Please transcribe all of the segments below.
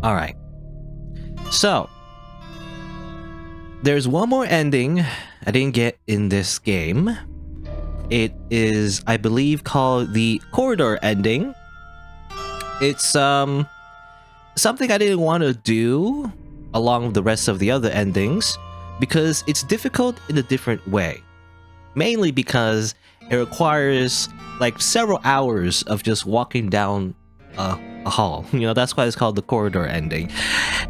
Alright. So, there's one more ending I didn't get in this game. It is, I believe, called the corridor ending. It's something I didn't want to do along with the rest of the other endings because it's difficult in a different way. Mainly because it requires like several hours of just walking down a hall. You know, that's why it's called the corridor ending.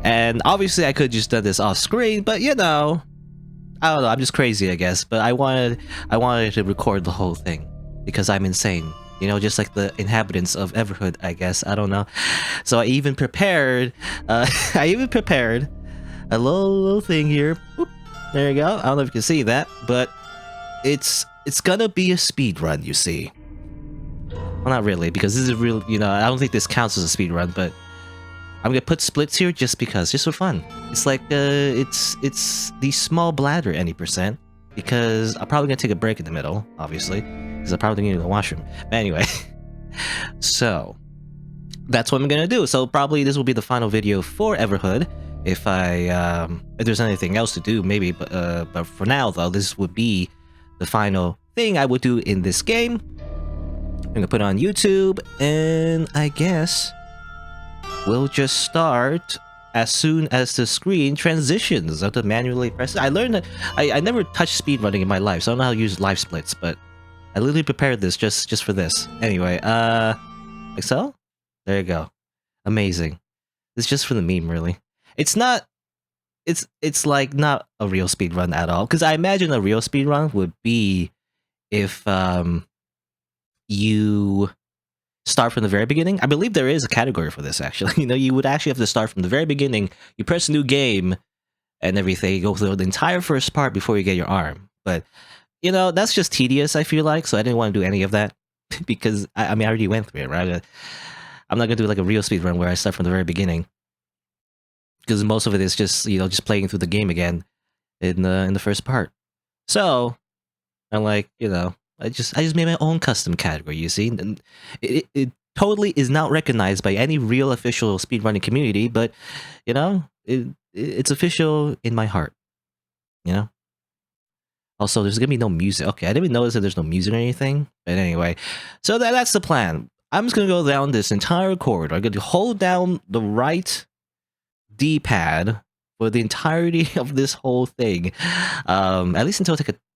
And obviously I could just done this off screen, but you know, I don't know, I'm just crazy, I guess. But I wanted to record the whole thing because I'm insane. You know, just like the inhabitants of Everhood, I guess. I don't know. So I even prepared a little thing here. Boop, there you go. I don't know if you can see that, but it's gonna be a speed run, you see. Well, not really, because this is real, you know, I don't think this counts as a speed run, but I'm gonna put splits here just because, just for fun. It's like, it's the small bladder any percent, because I'm probably gonna take a break in the middle, obviously, because I probably need to go to the washroom. But anyway, so that's what I'm gonna do. So probably this will be the final video for Everhood. If there's anything else to do, maybe, but for now though, this would be the final thing I would do in this game. I'm gonna put it on YouTube, and I guess we'll just start as soon as the screen transitions. I have to manually press it. I learned that I never touched speedrunning in my life, so I don't know how to use live splits, but I literally prepared this just for this. Anyway, like so? There you go. Amazing. It's just for the meme, really. It's not, it's like not a real speedrun at all, because I imagine a real speedrun would be if you start from the very beginning. I believe there is a category for this, actually. You know, you would actually have to start from the very beginning. You press a new game and everything. You go through the entire first part before you get your arm. But, you know, that's just tedious, I feel like. So I didn't want to do any of that because, I mean, I already went through it, right? I'm not going to do like a real speedrun where I start from the very beginning, because most of it is just, you know, just playing through the game again in the first part. So I'm like, you know, I just made my own custom category, you see? And it totally is not recognized by any real official speedrunning community, but, you know, it's official in my heart, you know? Also, there's gonna be no music. Okay, I didn't even notice that there's no music or anything, but anyway. So that's the plan. I'm just gonna go down this entire corridor. I'm gonna hold down the right D-pad for the entirety of this whole thing. At least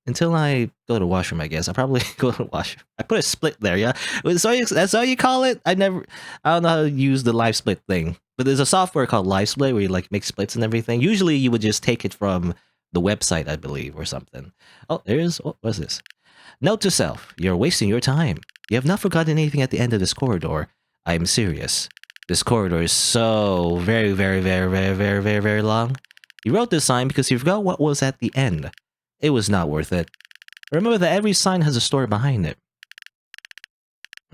until I go to the washroom, I guess. I'll probably go to the washroom. I put a split there, yeah? That's all you call it? I don't know how to use the live split thing. But there's a software called Live Split where you like make splits and everything. Usually you would just take it from the website, I believe, or something. Oh, what's this? Note to self, you're wasting your time. You have not forgotten anything at the end of this corridor. I'm serious. This corridor is so very, very, very, very, very, very, very long. You wrote this sign because you forgot what was at the end. It was not worth it. Remember that every sign has a story behind it.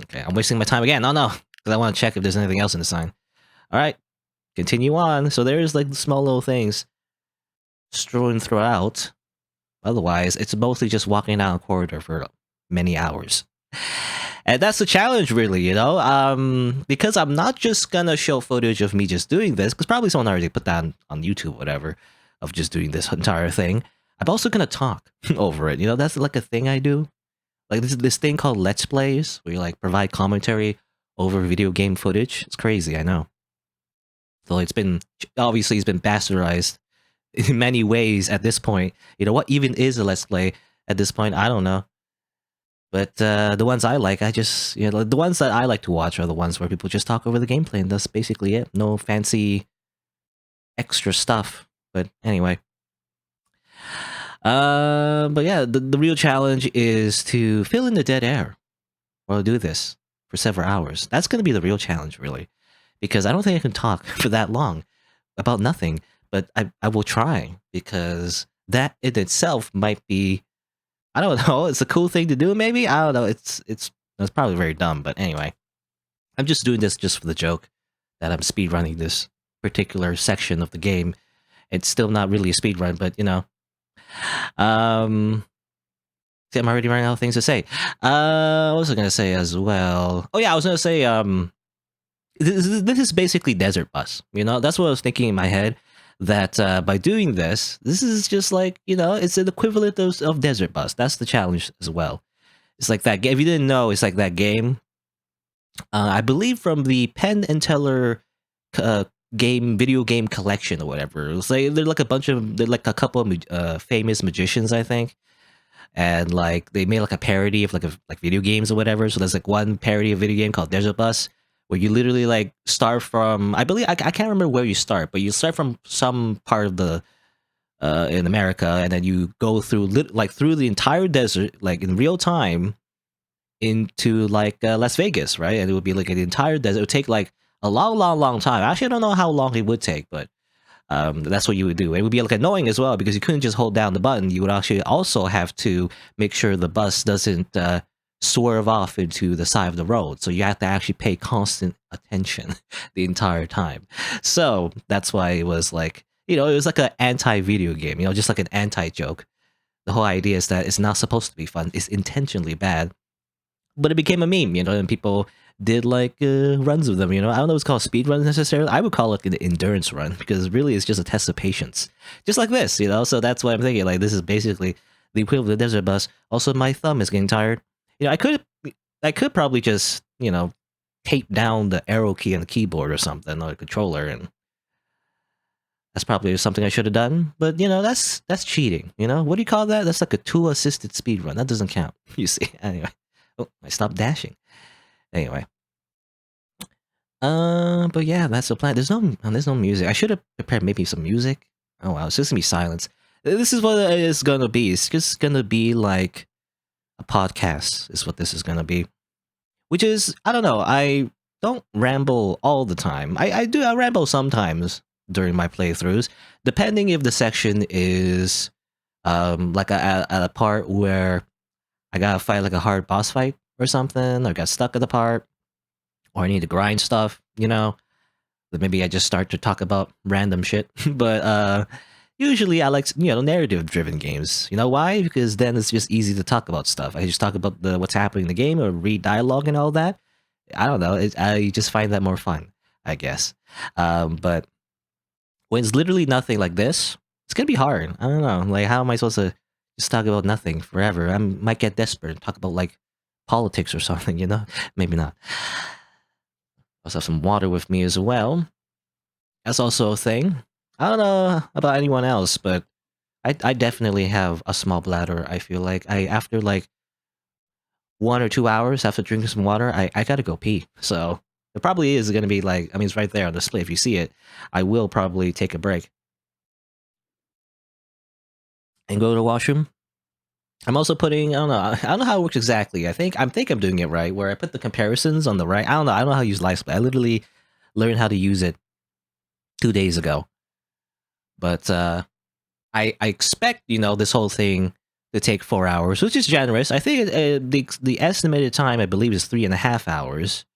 Okay, I'm wasting my time again. Oh no, because I want to check if there's anything else in the sign. Alright, continue on. So there's like small little things strewn throughout. Otherwise, it's mostly just walking down a corridor for many hours. And that's the challenge, really, you know? Because I'm not just gonna show footage of me just doing this, because probably someone already put that on YouTube or whatever, of just doing this entire thing. I'm also gonna talk over it, you know? That's like a thing I do. Like this thing called Let's Plays, where you like provide commentary over video game footage. It's crazy, I know. So obviously it's been bastardized in many ways at this point. You know, what even is a Let's Play at this point? I don't know. But the ones I like, you know, the ones that I like to watch are the ones where people just talk over the gameplay, and that's basically it. No fancy extra stuff. But anyway. But yeah, the real challenge is to fill in the dead air while I do this for several hours. That's going to be the real challenge, really. Because I don't think I can talk for that long about nothing. But I will try, because that in itself might be, I don't know, it's a cool thing to do, maybe? I don't know, it's probably very dumb, but anyway. I'm just doing this just for the joke that I'm speedrunning this particular section of the game. It's still not really a speedrun, but, you know. See, I'm already running out of things to say. What was I going to say as well? Oh yeah, I was going to say, This is basically Desert Bus. You know, that's what I was thinking in my head. That by doing this, this is just like, you know, it's an equivalent of Desert Bus. That's the challenge as well. It's like that. If you didn't know, it's like that game. I believe from the Penn and Teller uh, video game collection or whatever. It's like they're like a couple of famous magicians, I think, and like they made like a parody of like video games or whatever. So there's like one parody of video game called Desert Bus, where you literally like start from, I believe, I can't remember where you start, but you start from some part of the in America, and then you go through like through the entire desert, like in real time, into like Las Vegas, right? And it would be like an entire desert. It would take like a long, long, long time. Actually, I don't know how long it would take, but that's what you would do. It would be like annoying as well because you couldn't just hold down the button. You would actually also have to make sure the bus doesn't swerve off into the side of the road. So you have to actually pay constant attention the entire time. So that's why it was like, you know, it was like an anti-video game, you know, just like an anti-joke. The whole idea is that it's not supposed to be fun. It's intentionally bad. But it became a meme, you know, and people did like runs of them, you know. I don't know if it's called speed runs necessarily. I would call it an endurance run because really it's just a test of patience. Just like this, you know. So that's what I'm thinking. Like this is basically the equivalent of Desert Bus. Also, my thumb is getting tired. You know, I could probably just, you know, tape down the arrow key on the keyboard or something or the controller, and that's probably something I should have done. But you know, that's cheating. You know, what do you call that? That's like a tool assisted speed run. That doesn't count. You see, anyway. Oh, I stopped dashing. Anyway. But yeah, that's the plan. There's no music. I should have prepared maybe some music. Oh wow, it's just gonna be silence. This is what it's gonna be. It's just gonna be like a podcast. Is what this is gonna be. Which is, I don't know. I don't ramble all the time. I do. I ramble sometimes during my playthroughs, depending if the section is like a part where I gotta fight like a hard boss fight or something, or got stuck at the part, or I need to grind stuff, you know. Then maybe I just start to talk about random shit. But usually I like, you know, narrative driven games. You know why? Because then it's just easy to talk about stuff. I just talk about what's happening in the game or read dialogue and all that. I don't know. I just find that more fun, I guess. But when it's literally nothing like this, it's gonna be hard. I don't know. Like, how am I supposed to just talk about nothing forever? I might get desperate and talk about like politics or something. You know, maybe not. Also have some water with me as well. That's also a thing. I don't know about anyone else, but I definitely have a small bladder. I feel like after like 1 or 2 hours after drinking some water, I gotta go pee. So it probably is gonna be like, I mean, it's right there on display. If you see it, I will probably take a break and go to the washroom. I'm also putting, I don't know how it works exactly. I'm doing it right, where I put the comparisons on the right. I don't know how to use LifeSplit. I literally learned how to use it 2 days ago. But I expect, you know, this whole thing to take 4 hours, which is generous. I think the estimated time, I believe, is 3.5 hours,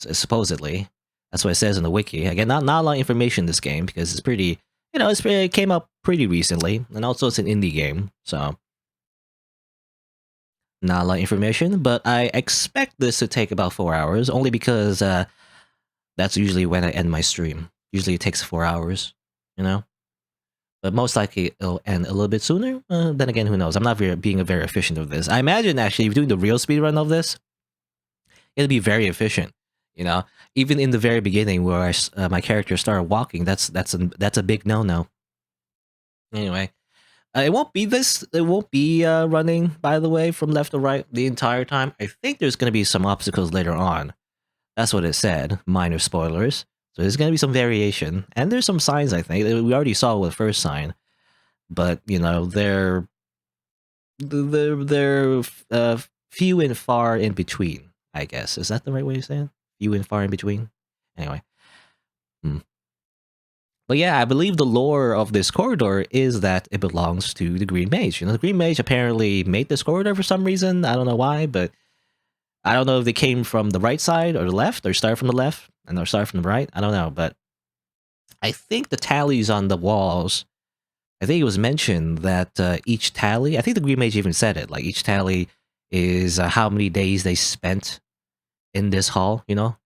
supposedly. That's what it says in the wiki. Again, not a lot of information in this game because it's pretty, you know, it came out pretty recently, and also it's an indie game, so not a lot of information. But I expect this to take about 4 hours, only because that's usually when I end my stream. Usually it takes 4 hours, you know. But most likely it'll end a little bit sooner. Then again, who knows? I'm not being very efficient of this. I imagine actually, if you're doing the real speed run of this, it'll be very efficient. You know, even in the very beginning where my character started walking, that's a big no. Anyway, it won't be this. It won't be running, by the way, from left to right the entire time. I think there's going to be some obstacles later on. That's what it said. Minor spoilers. So there's going to be some variation, and there's some signs. I think we already saw the first sign, but you know they're few and far in between. I guess, is that the right way to say it? Few and far in between. Anyway, hmm. But yeah, I believe the lore of this corridor is that it belongs to the Green Mage. You know, the Green Mage apparently made this corridor for some reason. I don't know why, but I don't know if they came from the right side or the left, or started from the left and or started from the right. I don't know, but I think the tallies on the walls, I think it was mentioned that each tally, I think the Green Mage even said it, like each tally is how many days they spent in this hall, you know?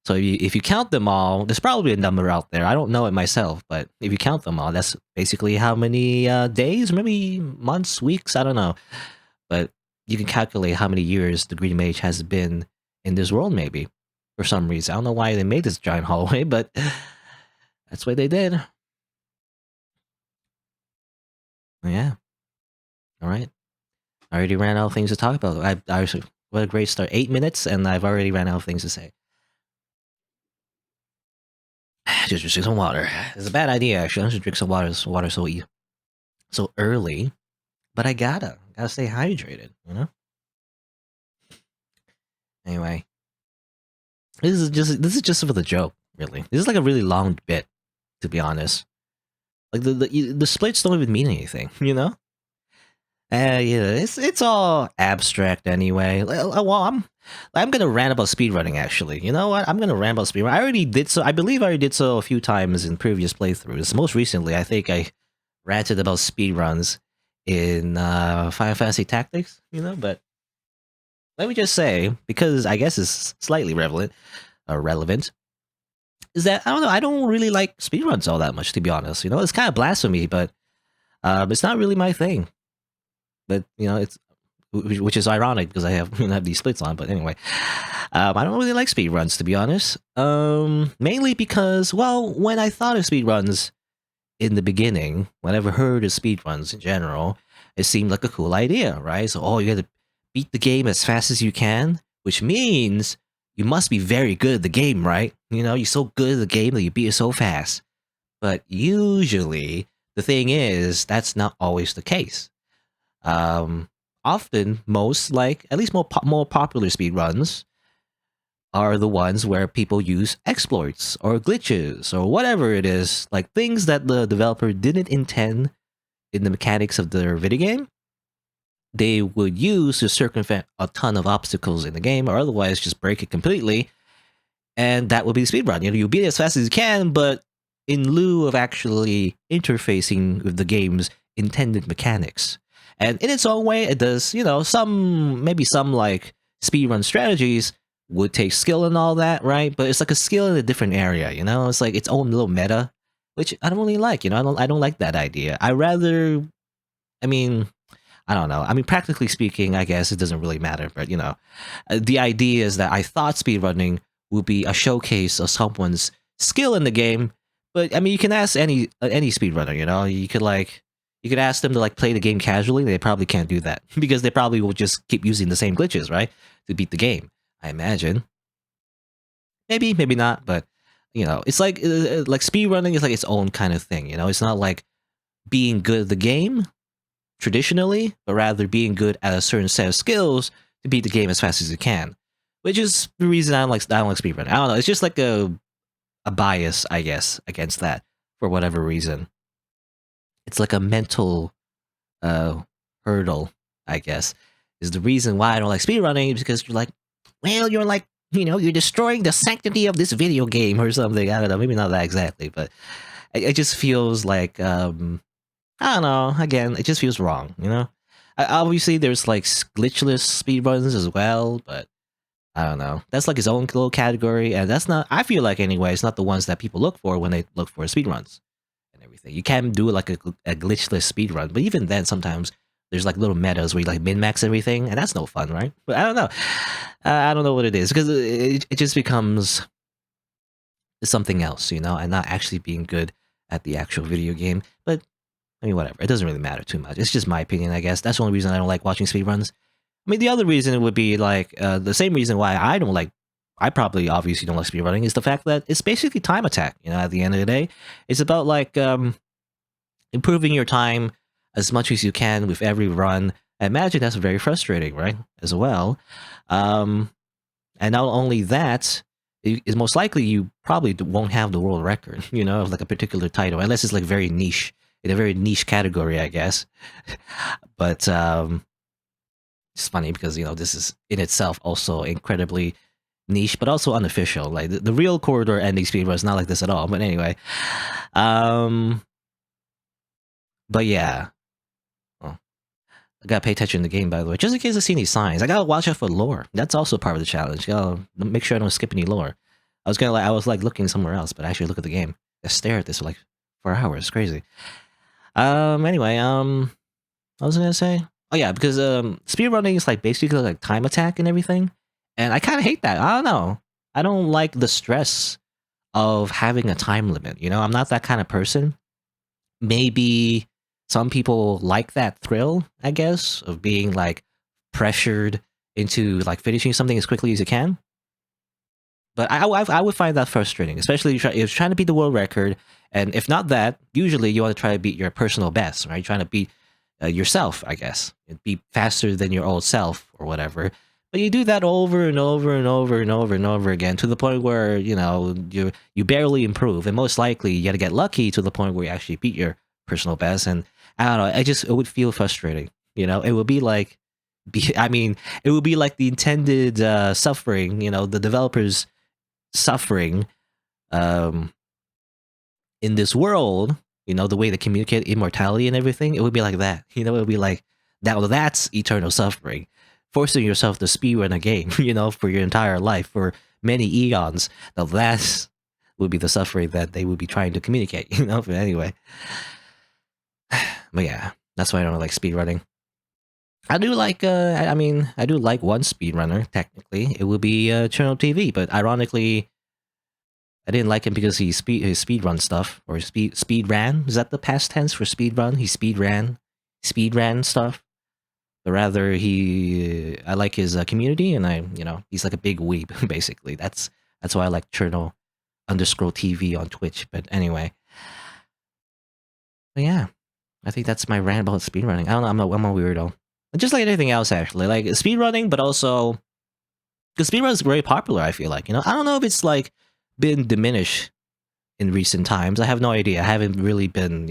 So if you count them all, there's probably a number out there. I don't know it myself, but if you count them all, that's basically how many days, maybe months, weeks, I don't know. But you can calculate how many years the Green Mage has been in this world, maybe, for some reason. I don't know why they made this giant hallway, but that's what they did. Yeah. All right. I already ran out of things to talk about. What a great start. 8 minutes, and I've already ran out of things to say. Just drink some water. It's a bad idea, actually. I should drink some water. Water so early, but I gotta stay hydrated. You know. Anyway, this is just for the joke. Really, this is like a really long bit, to be honest. Like the splits don't even mean anything. You know. Yeah, it's all abstract anyway. Well, I'm gonna rant about speedrunning. Actually, you know what? I'm gonna rant about speedrunning. I already did so. I believe I already did so a few times in previous playthroughs. Most recently, I think I ranted about speedruns in Final Fantasy Tactics. You know, but let me just say, because I guess it's slightly relevant, is that I don't know. I don't really like speedruns all that much, to be honest. You know, it's kind of blasphemy, but it's not really my thing. But you know, it's which is ironic because I have these splits on. But anyway, I don't really like speedruns, to be honest. Mainly because, well, when I thought of speedruns in the beginning, when I ever heard of speedruns in general, it seemed like a cool idea, right? So, you got to beat the game as fast as you can, which means you must be very good at the game, right? You know, you're so good at the game that you beat it so fast. But usually, the thing is, that's not always the case. Often, most, like, at least more popular speedruns are the ones where people use exploits or glitches or whatever it is, like things that the developer didn't intend in the mechanics of their video game. They would use to circumvent a ton of obstacles in the game, or otherwise just break it completely, and that would be the speedrun. You know, you beat it as fast as you can, but in lieu of actually interfacing with the game's intended mechanics. And in its own way, it does, you know, maybe some like speedrun strategies would take skill and all that, right? But it's like a skill in a different area, you know? It's like its own little meta, which I don't really like, you know? I don't like that idea. I rather, I mean, I don't know. I mean, practically speaking, I guess it doesn't really matter, but you know, the idea is that I thought speedrunning would be a showcase of someone's skill in the game. But I mean, you can ask any speedrunner, you know? You could ask them to like play the game casually. They probably can't do that because they probably will just keep using the same glitches, right, to beat the game. I imagine. Maybe, maybe not, but you know, it's like speedrunning is like its own kind of thing. You know, it's not like being good at the game traditionally, but rather being good at a certain set of skills to beat the game as fast as you can. Which is the reason I don't like speedrunning. I don't know. It's just like a bias, I guess, against that for whatever reason. It's like a mental hurdle, I guess, is the reason why I don't like speedrunning, because you're like, well, you're like, you know, you're destroying the sanctity of this video game or something. I don't know, maybe not that exactly, but it just feels like, I don't know, again, it just feels wrong, you know? Obviously, there's like glitchless speedruns as well, but I don't know. That's like its own little category, and that's not, I feel like anyway, it's not the ones that people look for when they look for speedruns and everything. You can do like a glitchless speedrun, but even then, sometimes there's like little metas where you like min-max everything, and that's no fun, right? But I don't know. I don't know what it is, because it just becomes something else, you know, and not actually being good at the actual video game. But I mean, whatever. It doesn't really matter too much. It's just my opinion, I guess. That's the only reason I don't like watching speedruns. I mean, the other reason would be like the same reason why I probably obviously don't like speedrunning is the fact that it's basically time attack. You know, at the end of the day, it's about like improving your time as much as you can with every run. I imagine that's very frustrating, right? As well. And not only that, is most likely you probably won't have the world record, you know, of like a particular title, unless it's like very niche, in a very niche category, I guess. But it's funny because, you know, this is in itself also incredibly niche, but also unofficial. Like the real corridor ending speedrun is not like this at all. But anyway, but yeah. Oh, I gotta pay attention to the game, by the way, just in case I see any signs. I gotta watch out for lore. That's also part of the challenge. Gotta make sure I don't skip any lore. I was like looking somewhere else, but I actually look at the game. I stare at this for like 4 hours. It's crazy. Anyway, I was gonna say, oh yeah, because speedrunning is like basically like time attack and everything, and I kind of hate that. I don't know. I don't like the stress of having a time limit. You know, I'm not that kind of person. Maybe some people like that thrill, I guess, of being like pressured into like finishing something as quickly as you can. But I would find that frustrating, especially if you're trying to beat the world record, and if not that, usually you want to try to beat your personal best, right? Trying to beat yourself, I guess, and be faster than your old self or whatever. But you do that over and over and over and over and over again to the point where you barely improve, and most likely you got to get lucky to the point where you actually beat your personal best. And I don't know, it would feel frustrating. It would be like, I mean, it would be like the intended suffering. The developers suffering um in this world, the way they communicate immortality and everything, it would be like that. It would be like that. Well, that's eternal suffering, forcing yourself to speedrun a game, for your entire life for many eons. Now that would be the suffering that they would be trying to communicate, But anyway, but yeah, that's why I don't like speedrunning. I do like, I mean, I do like one speedrunner. Technically, it would be Channel TV, but ironically, I didn't like him because he speed run stuff, or speed ran. Is that the past tense for speed run? He speed ran stuff. But rather, I like his community, and he's like a big weeb basically. That's why I like Cherno_TV on Twitch. But anyway, but yeah, I think that's my rant about speedrunning. I don't know. I'm a weirdo. Just like anything else, actually, like speedrunning, but also because speedrun is very popular. I feel like I don't know if it's like been diminished in recent times. I have no idea. I haven't really been,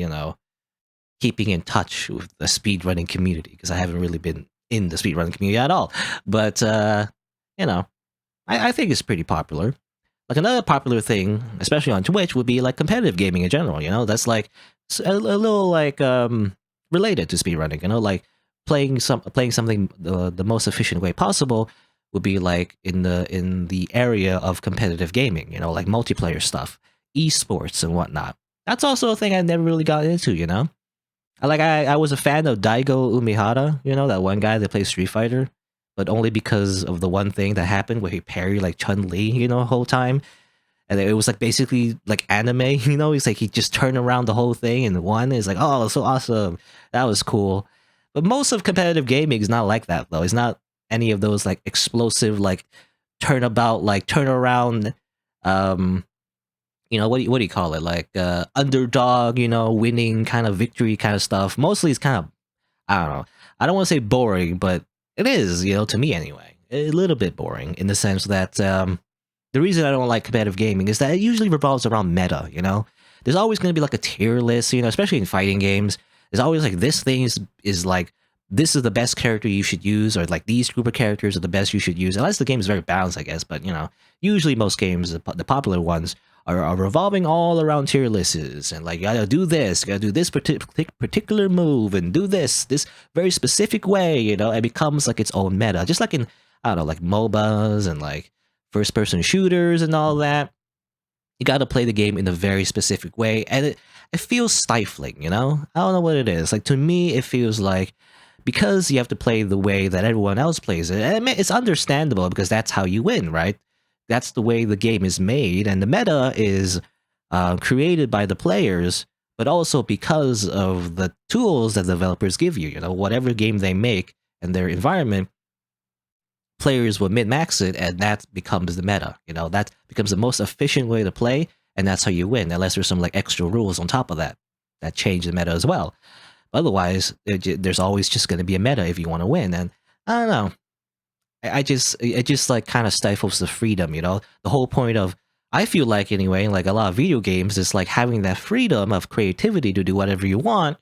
keeping in touch with the speedrunning community because I haven't really been in the speedrunning community at all. But I think it's pretty popular. Like another popular thing, especially on Twitch, would be like competitive gaming in general. That's like a little like related to speedrunning. Like playing something the most efficient way possible would be like in the area of competitive gaming. Like multiplayer stuff, esports and whatnot. That's also a thing I never really got into. I was a fan of Daigo Umihara. That one guy that plays Street Fighter, but only because of the one thing that happened where he parried like Chun-Li, the whole time. And it was like basically like anime, he's like he just turned around the whole thing and won. It's like, oh, so awesome. That was cool. But most of competitive gaming is not like that though. It's not any of those like explosive like turnabout, like turnaround what do you call it? Like underdog, winning kind of victory kind of stuff. Mostly it's kind of, I don't know. I don't want to say boring, but it is, to me anyway. A little bit boring in the sense that the reason I don't like competitive gaming is that it usually revolves around meta, There's always going to be like a tier list, especially in fighting games. There's always like this thing is like, this is the best character you should use, or like these group of characters are the best you should use. Unless the game is very balanced, I guess. But, usually most games, the popular ones, are revolving all around tier lists. And like, you gotta do this, you gotta do this particular move, and do this very specific way, It becomes like its own meta. Just like in, I don't know, like MOBAs and like first-person shooters and all that. You got to play the game in a very specific way, and it feels stifling, I don't know what it is. Like, to me, it feels like because you have to play the way that everyone else plays it, and it's understandable because that's how you win, right? That's the way the game is made, and the meta is created by the players, but also because of the tools that developers give you. Whatever game they make and their environment, players will min-max it, and that becomes the meta. That becomes the most efficient way to play, and that's how you win, unless there's some like extra rules on top of that change the meta as well. Otherwise, there's always just going to be a meta if you want to win, and I don't know. It just like kind of stifles the freedom, The whole point of, I feel like anyway, like a lot of video games, is like having that freedom of creativity to do whatever you want.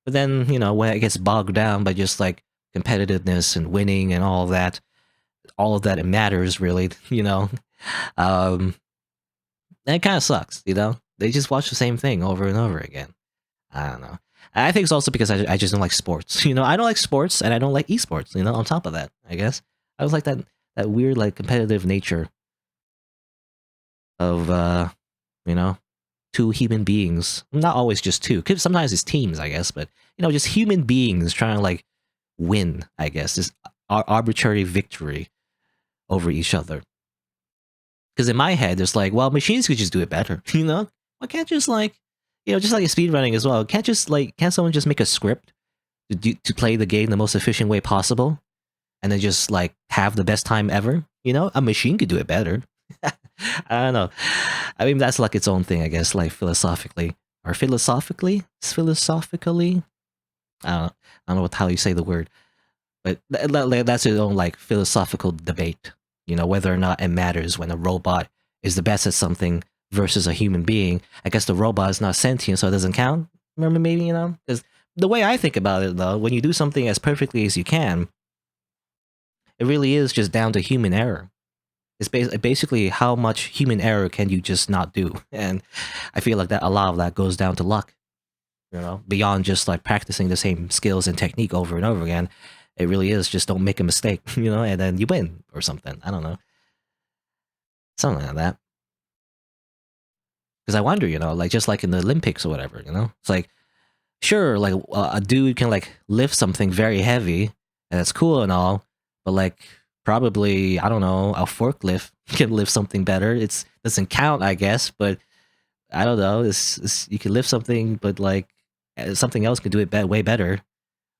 But then, when it gets bogged down by just like competitiveness and winning and all of that it matters really, um, and it kind of sucks, They just watch the same thing over and over again. I don't know. I think it's also because I just don't like sports. I don't like sports, and I don't like esports. On top of that, I guess I was like that weird like competitive nature of you know, two human beings. Not always just two. 'Cause sometimes it's teams, I guess, but just human beings trying to like win, I guess, this arbitrary victory over each other. Because in my head, there's like, well, machines could just do it better, Why can't just like, just like speedrunning as well. Can't someone just make a script to play the game the most efficient way possible, and then just like have the best time ever? A machine could do it better. I don't know. I mean, that's like its own thing, I guess, like philosophically or philosophically. I don't know how you say the word, but that's its own like philosophical debate. Whether or not it matters when a robot is the best at something versus a human being. I guess the robot is not sentient, so it doesn't count. Remember, maybe because the way I think about it, though, when you do something as perfectly as you can, it really is just down to human error. It's basically how much human error can you just not do, and I feel like that a lot of that goes down to luck. Beyond just like practicing the same skills and technique over and over again, it really is just don't make a mistake, and then you win or something. I don't know, something like that. Because I wonder, like just like in the Olympics or whatever, it's like sure, like a dude can like lift something very heavy, and that's cool and all, but like probably I don't know, a forklift can lift something better. It doesn't count, I guess, but I don't know. You can lift something, but like something else can do it way better.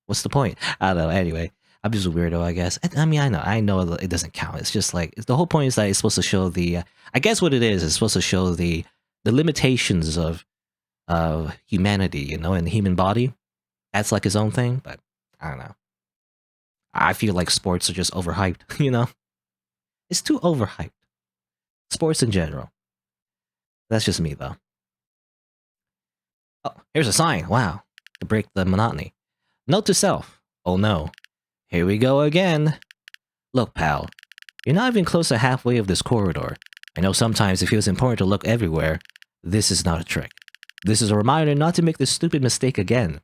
What's the point? I don't know. Anyway, I'm just a weirdo, I guess. I mean, I know that it doesn't count. It's just like the whole point is that it's supposed to show the. I guess what it is supposed to show the limitations of humanity, and the human body. That's like his own thing, but I don't know. I feel like sports are just overhyped. It's too overhyped. Sports in general. That's just me, though. Oh, here's a sign. Wow, to break the monotony. Note to self. Oh no. Here we go again. Look, pal. You're not even close to halfway of this corridor. I know sometimes it feels important to look everywhere. This is not a trick. This is a reminder not to make this stupid mistake again.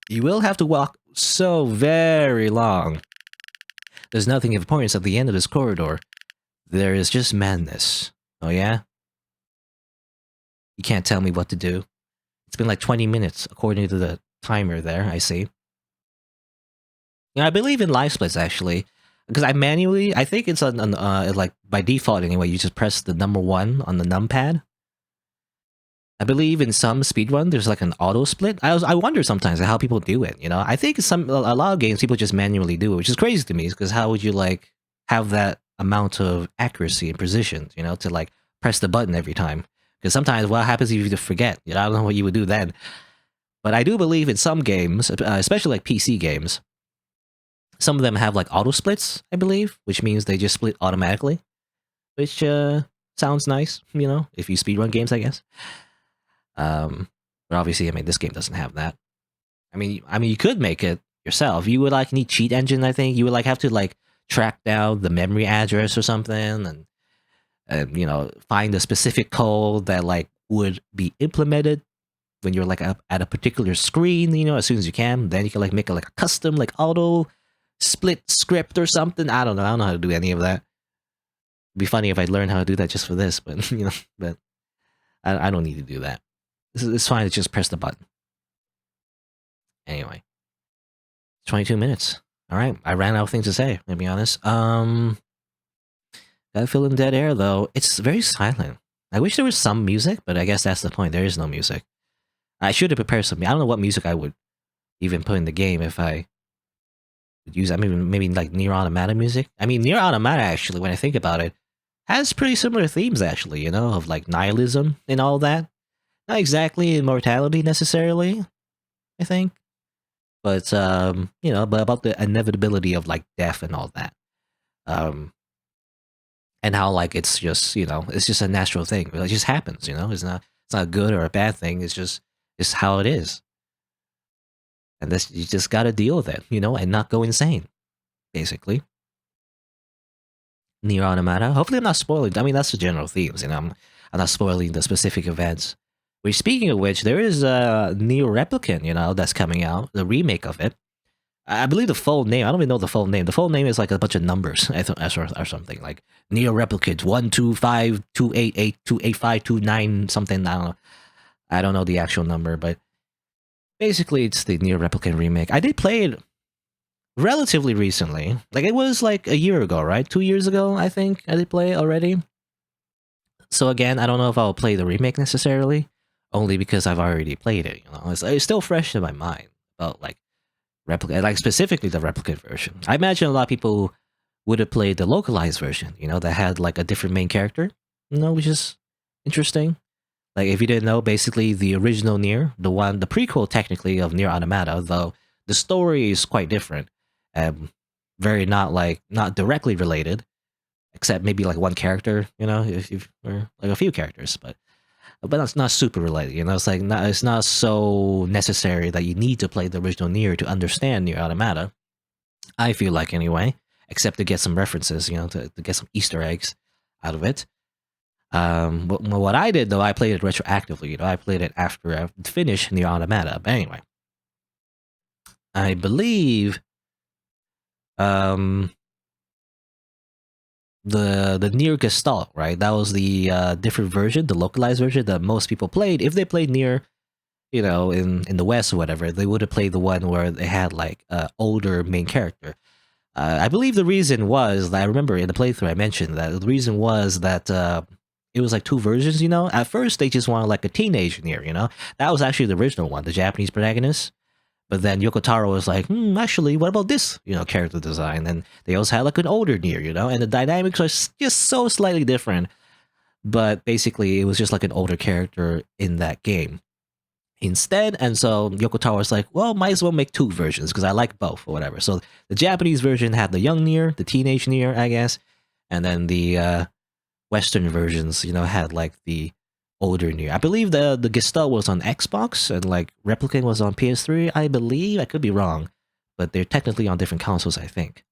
You will have to walk so very long. There's nothing of importance at the end of this corridor. There is just madness. Oh yeah? You can't tell me what to do. It's been like 20 minutes, according to the timer there, I see. I believe in live splits, actually. Because I think it's on like, by default anyway, you just press the number 1 on the numpad. I believe in some speedrun, there's like an auto split. I wonder sometimes how people do it, I think a lot of games, people just manually do it, which is crazy to me, because how would you like have that amount of accuracy and precision, to like press the button every time? Because sometimes what happens if you just forget? I don't know what you would do then. But I do believe in some games, especially like PC games, some of them have like auto splits, I believe, which means they just split automatically, which sounds nice, if you speedrun games, I guess. But obviously, I mean, this game doesn't have that. I mean, you could make it yourself. You would like need cheat engine, I think. You would like have to like track down the memory address or something, and find a specific code that like would be implemented when you're like at a particular screen, as soon as you can. Then you can like make a custom like auto split script or something. I don't know how to do any of that. It'd be funny if I learned how to do that just for this, but but I don't need to do that. It's fine to just press the button. Anyway, 22 minutes. All right, I ran out of things to say, to be honest. Gotta fill in dead air, though. It's very silent. I wish there was some music, but I guess that's the point. There is no music. I should have prepared something. I don't know what music I would even put in the game if I would use. I mean, maybe like Nier Automata music. I mean, Nier Automata, actually, when I think about it, has pretty similar themes, actually, of like nihilism and all that. Not exactly immortality necessarily, I think, but but about the inevitability of like death and all that, and how like it's just it's just a natural thing. It just happens. It's not a good or a bad thing. It's how it is, and this you just got to deal with it, and not go insane, basically. Nier Automata. Hopefully, I'm not spoiling. I mean, that's the general themes, I'm not spoiling the specific events. Speaking of which, there is a Nier Replicant, that's coming out, the remake of it. I believe the full name. I don't even know the full name. The full name is like a bunch of numbers, or something like Neo Replicant 12528828529 something. I don't know the actual number, but basically it's the Neo Replicant remake. I did play it relatively recently. Like it was like a year ago, right? 2 years ago, I think I did play it already. So again, I don't know if I'll play the remake necessarily, only because I've already played it. You know, it's still fresh in my mind about like replicate, like specifically the replicate version. I imagine a lot of people would have played the localized version, you know, that had like a different main character, you know, which is interesting. Like if you didn't know, basically the original Nier, the prequel technically of Nier Automata, though the story is quite different, very not directly related, except maybe like one character, you know, if or like a few characters, but it's not super related. You know, it's not so necessary that you need to play the original Nier to understand Nier Automata. I feel like anyway, except to get some references, you know, to get some Easter eggs out of it. But what I did though, I played it retroactively. You know, I played it after I finished Nier Automata. But anyway, I believe um the Nier Gestalt, right? That was the different version, the localized version that most people played. If they played Nier, you know, in the West or whatever, they would have played the one where they had like older main character. I believe the reason was that I remember in the playthrough I mentioned that the reason was that it was like two versions. You know, at first they just wanted like a teenage Nier. You know, that was actually the original one, the Japanese protagonist. But then Yoko Taro was like, actually, what about this, you know, character design? And they also had like an older Nier, you know, and the dynamics are just so slightly different. But basically, it was just like an older character in that game instead. And so Yoko Taro was like, well, might as well make two versions because I like both or whatever. So the Japanese version had the young Nier, the teenage Nier, I guess. And then the Western versions, you know, had like the older Nier. I believe the Gestalt was on Xbox and like Replicant was on PS3. I believe I could be wrong, but they're technically on different consoles, I think.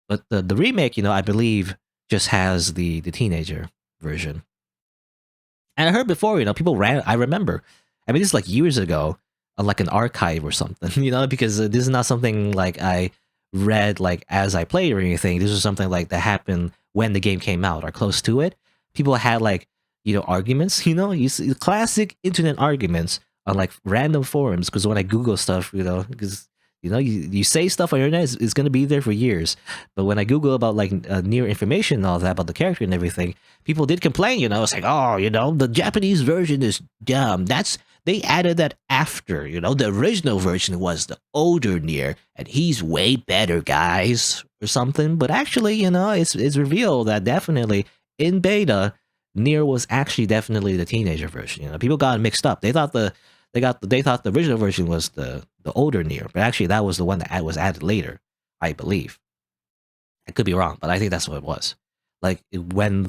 But the remake, you know, I believe just has the teenager version. And I heard before, you know, people ran. I remember. I mean, this is like years ago, like an archive or something, you know, because this is not something like I read like as I played or anything. This was something like that happened when the game came out or close to it. People had like, you know, arguments, you know, you see classic internet arguments on like random forums. Because when I Google stuff, you know, because you know, you say stuff on your internet, it's going to be there for years. But when I Google about like Nier information and all that about the character and everything, people did complain, you know, it's like, oh, you know, the Japanese version is dumb. They added that after, you know, the original version was the older Nier, and he's way better, guys, or something. But actually, you know, it's revealed that definitely in beta, Nier was actually definitely the teenager version. You know, people got mixed up. They thought the original version was the older Nier, but actually that was the one that was added later, I believe. I could be wrong, but I think that's what it was. Like when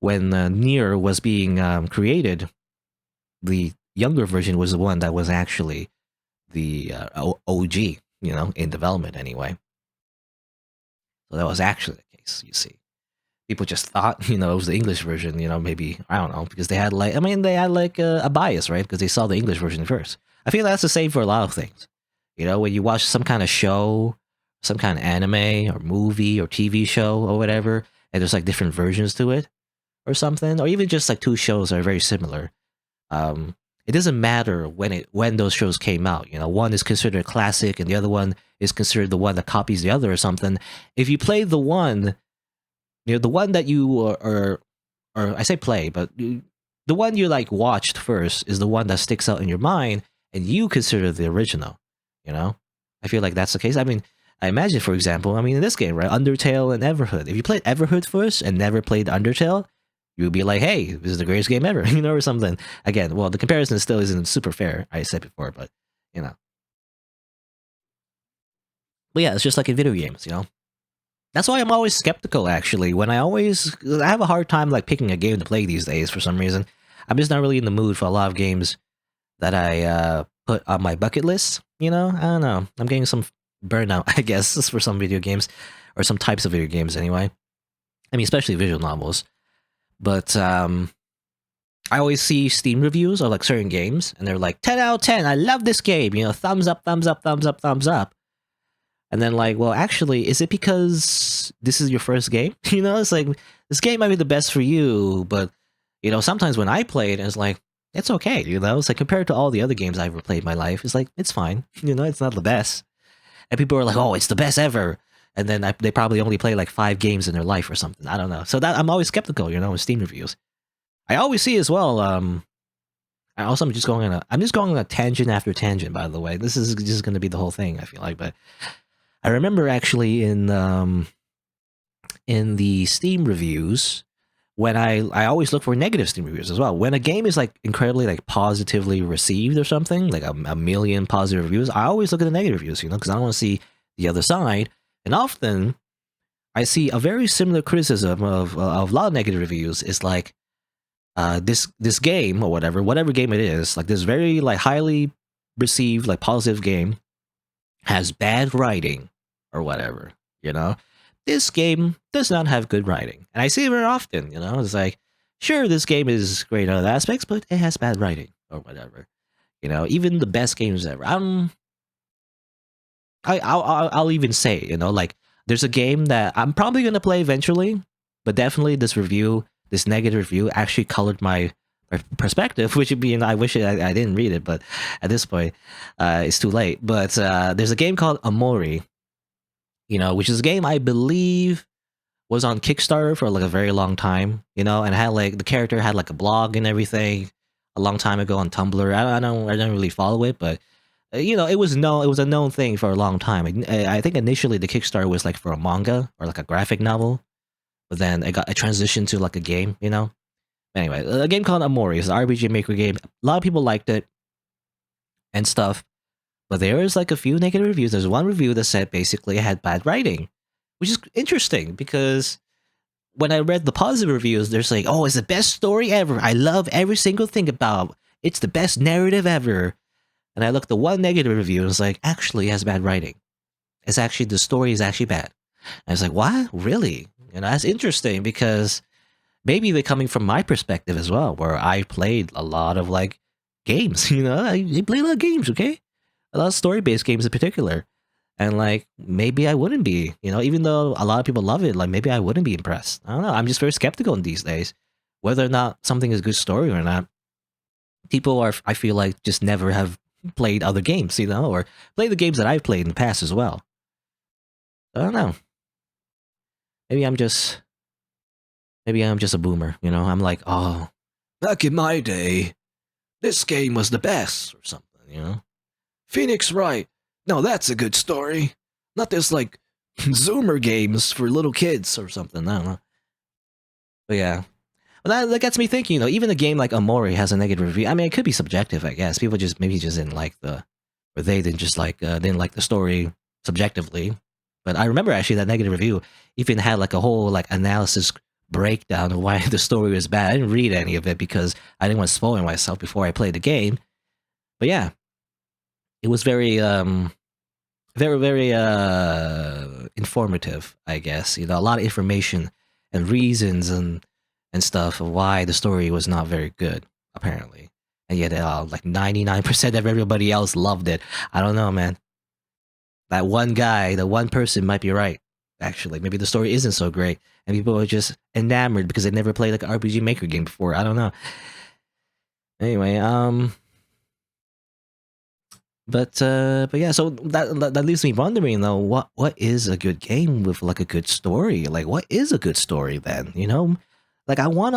Nier was being created, the younger version was the one that was actually the OG, you know, in development anyway. So that was actually the case. You see, people just thought, you know, it was the English version. You know, maybe I don't know because they had like, I mean, they had like a bias, right? Because they saw the English version first. I feel that's the same for a lot of things. You know, when you watch some kind of show, some kind of anime or movie or TV show or whatever, and there's like different versions to it or something, or even just like two shows that are very similar. It doesn't matter when those shows came out. You know, one is considered a classic and the other one is considered the one that copies the other or something. If you play the one, you know, the one that you or I say play, but the one you like watched first is the one that sticks out in your mind, and you consider the original. You know, I feel like that's the case. I mean, I imagine, for example, I mean, in this game, right, Undertale and Everhood. If you played Everhood first and never played Undertale, you would be like, "Hey, this is the greatest game ever," you know, or something. Again, well, the comparison still isn't super fair. I said before, but you know, but yeah, it's just like in video games, you know. That's why I'm always skeptical. Actually, when I have a hard time like picking a game to play these days for some reason. I'm just not really in the mood for a lot of games that I put on my bucket list. You know, I don't know. I'm getting some burnout, I guess, for some video games or some types of video games anyway. I mean, especially visual novels. But I always see Steam reviews of like certain games, and they're like 10 out of 10. I love this game. You know, thumbs up, thumbs up, thumbs up, thumbs up. And then like, well, actually, is it because this is your first game? You know, it's like this game might be the best for you, but you know, sometimes when I play it, it's like it's okay. You know, it's like compared to all the other games I've ever played in my life, it's like it's fine. You know, it's not the best. And people are like, oh, it's the best ever. And then they probably only play like 5 games in their life or something. I don't know. So that I'm always skeptical, you know, with Steam reviews. I always see as well. I'm just going on a tangent after tangent. By the way, this is just going to be the whole thing. I feel like, but I remember actually in the Steam reviews when I always look for negative Steam reviews as well. When a game is like incredibly like positively received or something, like a million positive reviews, I always look at the negative reviews, you know, because I want to see the other side. And often I see a very similar criticism of a lot of negative reviews. Is like this game or whatever game it is, like this very like highly received like positive game has bad writing or whatever, you know. This game does not have good writing. And I see it very often, you know. It's like, sure, this game is great in other aspects, but it has bad writing or whatever. You know, even the best games ever. I'll even say, you know, like there's a game that I'm probably gonna play eventually, but definitely this negative review actually colored my perspective, which would be, and I wish I didn't read it, but at this point, it's too late. But there's a game called Amori, you know, which is a game I believe was on Kickstarter for like a very long time, you know, and had like the character had like a blog and everything a long time ago on Tumblr. I don't really follow it, but you know, it was a known thing for a long time. I think initially the Kickstarter was like for a manga or like a graphic novel, but then it transitioned to like a game, you know. Anyway, a game called Amori is an RPG Maker game. A lot of people liked it and stuff, but there is like a few negative reviews. There's one review that said basically it had bad writing, which is interesting because when I read the positive reviews, there's like, oh, it's the best story ever. I love every single thing about it. It's the best narrative ever. And I looked at one negative review and it's like, actually, it has bad writing. It's actually, the story is actually bad. And I was like, what? Really? You know, that's interesting because maybe they're coming from my perspective as well, where I played a lot of like games, you know, I played a lot of games, okay? A lot of story-based games in particular. And like, maybe I wouldn't be, you know, even though a lot of people love it, like maybe I wouldn't be impressed. I don't know. I'm just very skeptical in these days, whether or not something is a good story or not. People are, I feel like, just never have played other games, you know, or play the games that I've played in the past as well. I don't know. Maybe I'm just a boomer, you know. I'm like, oh, back in my day, this game was the best or something, you know. Phoenix Wright. No, that's a good story. Not this like Zoomer games for little kids or something. I don't know. But yeah. Well, that gets me thinking, you know, even a game like Amori has a negative review. I mean, it could be subjective, I guess. People just didn't like or they didn't like the story subjectively. But I remember actually that negative review even had like a whole like analysis breakdown of why the story was bad. I didn't read any of it because I didn't want to spoil myself before I played the game. But yeah, it was very very informative, I guess. You know, a lot of information and reasons and stuff of why the story was not very good, apparently. And yet, like 99% of everybody else loved it. I don't know, man. That one guy, the one person might be right. Actually, maybe the story isn't so great, and people are just enamored because they never played like an RPG Maker game before. I don't know. Anyway, but yeah, so that leaves me wondering though, what is a good game with like a good story? Like, what is a good story then? You know, like I want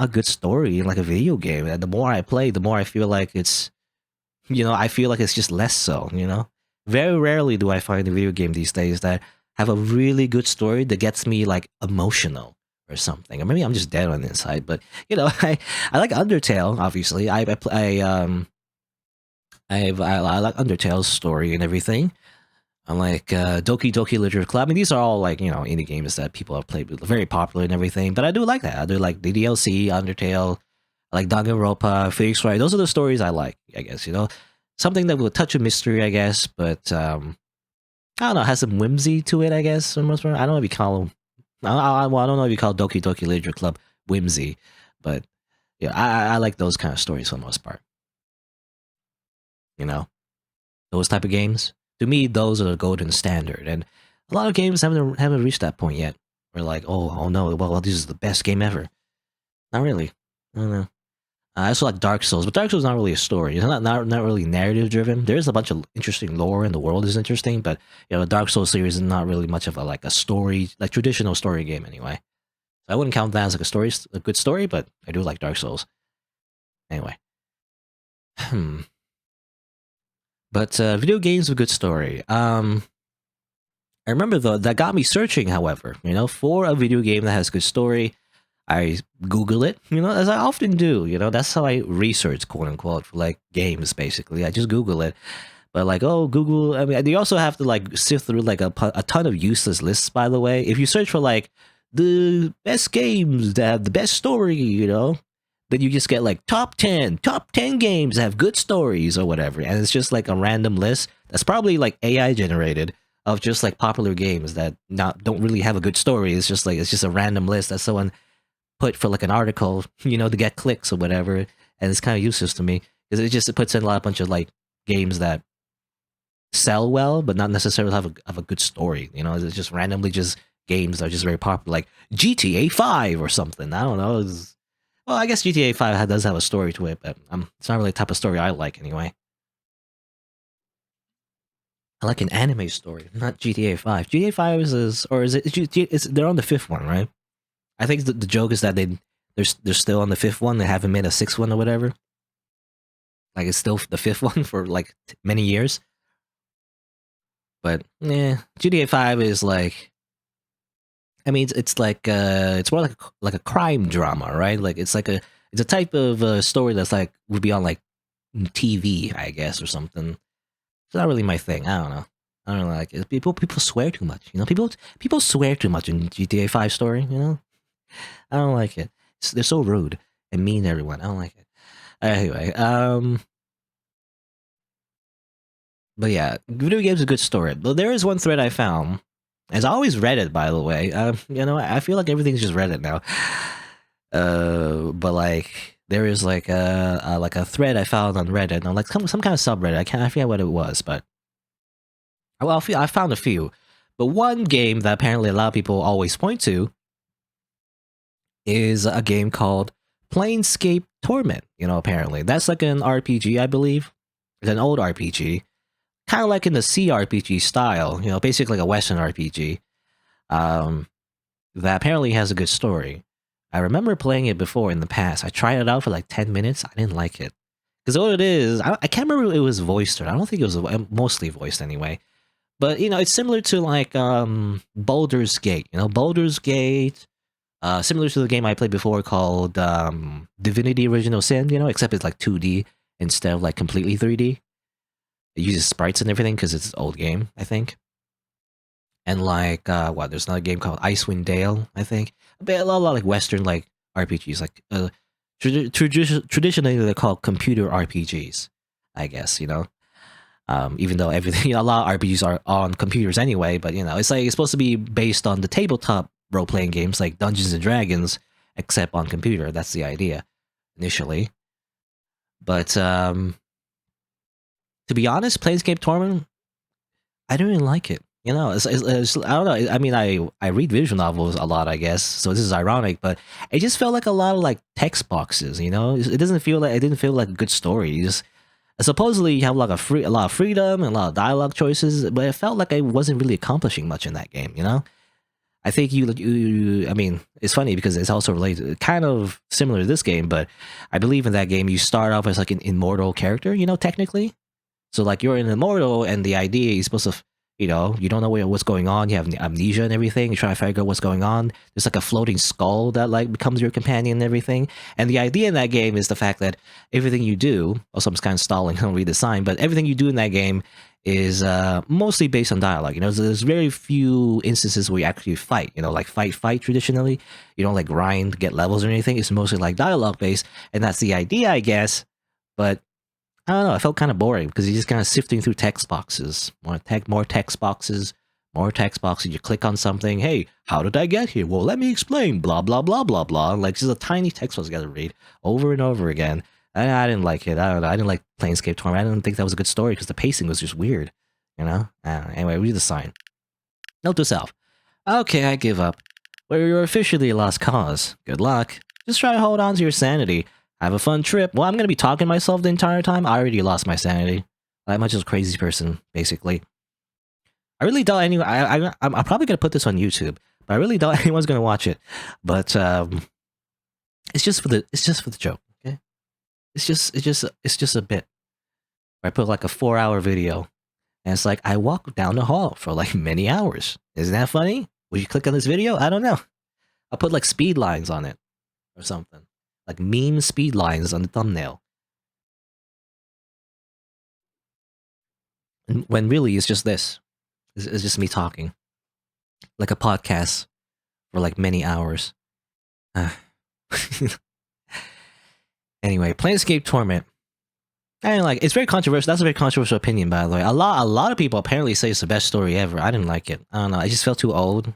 a good story in like a video game. And the more I play, the more I feel like it's, you know, I feel like it's just less so. You know, very rarely do I find a video game these days that have a really good story that gets me like emotional or something. Or maybe I'm just dead on the inside. But you know, I like Undertale. Obviously, I like Undertale's story and everything. I like Doki Doki Literature Club. I mean, these are all like, you know, indie games that people have played, very popular and everything. But I do like that. I do like the DLC, Undertale, I like Danganronpa, Phoenix Wright. Those are the stories I like, I guess, you know. Something that will touch a mystery, I guess, but I don't know, has some whimsy to it, I guess. For the most part. I don't know if you call I don't know if you call Doki Doki Literature Club whimsy, but Yeah, I like those kind of stories for the most part. You know, those type of games. To me, those are the golden standard, and a lot of games haven't reached that point yet. We're like, oh no, well, this is the best game ever. Not really. I don't know. I also like Dark Souls, but Dark Souls is not really a story. It's not really narrative driven. There is a bunch of interesting lore, and the world is interesting, but the Dark Souls series is not really much of a story, like traditional story game anyway. So I wouldn't count that as like a good story, but I do like Dark Souls. Anyway, but video games with good story. I remember though that got me searching. However, for a video game that has good story, I Google it, as I often do. That's how I research, quote unquote, for like games. Basically, I just Google it. But like, oh, Google. I mean, you also have to like sift through like a ton of useless lists. By the way, if you search for like the best games that have the best story, then you just get like top 10 games that have good stories or whatever, and it's just like a random list that's probably like AI generated of just like popular games that don't really have a good story. It's just a random list that someone put for like an article, to get clicks or whatever, and it's kind of useless to me because it puts in a bunch of like games that sell well but not necessarily have a good story. It's just randomly just games that are just very popular, like GTA 5 or something. I don't know. Well, I guess GTA 5 does have a story to it, but it's not really the type of story I like anyway. I like an anime story, not GTA 5. GTA 5 they're on the fifth one, right? I think the joke is that they're still on the fifth one. They haven't made a sixth one or whatever. Like it's still the fifth one for like many years. But yeah, GTA 5 is like, I mean, it's like it's more like a crime drama, right? Like it's a type of story that's like would be on like TV, I guess, or something. It's not really my thing. I don't know. I don't like it. People swear too much. People swear too much in GTA 5 story. I don't like it. They're so rude and mean to everyone. I don't like it. Anyway, but yeah, video games are a good story. But there is one thread I found, as I always Reddit, by the way. I feel like everything's just Reddit now. But like there is like a thread I found on Reddit, on like some kind of subreddit. I forget what it was, but I found a few. But one game that apparently a lot of people always point to is a game called Planescape Torment. Apparently that's like an RPG, I believe. It's an old RPG, kind of like in the CRPG style. Basically like a Western RPG. That apparently has a good story. I remember playing it before in the past. I tried it out for like 10 minutes. I didn't like it. Because what it is, I can't remember if it was voiced or not. I don't think it was mostly voiced anyway. But, it's similar to like Baldur's Gate. Baldur's Gate, similar to the game I played before called Divinity Original Sin, except it's like 2D instead of like completely 3D. It uses sprites and everything because it's an old game, I think. And like there's another game called Icewind Dale, I think. A lot of like Western like RPGs, like traditionally they're called computer RPGs, I guess. Even though everything, a lot of RPGs are on computers anyway, but it's like it's supposed to be based on the tabletop role playing games like Dungeons and Dragons, except on computer. That's the idea initially. But to be honest, Planescape Torment, I don't really like it. I don't know. I mean, I read visual novels a lot, I guess. So this is ironic, but it just felt like a lot of like text boxes. It doesn't feel like it didn't feel like a good story. Supposedly you have like a lot of freedom and a lot of dialogue choices, but it felt like I wasn't really accomplishing much in that game. I think I mean, it's funny because it's also related, kind of similar to this game, but I believe in that game you start off as like an immortal character. Technically. So like you're an immortal, and the idea is supposed to, you don't know what's going on. You have amnesia and everything. You're trying to figure out what's going on. There's like a floating skull that like becomes your companion and everything. And the idea in that game is the fact that everything you do, also I'm just kind of stalling, I don't read the sign, but everything you do in that game is mostly based on dialogue. There's very few instances where you actually fight. Like fight traditionally. You don't like grind, get levels or anything. It's mostly like dialogue based, and that's the idea, I guess. But I don't know. I felt kind of boring because you're just kind of sifting through text boxes, more text boxes, more text boxes. You click on something. Hey, how did I get here? Well, let me explain. Blah blah blah blah blah. Like just a tiny text box you got to read over and over again. I didn't like it. I don't know. I didn't like Planescape Torment. I didn't think that was a good story because the pacing was just weird. You know. Anyway, read the sign. Note to self. Okay, I give up. Well, you're officially a lost cause. Good luck. Just try to hold on to your sanity. Have a fun trip. Well, I'm gonna be talking to myself the entire time. I already lost my sanity. I'm much of a crazy person, basically. I really doubt anyone. I'm probably gonna put this on YouTube, but I really doubt anyone's gonna watch it. But it's just for the joke. Okay, it's just a bit. I put like a 4-hour video, and it's like I walk down the hall for like many hours. Isn't that funny? Would you click on this video? I don't know. I'll put like speed lines on it or something, like meme speed lines on the thumbnail. And when really it's just this. It's just me talking, like a podcast for like many hours. Anyway, Planescape Torment. I mean, like, it's very controversial. That's a very controversial opinion, by the way. A lot of people apparently say it's the best story ever. I didn't like it. I don't know. I just felt too old.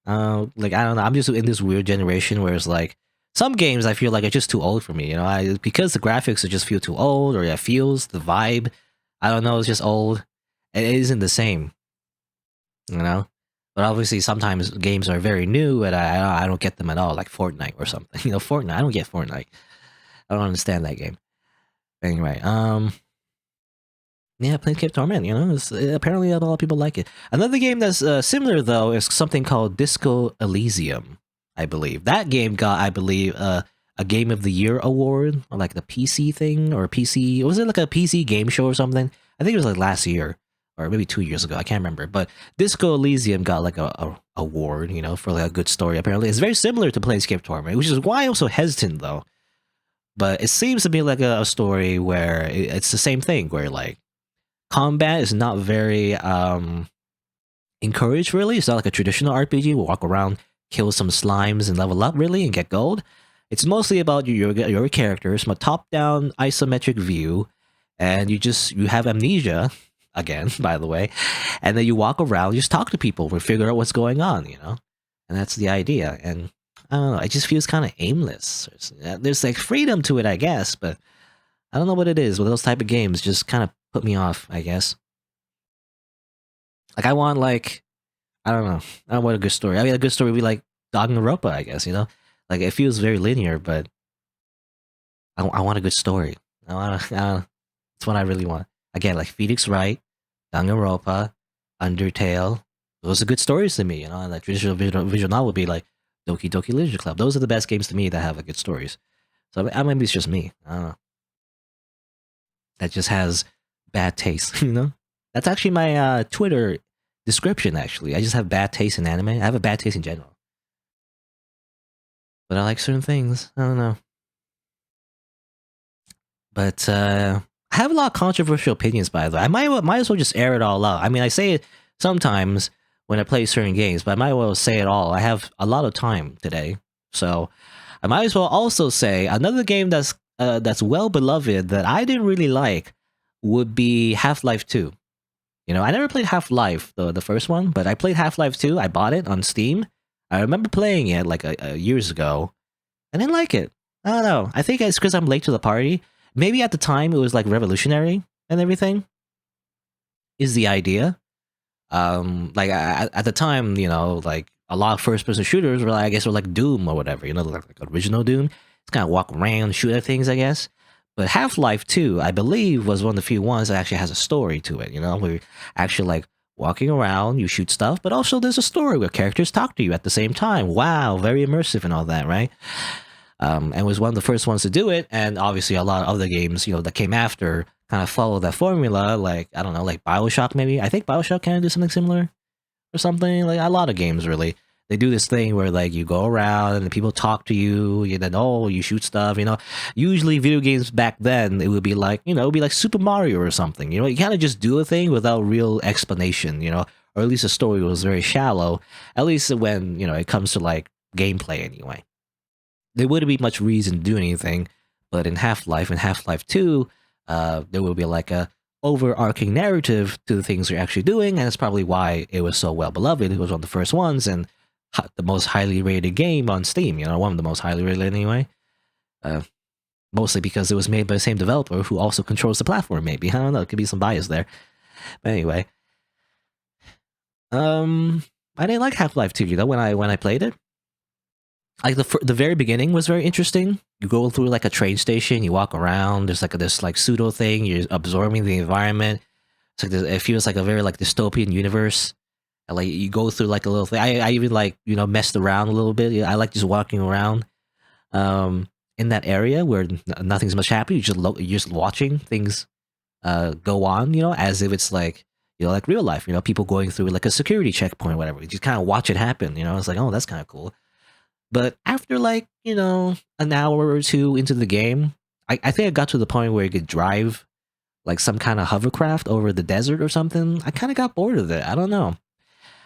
Like, I don't know. I'm just in this weird generation where it's like some games I feel like are just too old for me. You know, because the graphics just feel too old, or it feels the vibe. I don't know. It's just old. It isn't the same. You know. But obviously, sometimes games are very new, and I don't get them at all, like Fortnite or something. You know, Fortnite. I don't get Fortnite. I don't understand that game. Anyway, yeah, Planescape Torment. You know, apparently a lot of people like it. Another game that's similar though is something called Disco Elysium. I believe that game got, I believe, a Game of the Year award, or like the PC thing, or PC. Was it like a PC game show or something? I think it was like last year, or maybe 2 years ago. I can't remember. But Disco Elysium got like a award, you know, for like a good story. Apparently, it's very similar to Planescape Torment, which is why I'm so hesitant though. But it seems to be like a story where it's the same thing, where like combat is not very encouraged, really. It's not like a traditional RPG. We'll walk around, kill some slimes, and level up, really, and get gold. It's mostly about your characters from a top-down isometric view, and you have amnesia, again, by the way, and then you walk around, you just talk to people, we figure out what's going on, you know? And that's the idea, and I don't know, it just feels kind of aimless. There's like freedom to it, I guess, but I don't know what it is with those type of games. Just kind of put me off, I guess. Like I want like, I don't know. I don't want a good story. I mean, a good story would be like Danganronpa, I guess, you know? Like it feels very linear, but I want a good story. That's what I really want. Again, like Phoenix Wright, Danganronpa, Undertale. Those are good stories to me, you know? And like traditional visual novel would be like Doki Doki Literature Club. Those are the best games to me that have like, good stories. So maybe it's just me. I don't know. That just has bad taste, you know? That's actually my Twitter description, actually. I just have bad taste in anime. I have a bad taste in general. But I like certain things. I don't know. But I have a lot of controversial opinions, by the way. I might as well just air it all out. I mean, I say it sometimes when I play certain games, but I might as well say it all. I have a lot of time today. So I might as well also say another game that's well beloved that I didn't really like would be Half-Life 2. You know, I never played Half-Life, the first one, but I played Half-Life 2. I bought it on Steam. I remember playing it like years ago. I didn't like it. I don't know. I think it's because I'm late to the party. Maybe at the time it was like revolutionary and everything. Is the idea. Like at the time, you know, like a lot of first-person shooters were like, I guess, were like Doom or whatever. You know, like original Doom. It's kind of walk around, shoot at things, I guess. But Half-Life 2, I believe, was one of the few ones that actually has a story to it, you know? Where you're actually, like, walking around, you shoot stuff, but also there's a story where characters talk to you at the same time. Wow, very immersive and all that, right? And was one of the first ones to do it, and obviously a lot of other games, you know, that came after kind of followed that formula, like, I don't know, like BioShock maybe? I think BioShock kind of did something similar or something. Like, a lot of games, really. They do this thing where like you go around and people talk to you, and then you shoot stuff, you know. Usually video games back then, it would be like, you know, it would be like Super Mario or something, you know. You kind of just do a thing without real explanation, you know, or at least the story was very shallow, at least when, you know, it comes to like gameplay anyway. There wouldn't be much reason to do anything, but in Half-Life and Half-Life 2, there will be like a overarching narrative to the things you're actually doing, and that's probably why it was so well beloved. It was one of the first ones, and the most highly rated game on Steam. You know, one of the most highly rated anyway. Mostly because it was made by the same developer who also controls the platform. Maybe, I don't know. It could be some bias there. But anyway, I didn't like Half-Life 2. You know, when I played it, like the very beginning was very interesting. You go through like a train station, you walk around. There's like this like pseudo thing. You're absorbing the environment. It's like it feels like a very like dystopian universe. And, like you go through like a little thing. I even like messed around a little bit. I like just walking around in that area where nothing's much happening. You're just watching things go on. As if it's like like real life. People going through like a security checkpoint or whatever. You just kind of watch it happen. It's like, oh, that's kind of cool. But after like, an hour or two into the game, I think I got to the point where you could drive like some kind of hovercraft over the desert or something. I kind of got bored of it. I don't know.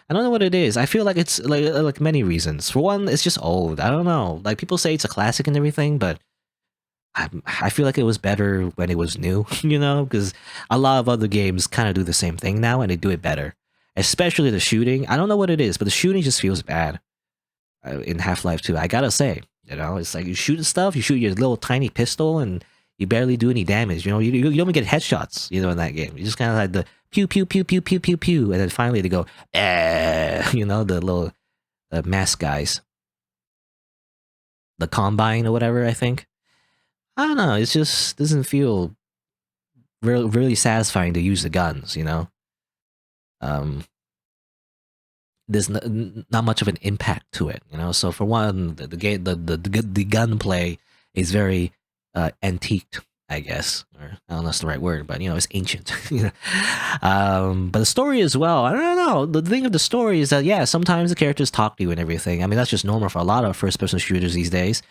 I don't know what it is. I feel like it's like many reasons. For one, it's just old. I don't know. Like people say it's a classic and everything, but I feel like it was better when it was new, because a lot of other games kind of do the same thing now and they do it better. Especially the shooting. I don't know what it is, but the shooting just feels bad. In Half-Life 2, I gotta say, it's like you shoot stuff, you shoot your little tiny pistol, and you barely do any damage. You don't even get headshots. In that game, you just kind of like the pew pew pew pew pew pew pew, and then finally they go, the little mask guys, the Combine or whatever. I think I don't know. It just doesn't feel really satisfying to use the guns. There's not much of an impact to it, So for one, the game, the gunplay is very antiqued, I guess, or I don't know if that's the right word, but it's ancient. But the story as well. I don't know. The thing of the story is that sometimes the characters talk to you and everything. I mean, that's just normal for a lot of first-person shooters these days.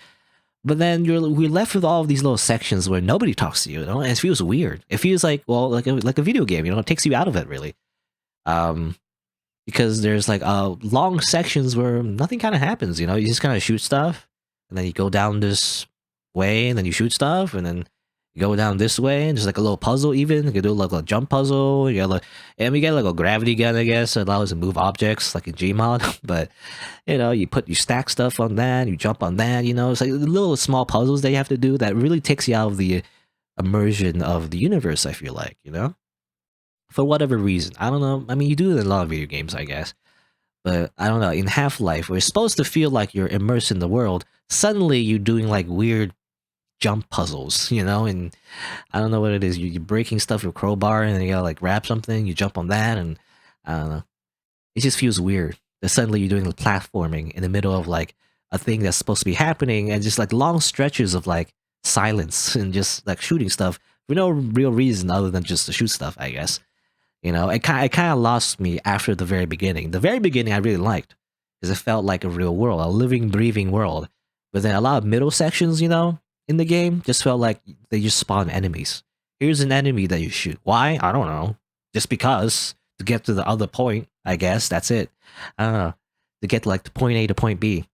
But then we're left with all of these little sections where nobody talks to you, and it feels weird. It feels like like a video game. It takes you out of it really. Because there's like long sections where nothing kind of happens, you just kind of shoot stuff, and then you go down this way, and then you shoot stuff, and then you go down this way, and there's like a little puzzle even. You can do like a jump puzzle, and we get like a gravity gun, I guess, that allows you to move objects like in Gmod, but you stack stuff on that, you jump on that, it's like little small puzzles that you have to do that really takes you out of the immersion of the universe, I feel like, for whatever reason. I don't know. I mean, you do it in a lot of video games, I guess. But I don't know. In Half-Life, where it's supposed to feel like you're immersed in the world, suddenly you're doing like weird jump puzzles, and I don't know what it is. You're breaking stuff with a crowbar, and then you gotta like grab something, you jump on that, and I don't know. It just feels weird that suddenly you're doing the platforming in the middle of like a thing that's supposed to be happening, and just like long stretches of like silence and just like shooting stuff for no real reason other than just to shoot stuff, I guess. It kind of lost me after the very beginning. The very beginning I really liked because it felt like a real world, a living, breathing world. But then a lot of middle sections, in the game just felt like they just spawn enemies. Here's an enemy that you shoot. Why? I don't know. Just because to get to the other point, I guess. That's it. I don't know. To get like to point A to point B.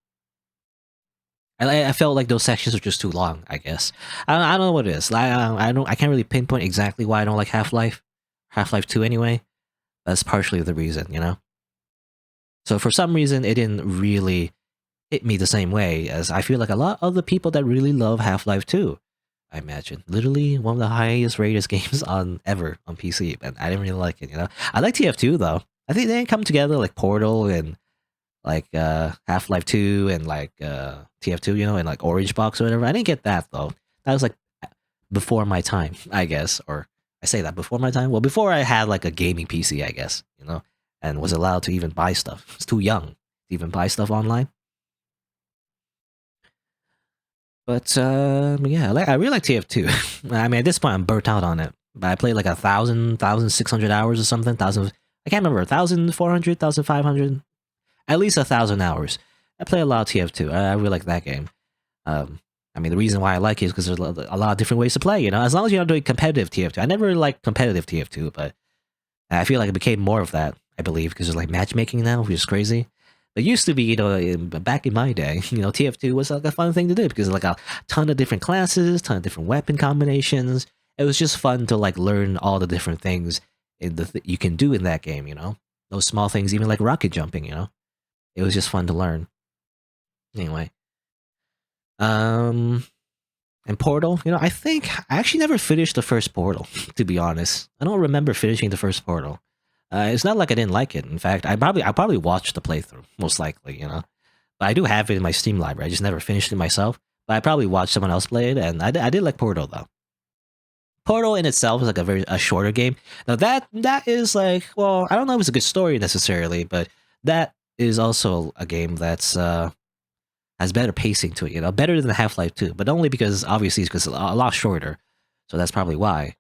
I felt like those sections were just too long, I guess. I don't know what it is. I can't really pinpoint exactly why I don't like Half-Life 2 anyway. That's partially the reason, So for some reason, it didn't really hit me the same way as I feel like a lot of the people that really love Half-Life 2, I imagine. Literally one of the highest rated games ever on PC, and I didn't really like it, I like TF2 though. I think they didn't come together like Portal and like Half-Life 2 and like TF2, and like Orange Box or whatever. I didn't get that though. That was like before my time, I guess, or I say that before my time. Well, before I had like a gaming PC, I guess, and was allowed to even buy stuff. I was too young to even buy stuff online. But yeah, I really like TF2. I mean, at this point, I'm burnt out on it. But I played like 1,600 hours or something. I can't remember. 1,400, 1,500, at least 1,000 hours. I play a lot of TF2. I really like that game. I mean, the reason why I like it is because there's a lot of different ways to play, As long as you're not doing competitive TF2. I never really liked competitive TF2, but I feel like it became more of that, I believe, because there's like matchmaking now, which is crazy. It used to be, back in my day, TF2 was like a fun thing to do because like a ton of different classes, ton of different weapon combinations. it was just fun to like learn all the different things you can do in that game. Those small things, even like rocket jumping. It was just fun to learn. Anyway, um, and Portal. I think I actually never finished the first Portal. To be honest, I don't remember finishing the first Portal. It's not like I didn't like it. In fact, I probably watched the playthrough most likely. But I do have it in my Steam library. I just never finished it myself. But I probably watched someone else play it, and I did like Portal though. Portal in itself is like a shorter game. Now that is like, well, I don't know if it's a good story necessarily, but that is also a game that's has better pacing to it. Better than Half-Life 2, but only because obviously it's a lot shorter, so that's probably why.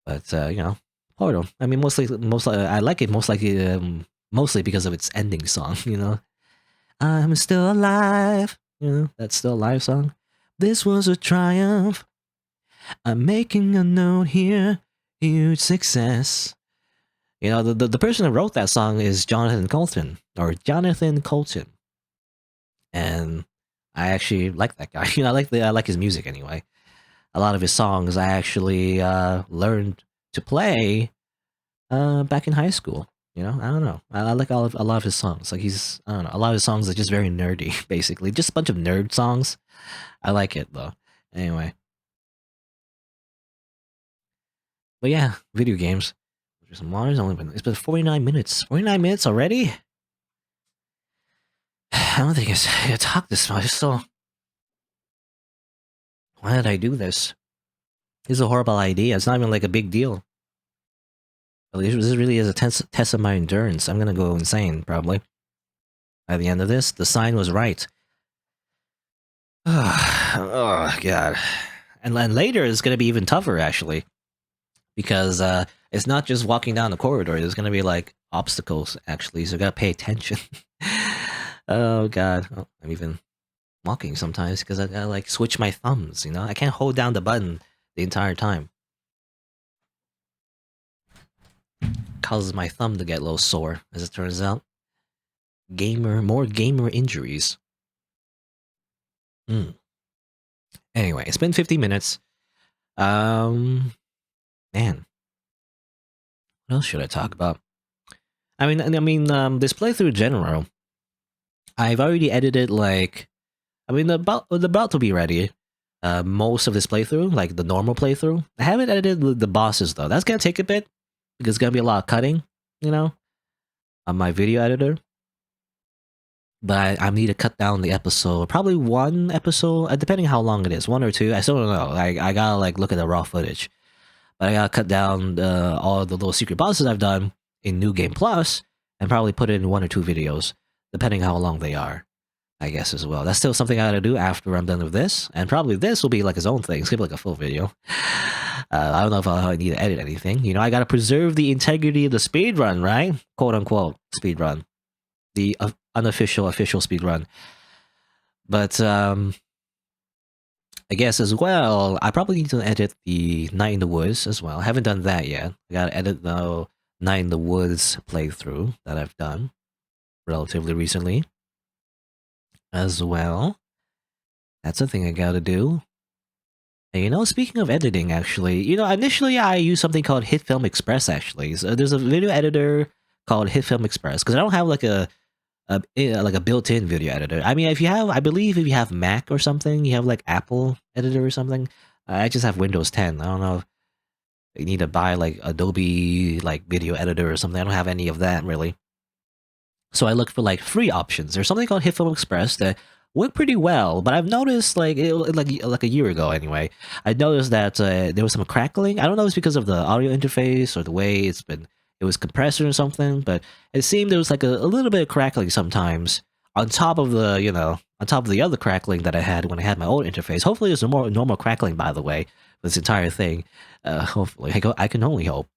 But Portal. I mean, mostly I like it mostly because of its ending song. I'm still alive. That Still Alive song. This was a triumph. I'm making a note here. Huge success. The person who wrote that song is Jonathan Coulton. And I actually like that guy. I like his music anyway. A lot of his songs I actually learned to play back in high school. I don't know. I like a lot of his songs. Like I don't know. A lot of his songs are just very nerdy, basically. Just a bunch of nerd songs. I like it though. Anyway. But yeah, video games. It's been 49 minutes. 49 minutes already? I don't think it's I talk this much, so why did I do this? This is a horrible idea. It's not even like a big deal. This really is a test of my endurance. I'm gonna go insane, probably. By the end of this, the sign was right. Oh god. And then later it's gonna be even tougher, actually. Because it's not just walking down the corridor. There's gonna be like obstacles, actually, so you gotta pay attention. Oh god. Oh, I'm even walking sometimes because I gotta like switch my thumbs, I can't hold down the button the entire time. Causes my thumb to get a little sore, as it turns out. More gamer injuries. Anyway, it's been 50 minutes. Man. What else should I talk about? I mean, this playthrough in general, I've already edited about to be ready. Most of this playthrough, like the normal playthrough. I haven't edited the bosses though. That's gonna take a bit because it's gonna be a lot of cutting, on my video editor. But I need to cut down the episode. Probably one episode, depending how long it is, 1 or 2. I still don't know. I gotta like look at the raw footage. But I gotta cut down all the little secret bosses I've done in New Game Plus and probably put it in 1 or 2 videos, depending how long they are, I guess, as well. That's still something I gotta do after I'm done with this. And probably this will be like its own thing. It's gonna be like a full video. I don't know if I need to edit anything. I gotta preserve the integrity of the speedrun, right? Quote unquote speedrun. The unofficial speedrun. But I guess as well, I probably need to edit the Night in the Woods as well. I haven't done that yet. I gotta edit the Night in the Woods playthrough that I've done relatively recently as well. That's a thing I gotta do. And speaking of editing, actually, initially I used something called HitFilm Express, actually. So there's a video editor called HitFilm Express, because I don't have like a built-in video editor. I mean, I believe if you have Mac or something, you have like Apple editor or something. I just have Windows 10. I don't know if you need to buy like Adobe like video editor or something. I don't have any of that really. So I look for like free options. There's something called HitFilm Express that worked pretty well, but I've noticed like a year ago anyway, I noticed that there was some crackling. I don't know if it's because of the audio interface or the way it was compressed or something, but it seemed there was like a little bit of crackling sometimes on top of the other crackling that I had when I had my old interface. Hopefully there's a more normal crackling, by the way, for this entire thing. Hopefully, I can only hope.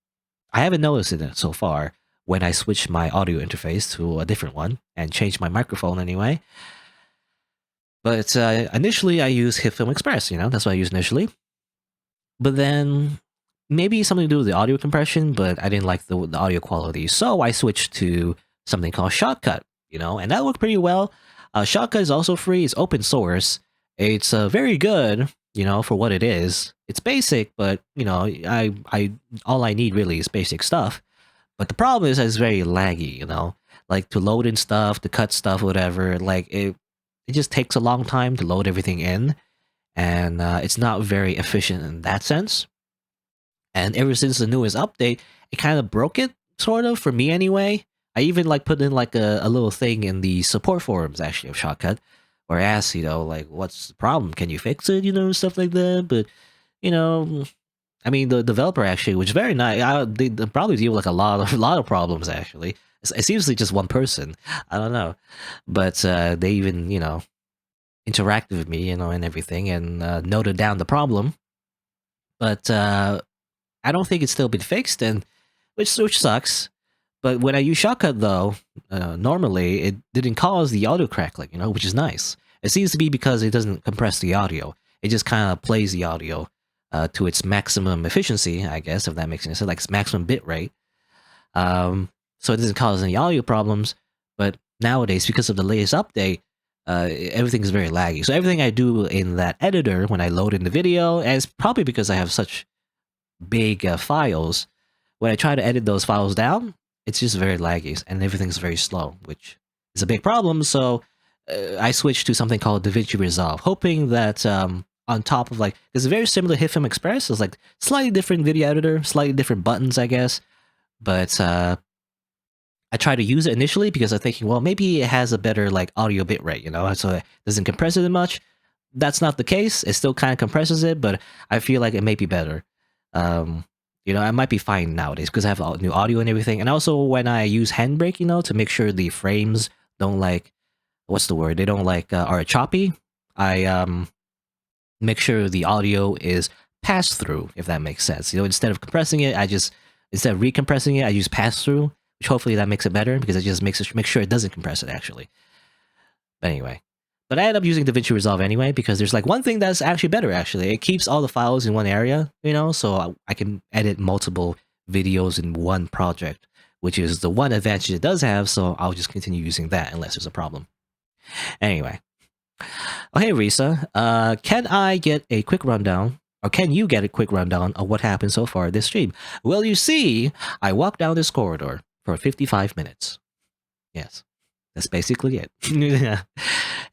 I haven't noticed it so far when I switched my audio interface to a different one and changed my microphone anyway. But initially I used HitFilm Express, that's what I used initially. But then maybe something to do with the audio compression, but I didn't like the audio quality. So I switched to something called Shotcut, and that worked pretty well. Shotcut is also free. It's open source. It's very good. you know, for what it is. It's basic, but you know, I all I need really is basic stuff. But the problem is that it's very laggy, you know, like to load in stuff, to cut stuff, whatever. Like it just takes a long time to load everything in, and it's not very efficient in that sense. And ever since the newest update, it kind of broke it, sort of, for me anyway. I even like put in like a little thing in the support forums actually of Shotcut, where I asked, you know, like, what's the problem? Can you fix it? You know, stuff like that. But you know, I mean, the developer actually, which is very nice. They probably deal with like a lot of problems actually. It seems like just one person. I don't know, but they even, you know, interacted with me, you know, and everything, and noted down the problem. But I don't think it's still been fixed, and which sucks. But when I use Shotcut though, normally it didn't cause the audio crackling, you know, which is nice. It seems to be because it doesn't compress the audio. It just kind of plays the audio to its maximum efficiency, I guess, if that makes any sense, like its maximum bit rate. So it doesn't cause any audio problems. But nowadays, because of the latest update, everything is very laggy. So everything I do in that editor when I load in the video, and it's probably because I have such big files, when I try to edit those files down, it's just very laggy and everything's very slow, which is a big problem. So I switched to something called DaVinci Resolve, hoping that on top of like, it's very similar to HitFilm Express. It's like slightly different video editor, slightly different buttons, I guess. But I tried to use it initially because I'm thinking, well, maybe it has a better like audio bit rate, you know, so it doesn't compress it as much. That's not the case. It still kind of compresses it, but I feel like it may be better. You know, I might be fine nowadays because I have new audio and everything. And also when I use Handbrake, you know, to make sure the frames don't like, what's the word? They don't like are choppy. I make sure the audio is pass through, if that makes sense. You know, instead of compressing it, instead of recompressing it, I use pass through, which hopefully that makes it better because it just makes sure it doesn't compress it actually. But anyway. But I end up using DaVinci Resolve anyway because there's like one thing that's actually better actually. It keeps all the files in one area, you know, so I can edit multiple videos in one project, which is the one advantage it does have, so I'll just continue using that unless there's a problem. Anyway. Oh, hey Risa, can I get a quick rundown, or can you get a quick rundown of what happened so far this stream? Well, you see, I walked down this corridor for 55 minutes. Yes. That's basically it. Yeah.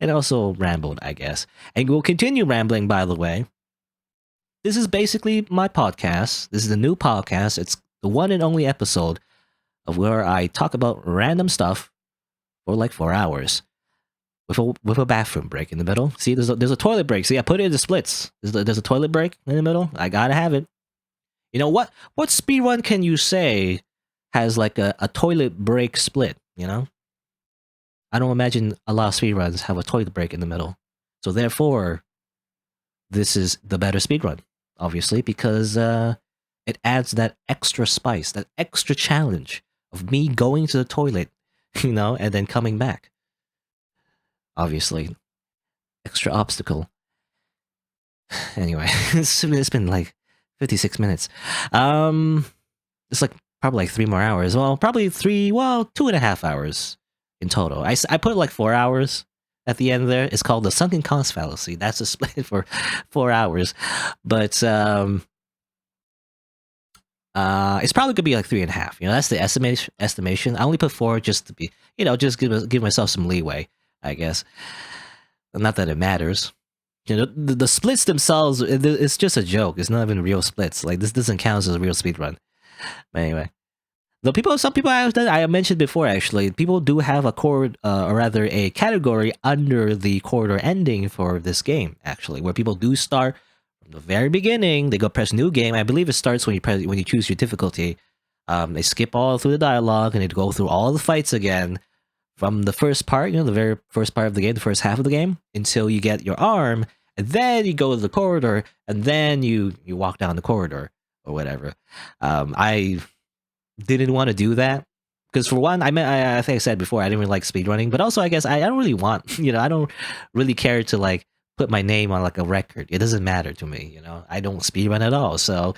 And also rambled, I guess. And we'll continue rambling, by the way. This is basically my podcast. This is the new podcast. It's the one and only episode of where I talk about random stuff for like 4 hours. With a bathroom break in the middle. See, there's a toilet break. See, I put it in the splits. There's a toilet break in the middle. I gotta have it. You know, what speedrun can you say has like a toilet break split, you know? I don't imagine a lot of speedruns have a toilet break in the middle. So therefore, this is the better speedrun, obviously, because it adds that extra spice, that extra challenge of me going to the toilet, you know, and then coming back. Obviously. Extra obstacle. Anyway, it's been like 56 minutes. It's like probably like 3 more hours. Well, probably 2.5 hours in total. I put like 4 hours at the end there. It's called the sunken cost fallacy. That's a split for 4 hours. But it's probably gonna be like 3.5. You know, that's the estimation. I only put 4 just to be, you know, just give myself some leeway, I guess. Not that it matters. You know, the splits themselves, it's just a joke. It's not even real splits. Like, this doesn't count as a real speedrun. But anyway. Though some people I mentioned before, actually, people do have a or rather a category under the corridor ending for this game, actually, where people do start from the very beginning. They go press new game. I believe it starts when you choose your difficulty. They skip all through the dialogue and they go through all the fights again from the first part, you know, the very first part of the game, the first half of the game, until you get your arm, and then you go to the corridor, and then you walk down the corridor or whatever. I didn't want to do that because, for one, I think I said before I didn't really like speedrunning, but also I guess I don't really want, you know, I don't really care to like put my name on like a record. It doesn't matter to me, you know. I don't speedrun at all, so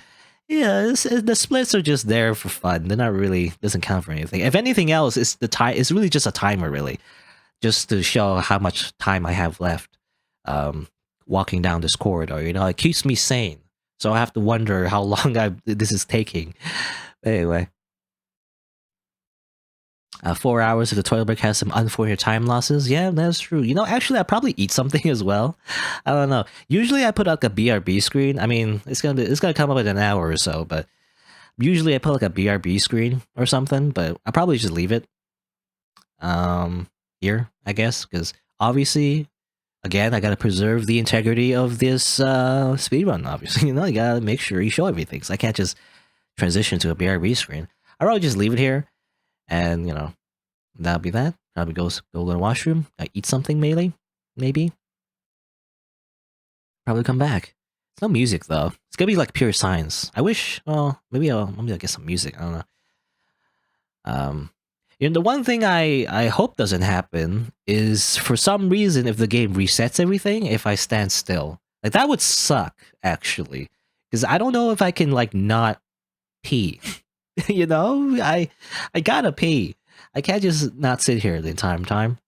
yeah, the splits are just there for fun. They're not really, doesn't count for anything. If anything else, it's it's really just a timer, really, just to show how much time I have left. walking down this corridor. You know, it keeps me sane. So I have to wonder how long this is taking. Anyway, 4 hours if the toilet break has some unfortunate time losses. Yeah, that's true. You know, actually, I probably eat something as well. I don't know. Usually, I put like a BRB screen. I mean, it's gonna come up in an hour or so, but usually I put like a BRB screen or something. But I probably just leave it here, I guess, because obviously, again, I gotta preserve the integrity of this speedrun. Obviously, you know, you gotta make sure you show everything. So I can't just transition to a BRB screen. I'd rather just leave it here, and you know, that'll be that. Probably go to the washroom, eat something, maybe. Probably come back. It's no music though. It's gonna be like pure science. I wish. Well, maybe I'll get some music. I don't know. Um, you know, the one thing I hope doesn't happen is for some reason if the game resets everything, if I stand still, like that would suck actually, because I don't know if I can like not pee. You know, I gotta pee. I can't just not sit here the entire time.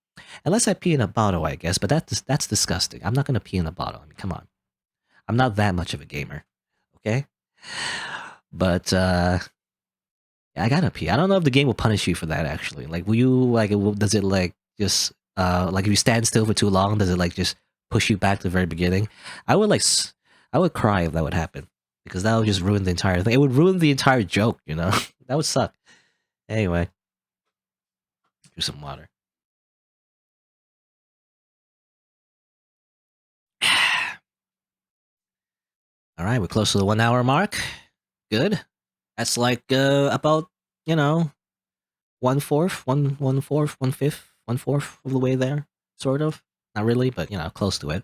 Unless I pee in a bottle, I guess, but that's disgusting. I'm not gonna pee in a bottle. I mean, come on. I'm not that much of a gamer. Okay? But I gotta pee. I don't know if the game will punish you for that actually. Like will you like does it like just like if you stand still for too long, does it like just push you back to the very beginning? I would like I would cry if that would happen. Because that would just ruin the entire thing. It would ruin the entire joke, you know? That would suck. Anyway. Do some water. All right, we're close to the 1 hour mark. Good. That's like about, you know, one fourth, one fourth, one fifth, one fourth of the way there, sort of. Not really, but you know, close to it.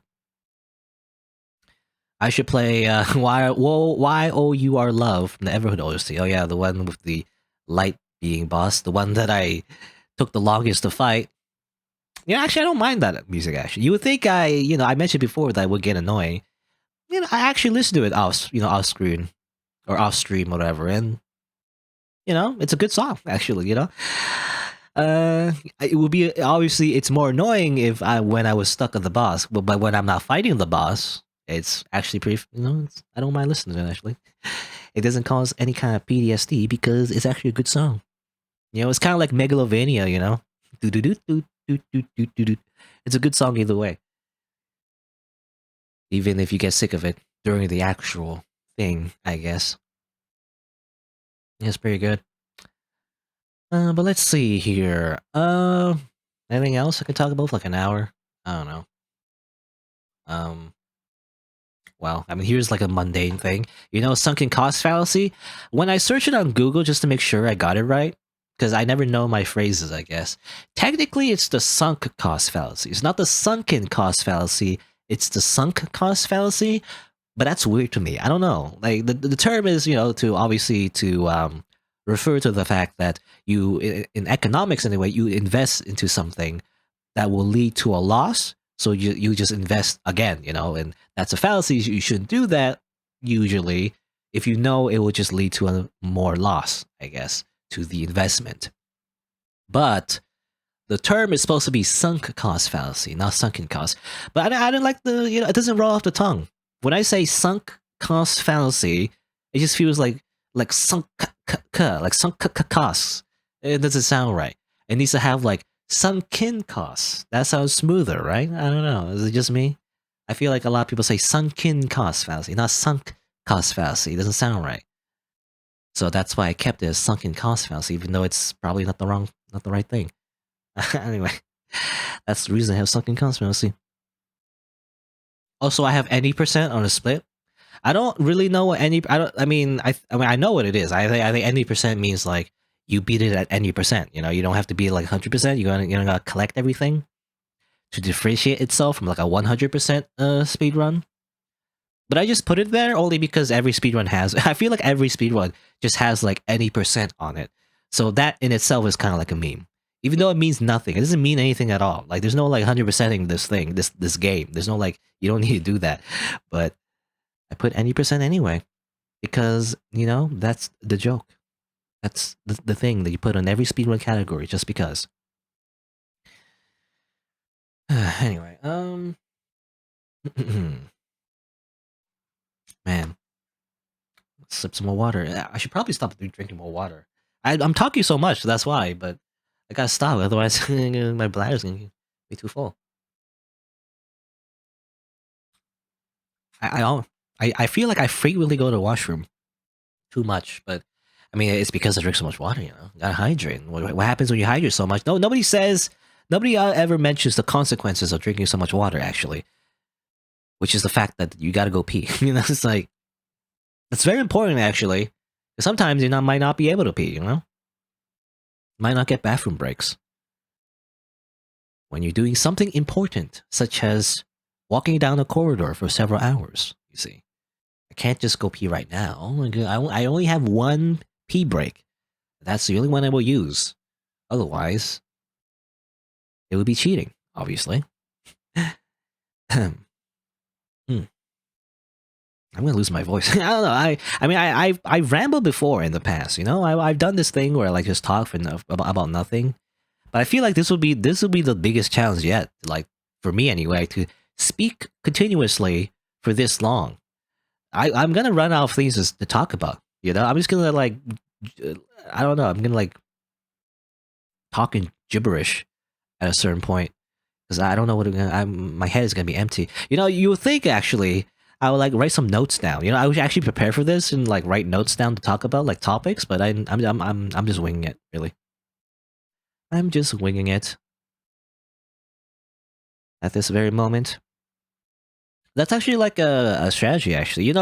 I should play Y-O-U-R Love from the Everhood OST. Oh yeah, the one with the light being boss, the one that I took the longest to fight. Yeah, actually, I don't mind that music. Actually, you would think I mentioned before that it would get annoying. You know, I actually listen to it off screen or off stream, whatever, and you know, it's a good song. Actually, you know, it would be obviously it's more annoying if when I was stuck at the boss, but when I'm not fighting the boss, it's actually pretty. You know, I don't mind listening to it. Actually, it doesn't cause any kind of PTSD because it's actually a good song. You know, it's kind of like Megalovania. You know, do do do do do do do do do. It's a good song either way. Even if you get sick of it during the actual thing, I guess. Yeah, it's pretty good. But let's see here. Anything else I can talk about for like an hour? I don't know. Um, well, I mean, here's like a mundane thing. You know, sunken cost fallacy? When I search it on Google just to make sure I got it right, because I never know my phrases, I guess. Technically, it's the sunk cost fallacy. It's not the sunken cost fallacy. It's the sunk cost fallacy, but that's weird to me. I don't know. Like the term is, you know, to obviously to refer to the fact that you in economics anyway, you invest into something that will lead to a loss. So you just invest again, you know, and that's a fallacy. You shouldn't do that usually if you know it will just lead to a more loss, I guess, to the investment. But the term is supposed to be sunk cost fallacy, not sunken cost. But I didn't like it doesn't roll off the tongue. When I say sunk cost fallacy, it just feels like sunk like sunk costs. It doesn't sound right. It needs to have like sunken costs. That sounds smoother, right? I don't know. Is it just me? I feel like a lot of people say sunken cost fallacy, not sunk cost fallacy. It doesn't sound right. So that's why I kept it as sunken cost fallacy, even though it's probably not the right thing. Anyway, that's the reason I have sunken cost fallacy. Also, I have any percent on a split. I don't really know what any. I don't. I mean, I know what it is. I think any percent means like you beat it at any percent. You know, you don't have to be like 100%. You're gonna collect everything to differentiate itself from like a 100% speed run. But I just put it there only because every speedrun has. I feel like every speedrun just has like any percent on it. So that in itself is kind of like a meme. Even though it means nothing, it doesn't mean anything at all. Like there's no like 100%ing this thing, this game. There's no like you don't need to do that. But I put any percent anyway because you know that's the joke. That's the thing that you put on every speedrun category just because. Anyway, Man, sip some more water. I should probably stop drinking more water. I'm talking so much, so that's why. But I gotta stop, otherwise my bladder's gonna be too full. I, I I feel like I frequently go to the washroom too much, but I mean it's because I drink so much water. Gotta hydrate. What happens when you hydrate so much? No, nobody says. Nobody ever mentions the consequences of drinking so much water. Actually, which is the fact that you gotta go pee. It's like that's very important. Actually, sometimes you might not be able to pee. Might not get bathroom breaks when you're doing something important, such as walking down a corridor for several hours. You see, I can't just go pee right now. I only have one pee break. That's the only one I will use. Otherwise, it would be cheating, obviously. Hmm. I'm gonna lose my voice. I don't know. I've rambled before in the past. I've done this thing where I like just talk about nothing. But I feel like this will be the biggest challenge yet. Like for me anyway, to speak continuously for this long. I'm gonna run out of things to talk about. I'm just gonna like I don't know. I'm gonna like talking gibberish at a certain point because I don't know my head is gonna be empty. You would think actually I would like write some notes down. I would actually prepare for this and like write notes down to talk about like topics, but I'm just winging it. Really, I'm just winging it at this very moment. That's actually like a strategy. Actually,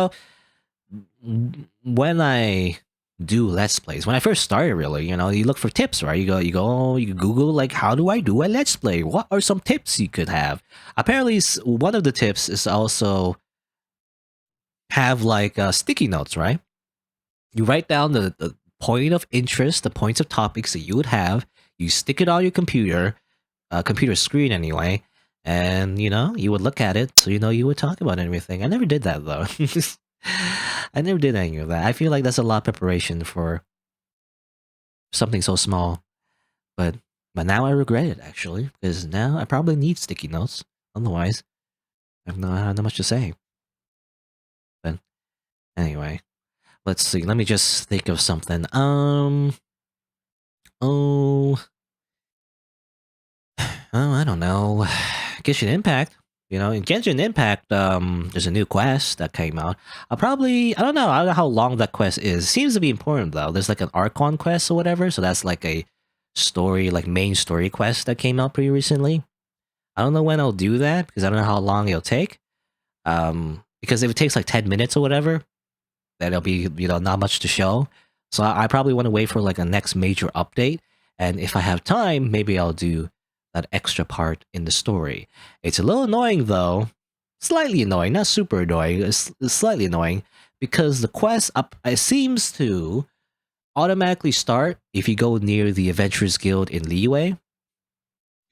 when I do let's plays, when I first started, really, you look for tips, right? You Google like, how do I do a let's play? What are some tips you could have? Apparently, one of the tips is also have like sticky notes, right? You write down the point of interest, the points of topics that you would have. You stick it on your computer screen anyway, and you would look at it, so you would talk about everything. I never did that though. I never did any of that. I feel like that's a lot of preparation for something so small, but now I regret it actually because now I probably need sticky notes. Otherwise, I have not much to say. But anyway, let's see. Let me just think of something. Oh, oh, I don't know. Genshin Impact. In Genshin Impact, there's a new quest that came out. I don't know how long that quest is. It seems to be important though. There's like an Archon quest or whatever, so that's like a story, like main story quest that came out pretty recently. I don't know when I'll do that because I don't know how long it'll take. Because if it takes like 10 minutes or whatever, then it'll be not much to show. So I probably want to wait for like a next major update, and if I have time, maybe I'll do that extra part in the story. It's a little annoying though, slightly annoying, not super annoying. It's slightly annoying because the quest up it seems to automatically start if you go near the Adventurers Guild in Liyue.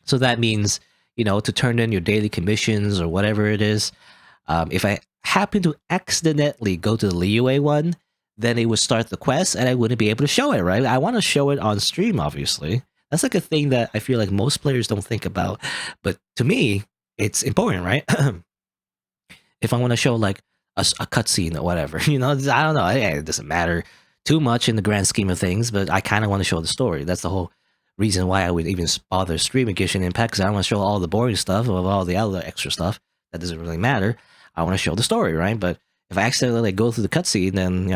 So that means to turn in your daily commissions or whatever it is. If I happen to accidentally go to the Liyue one, then it would start the quest and I wouldn't be able to show it, right? I want to show it on stream, obviously. That's like a thing that I feel like most players don't think about. But to me, it's important, right? If I want to show like a cutscene or whatever, I don't know. It doesn't matter too much in the grand scheme of things, but I kind of want to show the story. That's the whole reason why I would even bother streaming Genshin Impact, because I don't want to show all the boring stuff or all the other extra stuff that doesn't really matter. I want to show the story, right? But if I accidentally like go through the cutscene, then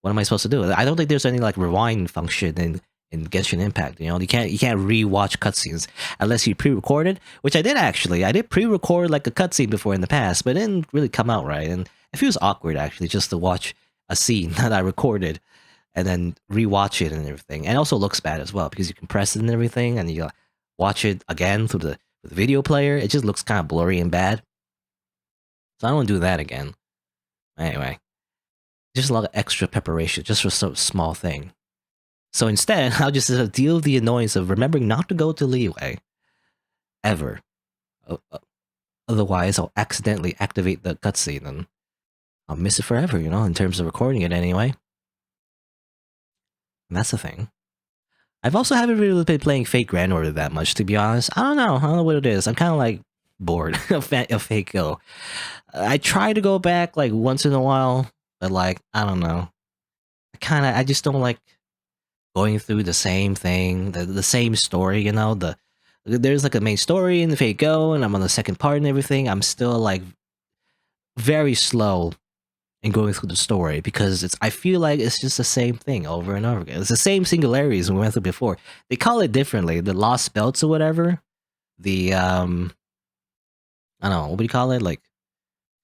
what am I supposed to do? I don't think there's any like rewind function in Genshin Impact. You can't rewatch cutscenes unless you pre-recorded, which I did actually. I did pre-record like a cutscene before in the past, but it didn't really come out right, and it feels awkward actually just to watch a scene that I recorded and then rewatch it and everything. And it also looks bad as well because you compress it and everything, and you watch it again through the video player. It just looks kind of blurry and bad. So I don't want to do that again. Anyway, just a lot of extra preparation just for some small thing. So instead, I'll just deal with the annoyance of remembering not to go to Liyue ever. Otherwise, I'll accidentally activate the cutscene and I'll miss it forever, in terms of recording it anyway. And that's the thing. I've also haven't really been playing Fate Grand Order that much, to be honest. I don't know what it is. I'm kind of like bored of Fate Go. I try to go back like once in a while, but like I don't know. I just don't like going through the same thing, the same story. You know, there's like a main story in the Fate Go, and I'm on the second part and everything. I'm still like very slow in going through the story because I feel like it's just the same thing over and over again. It's the same singularities we went through before. They call it differently, the lost belts or whatever. The I don't know, what do you call it? Like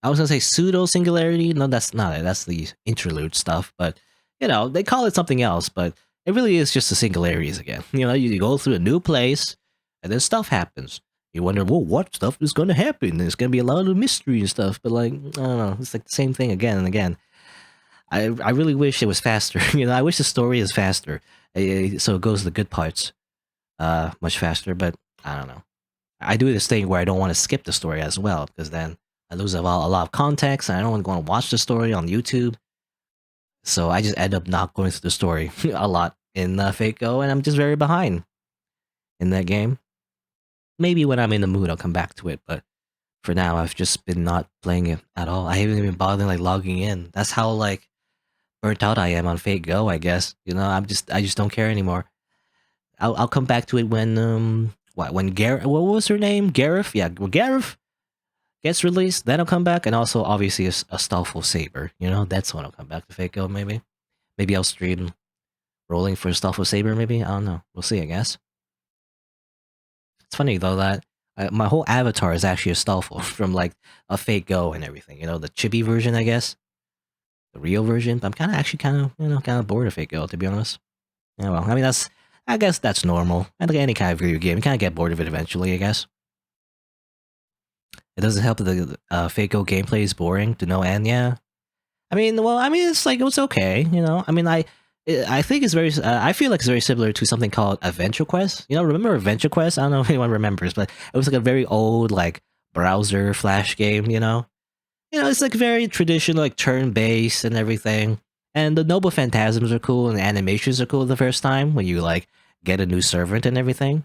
I was gonna say pseudo singularity. No, that's not it. That's the interlude stuff. But you know, they call it something else. But it really is just the singularities again. You know, you go through a new place, and then stuff happens. You wonder, well, what stuff is going to happen? There's going to be a lot of mystery and stuff. But like, I don't know, it's like the same thing again and again. I really wish it was faster. You know, I wish the story is faster, so it goes to the good parts, much faster. But I don't know. I do this thing where I don't want to skip the story as well because then I lose a lot of context, and I don't want to go and watch the story on YouTube. So I just end up not going through the story a lot in Fate Go, and I'm just very behind in that game. Maybe when I'm in the mood, I'll come back to it, but for now, I've just been not playing it at all. I haven't even bothered like logging in. That's how like burnt out I am on Fate Go. I guess you know I just don't care anymore. I'll come back to it when Gareth, what was her name? Gareth, yeah, when Gareth gets released, then I'll come back, and also obviously a Starful Saber. You know, that's when I'll come back to Fate Go. Maybe I'll stream rolling for Starful Saber. Maybe I don't know. We'll see. I guess it's funny though that my whole avatar is actually a Starful from like a Fate Go and everything. You know, the chibi version, I guess, the real version. But I'm kind of bored of Fate Go, to be honest. Yeah, well, I mean I guess that's normal. I think any kind of video game, you kind of get bored of it eventually. I guess. It doesn't help that the Fate Go gameplay is boring to no end. Yeah, I mean, it's like it's okay. You know, I mean, I think it's very. I feel like it's very similar to something called Adventure Quest. You know, remember Adventure Quest? I don't know if anyone remembers, but it was like a very old like browser flash game. You know, it's like very traditional, like turn based and everything. And the noble phantasms are cool, and the animations are cool the first time when you like get a new servant and everything.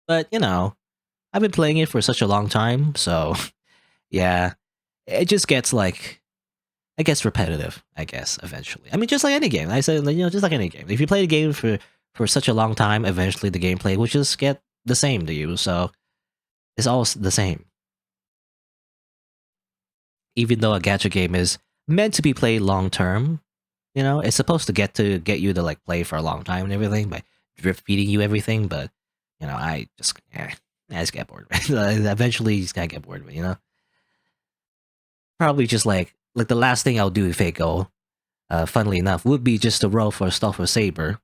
But you know, I've been playing it for such a long time, so yeah, it just gets like it gets repetitive, I guess, eventually. I mean, just like any game. I said, you know, just like any game. If you play the game for such a long time, eventually the gameplay will just get the same to you. So it's all the same. Even though a gacha game is meant to be played long term, you know, it's supposed to get you to like play for a long time and everything by drip feeding you everything. But you know, I just get bored. Eventually, you just gotta get bored of it. You know, probably just like the last thing I'll do if I go, funnily enough, would be just to roll for Stuff or Saber.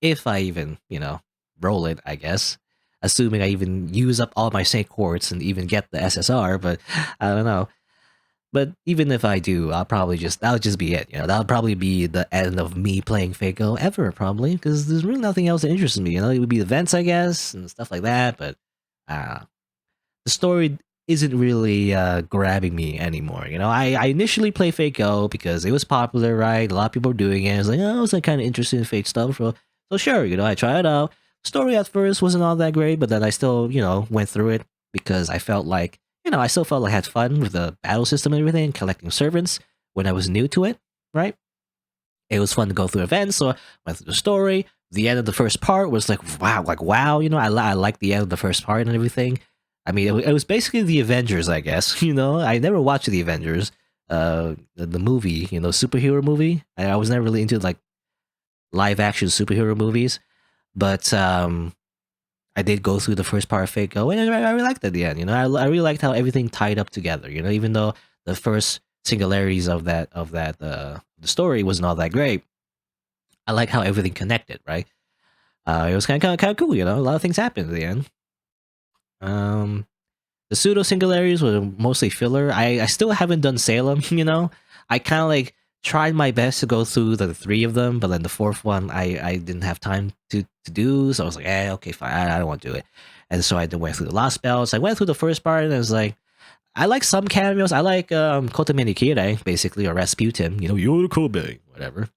If I even, you know, roll it, I guess. Assuming I even use up all my Saint Quartz and even get the SSR, but I don't know. But even if I do, that'll just be it. You know, that'll probably be the end of me playing Fako ever, probably, because there's really nothing else that interests me. You know, it would be events, I guess, and stuff like that. But the story isn't really grabbing me anymore. You know, I initially played Fate Go because it was popular, right? A lot of people were doing it. I was like, oh, I was like kind of interested in Fate stuff. So sure, you know, I tried it out. Story at first wasn't all that great, but then I still, you know, went through it because I felt like, you know, I still felt like I had fun with the battle system and everything, collecting servants when I was new to it, right? It was fun to go through events, so I went through the story. The end of the first part was like wow, you know, I like the end of the first part and everything. I mean, it was basically the Avengers, I guess. You know, I never watched the Avengers, the movie, you know, superhero movie. I was never really into like live action superhero movies, but I did go through the first part of Fate Go, and I really liked it at the end. You know, I really liked how everything tied up together. You know, even though the first singularities of the story wasn't all that great, I like how everything connected. Right? It was kind of cool. You know, a lot of things happened at the end. Um, the pseudo singularities were mostly filler. I still haven't done Salem. You know, I kind of like tried my best to go through the three of them, but then the fourth one I didn't have time to do, so I was like, okay, fine, I don't want to do it. And so I went through the Lost Bells. I went through the first part, and I was like, I like some cameos. I like Kotomini Kirei, basically, or Rasputin. You know, you're Kobe, whatever.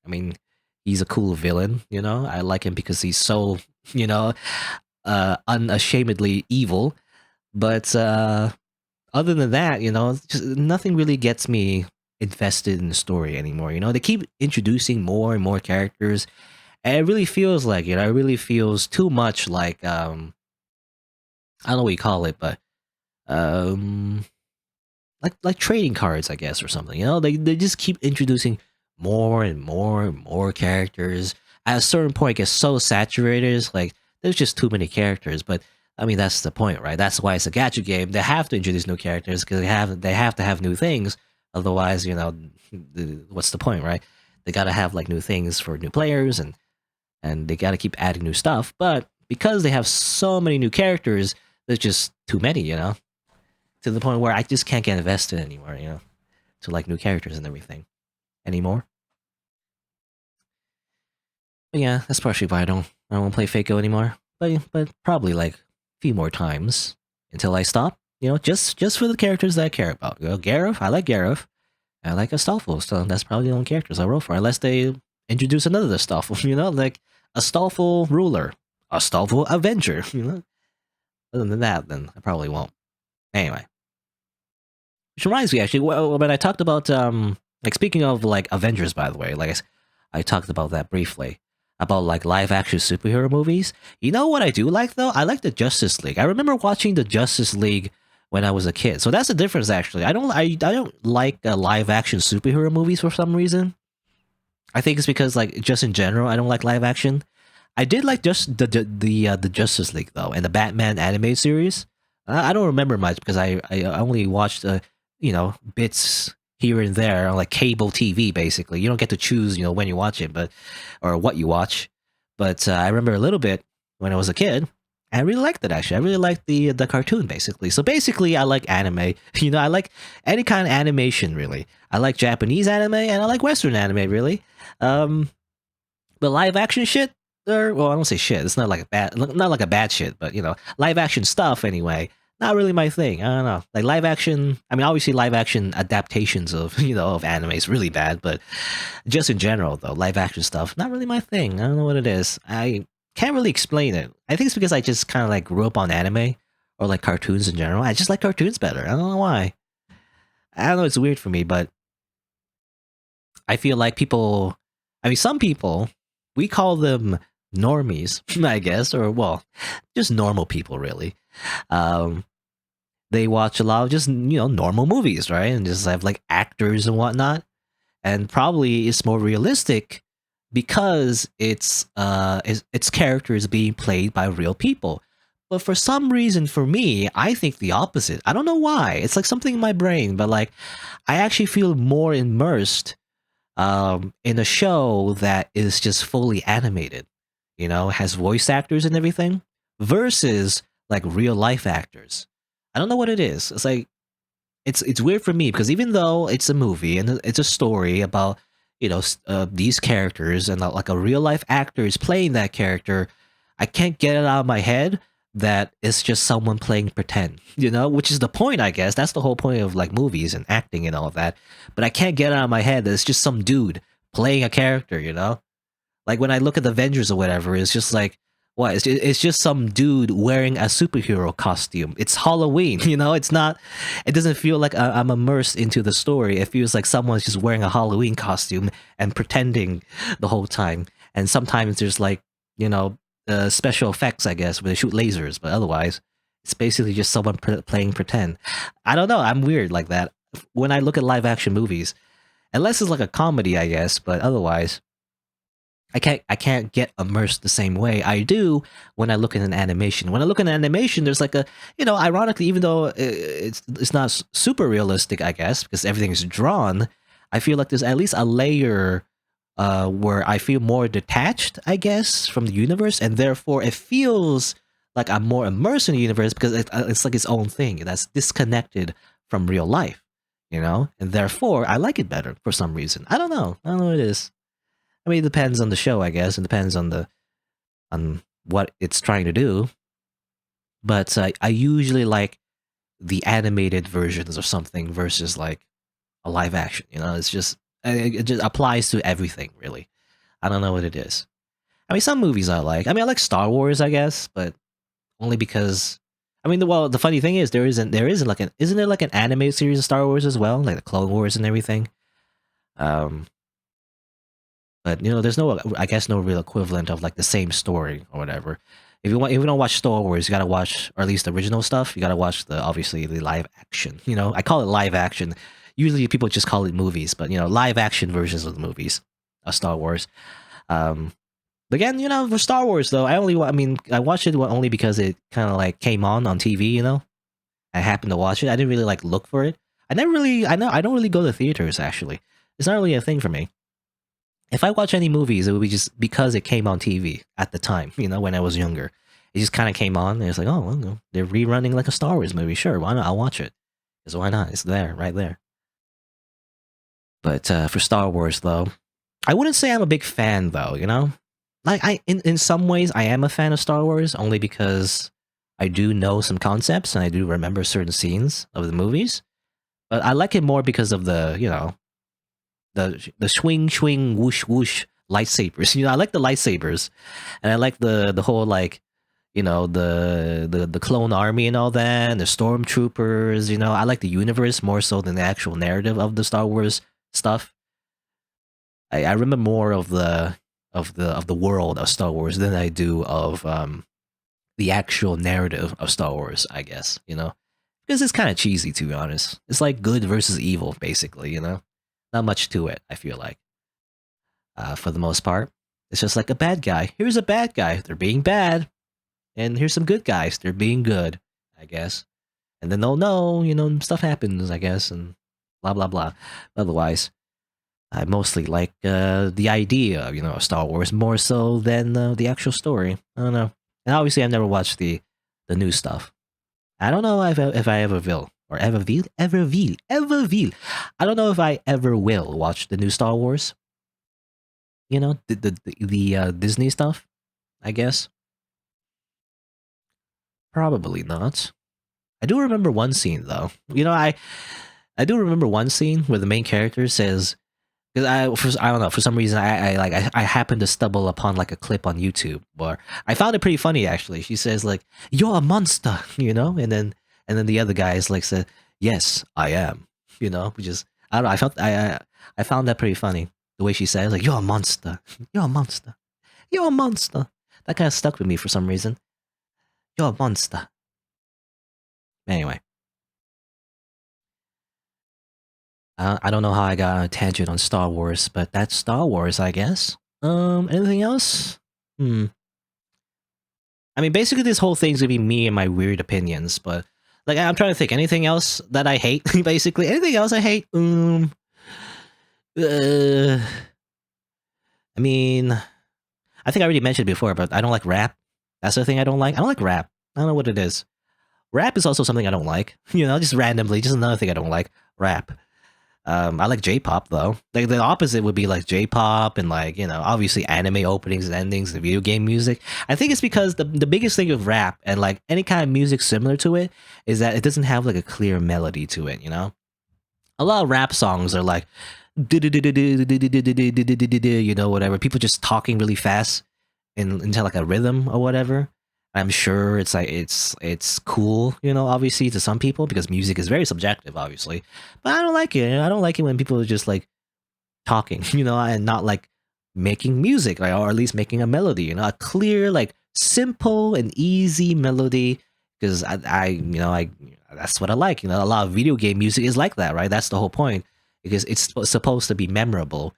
I mean, he's a cool villain. You know, I like him because he's so, you know, unashamedly evil. But other than that, just nothing really gets me invested in the story anymore. They keep introducing more and more characters, and it really feels like it really feels too much like I don't know what you call it, but um like trading cards, I guess, or something. They just keep introducing more and more and more characters. At a certain point, it gets so saturated. It's like there's just too many characters. But I mean, that's the point, right? That's why it's a gacha game. They have to introduce new characters because they have to have new things. Otherwise, what's the point, right? They got to have like new things for new players, and they got to keep adding new stuff. But because they have so many new characters, there's just too many, to the point where I just can't get invested anymore, to like new characters and everything anymore. But yeah, that's partially why I don't play Fako anymore. But probably like a few more times until I stop. Just for the characters that I care about. Gareth, I like Gareth. I like Astolfo, so that's probably the only characters I roll for, unless they introduce another Astolfo, like Astolfo Ruler, Astolfo Avenger, Other than that, then I probably won't. Anyway. Which reminds me, actually, when I talked about, like, speaking of, like, Avengers, by the way, like, I talked about that briefly, about, like, live-action superhero movies. You know what I do like, though? I like the Justice League. I remember watching the Justice League when I was a kid. So that's the difference, actually. I don't like live-action superhero movies for some reason. I think it's because, like, just in general, I don't like live-action. I did like just the Justice League, though, and the Batman anime series. I don't remember much because I only watched bits here and there on like cable TV. Basically, you don't get to choose when you watch it, but or what you watch. But I remember a little bit when I was a kid. I really liked it, actually. I really liked the cartoon, basically. So basically, I like anime. I like any kind of animation, really. I like Japanese anime and I like Western anime, really. But live action shit, or well, I don't say shit. It's not like a bad shit, but live action stuff anyway. Not really my thing. I don't know. Like live action. I mean, obviously, live action adaptations of of anime is really bad, but just in general, though, live action stuff not really my thing. I don't know what it is. I can't really explain it. I think it's because I just kind of like grew up on anime or like cartoons in general. I just like cartoons better. I don't know why. I don't know. It's weird for me, but I feel like people. I mean, some people we call them normies, I guess, or well, just normal people, really. Um, they watch a lot of just normal movies, right, and just have like actors and whatnot, and probably it's more realistic because it's characters being played by real people. But for some reason, for me, I think the opposite. I don't know why. It's like something in my brain, but like I actually feel more immersed in a show that is just fully animated, has voice actors and everything, versus like real life actors. I don't know what it is. It's like it's weird for me because even though it's a movie and it's a story about these characters and like a real life actor is playing that character, I can't get it out of my head that it's just someone playing pretend, which is the point, I guess. That's the whole point of like movies and acting and all of that. But I can't get it out of my head that it's just some dude playing a character, Like when I look at the Avengers or whatever, it's just like, what? It's just some dude wearing a superhero costume. It's Halloween, It's not. It doesn't feel like I'm immersed into the story. It feels like someone's just wearing a Halloween costume and pretending the whole time. And sometimes there's like, special effects, I guess, where they shoot lasers. But otherwise, it's basically just someone playing pretend. I don't know. I'm weird like that when I look at live action movies, unless it's like a comedy, I guess. But otherwise, I can't get immersed the same way I do when I look at an animation. When I look at an animation, there's like a ironically, even though it's not super realistic, I guess, because everything is drawn, I feel like there's at least a layer where I feel more detached, I guess, from the universe, and therefore it feels like I'm more immersed in the universe because it's like its own thing that's disconnected from real life, and therefore I like it better for some reason. I don't know. I don't know what it is. I mean, it depends on the show, I guess. It depends on what it's trying to do. But I usually like the animated versions or something versus like a live action. It's just it just applies to everything, really. I don't know what it is. I mean, some movies I like. I mean, I like Star Wars, I guess, but only because I mean, well, the funny thing is there isn't like an isn't there like an anime series of Star Wars as well, like the Clone Wars and everything. Um, but there's no, I guess, no real equivalent of like the same story or whatever. If you don't watch Star Wars, you gotta watch, or at least the original stuff. You gotta watch obviously the live action. I call it live action. Usually people just call it movies, but live action versions of the movies of Star Wars. Um, but again, for Star Wars though, I mean, I watched it only because it kind of like came on TV. I happened to watch it. I didn't really like look for it. I don't really go to theaters actually. It's not really a thing for me. If I watch any movies, it would be just because it came on TV at the time, when I was younger. It just kind of came on, and it's like, oh, well, they're rerunning like a Star Wars movie. Sure, why not? I'll watch it. Because why not? It's there, right there. But for Star Wars, though, I wouldn't say I'm a big fan, though. Like in some ways, I am a fan of Star Wars only because I do know some concepts and I do remember certain scenes of the movies. But I like it more because of the swing swing whoosh whoosh lightsabers. I like the lightsabers, and I like the whole like the clone army and all that, and the stormtroopers. I like the universe more so than the actual narrative of the Star Wars stuff. I remember more of the world of Star Wars than I do of the actual narrative of Star Wars. I guess because it's kind of cheesy, to be honest. It's like good versus evil, basically. Not much to it, I feel like. For the most part, it's just like a bad guy. Here's a bad guy. They're being bad. And here's some good guys. They're being good, I guess. And then they'll know, stuff happens, I guess, and blah, blah, blah. Otherwise, I mostly like the idea of, Star Wars more so than the actual story. I don't know. And obviously, I've never watched the new stuff. I don't know if I ever will. Or ever will. I don't know if I ever will watch the new Star Wars. The Disney stuff, I guess. Probably not. I do remember one scene though. I do remember one scene where the main character says, because I don't know, for some reason I happened to stumble upon like a clip on YouTube, or I found it pretty funny actually. She says like, "You're a monster," and then the other guys like said, "Yes, I am," which is, I don't know. I found that pretty funny. The way she says like, "You're a monster, you're a monster, you're a monster." That kind of stuck with me for some reason. You're a monster. Anyway, I don't know how I got on a tangent on Star Wars, but that's Star Wars, I guess. Anything else? I mean, basically, this whole thing's gonna be me and my weird opinions, but like, I'm trying to think. Anything else that I hate? Basically, anything else I hate? I mean, I think I already mentioned it before, but I don't like rap. That's the thing I don't like. I don't like rap. I don't know what it is. Rap is also something I don't like. Just randomly, just another thing I don't like. Rap. I like J-pop though. Like the opposite would be like J-pop and like obviously anime openings and endings and video game music. I think it's because the biggest thing of rap and like any kind of music similar to it is that it doesn't have like a clear melody to it. A lot of rap songs are like whatever. People just talking really fast into like a rhythm or whatever. I'm sure it's like it's cool, obviously to some people because music is very subjective, obviously. But I don't like it. I don't like it when people are just like talking, and not like making music, like, or at least making a melody, a clear, like simple and easy melody. Because I that's what I like. A lot of video game music is like that, right? That's the whole point because it's supposed to be memorable,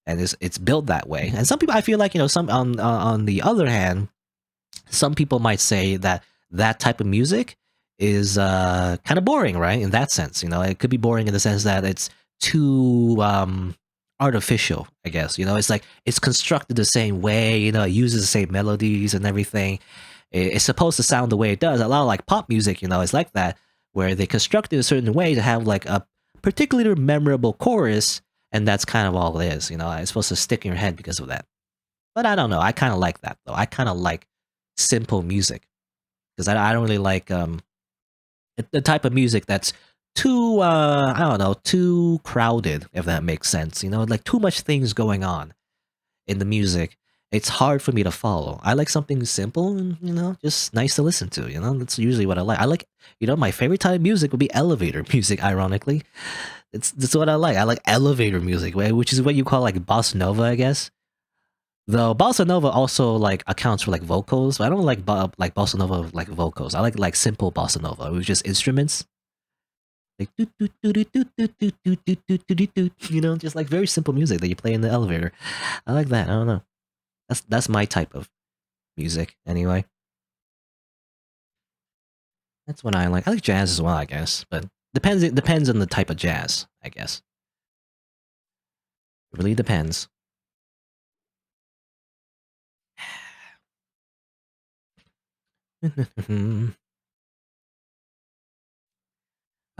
and it's built that way. And some people, I feel like some on the other hand, some people might say that that type of music is kind of boring, right? In that sense, it could be boring in the sense that it's too artificial, I guess. It's like it's constructed the same way, it uses the same melodies and everything. It's supposed to sound the way it does. A lot of like pop music, is like that, where they construct it a certain way to have like a particular memorable chorus, and that's kind of all it is. It's supposed to stick in your head because of that. But I don't know. I kind of like that though. I kind of like simple music because I don't really like the type of music that's too I don't know, too crowded, if that makes sense. Like too much things going on in the music. it's hard for me to follow. I like something simple and, just nice to listen to, That's usually what I like. I like, my favorite type of music would be elevator music, ironically. That's what I like. I like elevator music, which is what you call like bossa nova, I guess. Though bossa nova also like accounts for like vocals, but I don't like like bossa nova like vocals. I like simple bossa nova with just instruments. Like just like very simple music that you play in the elevator. I like that. I don't know. That's my type of music anyway. That's what I like. I like jazz as well, I guess, but it depends on the type of jazz, I guess. It really depends.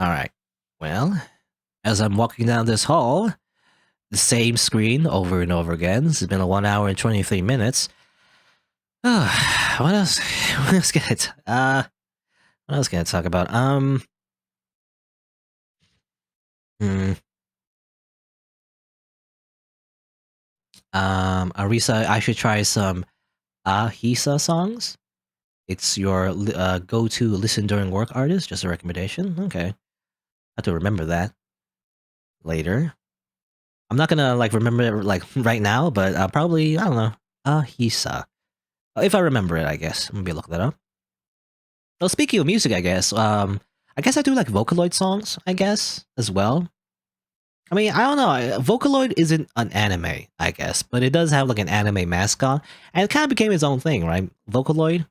All right. Well, as I'm walking down this hall, the same screen over and over again. It's been a 1 hour and 23 minutes. What else? What else can what else can I talk about? Arisa, I should try some Ahisa songs. It's your go-to listen during work artist. Just a recommendation. Okay, I have to remember that later. I'm not gonna like remember it like right now, but probably I don't know. Ahisa. If I remember it, I guess. Maybe look that up. Well, speaking of music, I guess I do like Vocaloid songs, I guess, as well. I mean, I don't know. Vocaloid isn't an anime, I guess, but it does have like an anime mascot, and it kind of became its own thing, right? Vocaloid,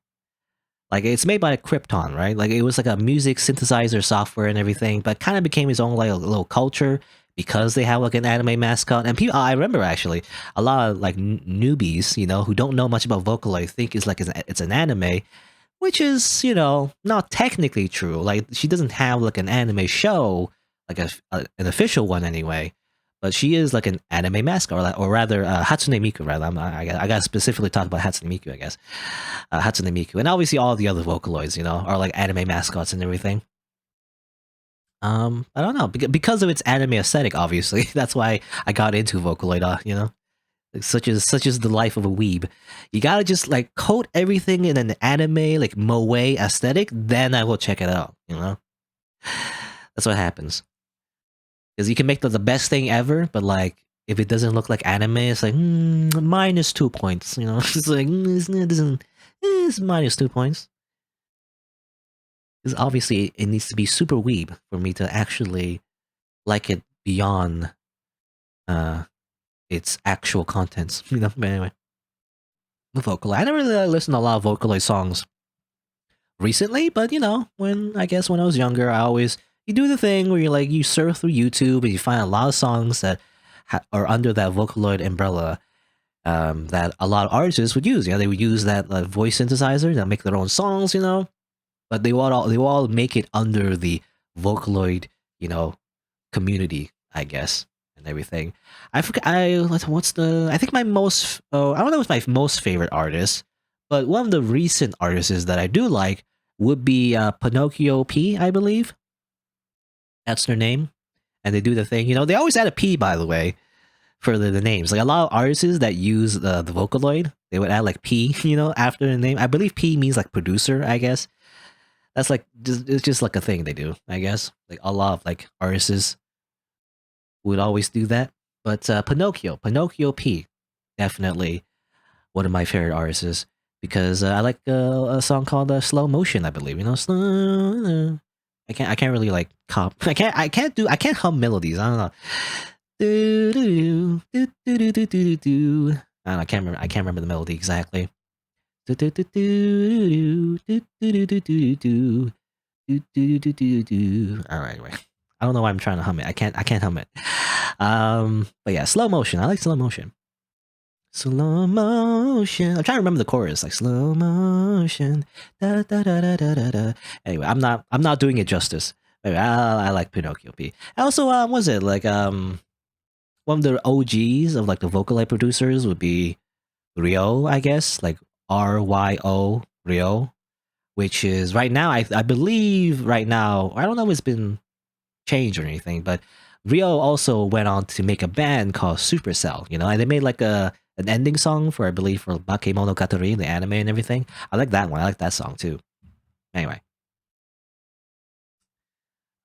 like it's made by Krypton, right? Like it was like a music synthesizer software and everything, but kind of became its own like a little culture because they have like an anime mascot. And people, I remember actually a lot of like newbies, who don't know much about Vocaloid, think it's an anime, which is, not technically true. Like she doesn't have like an anime show, like an official one anyway. But she is like an anime mascot, or rather, Hatsune Miku. Rather, I got to specifically talk about Hatsune Miku, I guess. Hatsune Miku, and obviously all the other Vocaloids, are like anime mascots and everything. I don't know, because of its anime aesthetic. Obviously, that's why I got into Vocaloid. Such as the life of a weeb. You gotta just like coat everything in an anime like moe aesthetic, then I will check it out. That's what happens. Because you can make the best thing ever, but like if it doesn't look like anime, it's like minus 2 points. It's like it doesn't. It's minus 2 points. Because obviously it needs to be super weeb for me to actually like it beyond its actual contents. But anyway, the Vocaloid. I never really listened to a lot of Vocaloid songs recently, but when I was younger, you do the thing where you surf through YouTube and you find a lot of songs that are under that Vocaloid umbrella that a lot of artists would use. They would use that voice synthesizer to make their own songs, but they will all make it under the Vocaloid, community, I guess, and everything. I forget. I think my most. Oh, I don't know. What's my most favorite artist, but one of the recent artists that I do like would be Pinocchio P, I believe. That's their name, and they do the thing. They always add a P, by the way, for the names. Like a lot of artists that use the Vocaloid, they would add like P, after the name. I believe P means like producer, I guess. That's like it's just like a thing they do, I guess. Like a lot of like artists would always do that. But Pinocchio P, definitely one of my favorite artists because I like a song called "Slow Motion." I believe slow. I can't really like cop. I can't hum melodies. I don't know. I can't remember the melody exactly. All right, anyway. I don't know why I'm trying to hum it. I can't hum it. But yeah, slow motion. I like slow motion. Slow motion. I'm trying to remember the chorus, like slow motion. Da, da, da, da, da, da, da. Anyway, I'm not doing it justice. Anyway, I like Pinocchio P. Also, was it like one of the OGs of like the Vocaloid producers would be Ryo, I guess, like RYO Ryo, which is right now I believe right now I don't know if it's been changed or anything, but Ryo also went on to make a band called Supercell, and they made like a an ending song for, I believe, for Bakemonogatari, the anime and everything. I like that one. I like that song too. Anyway,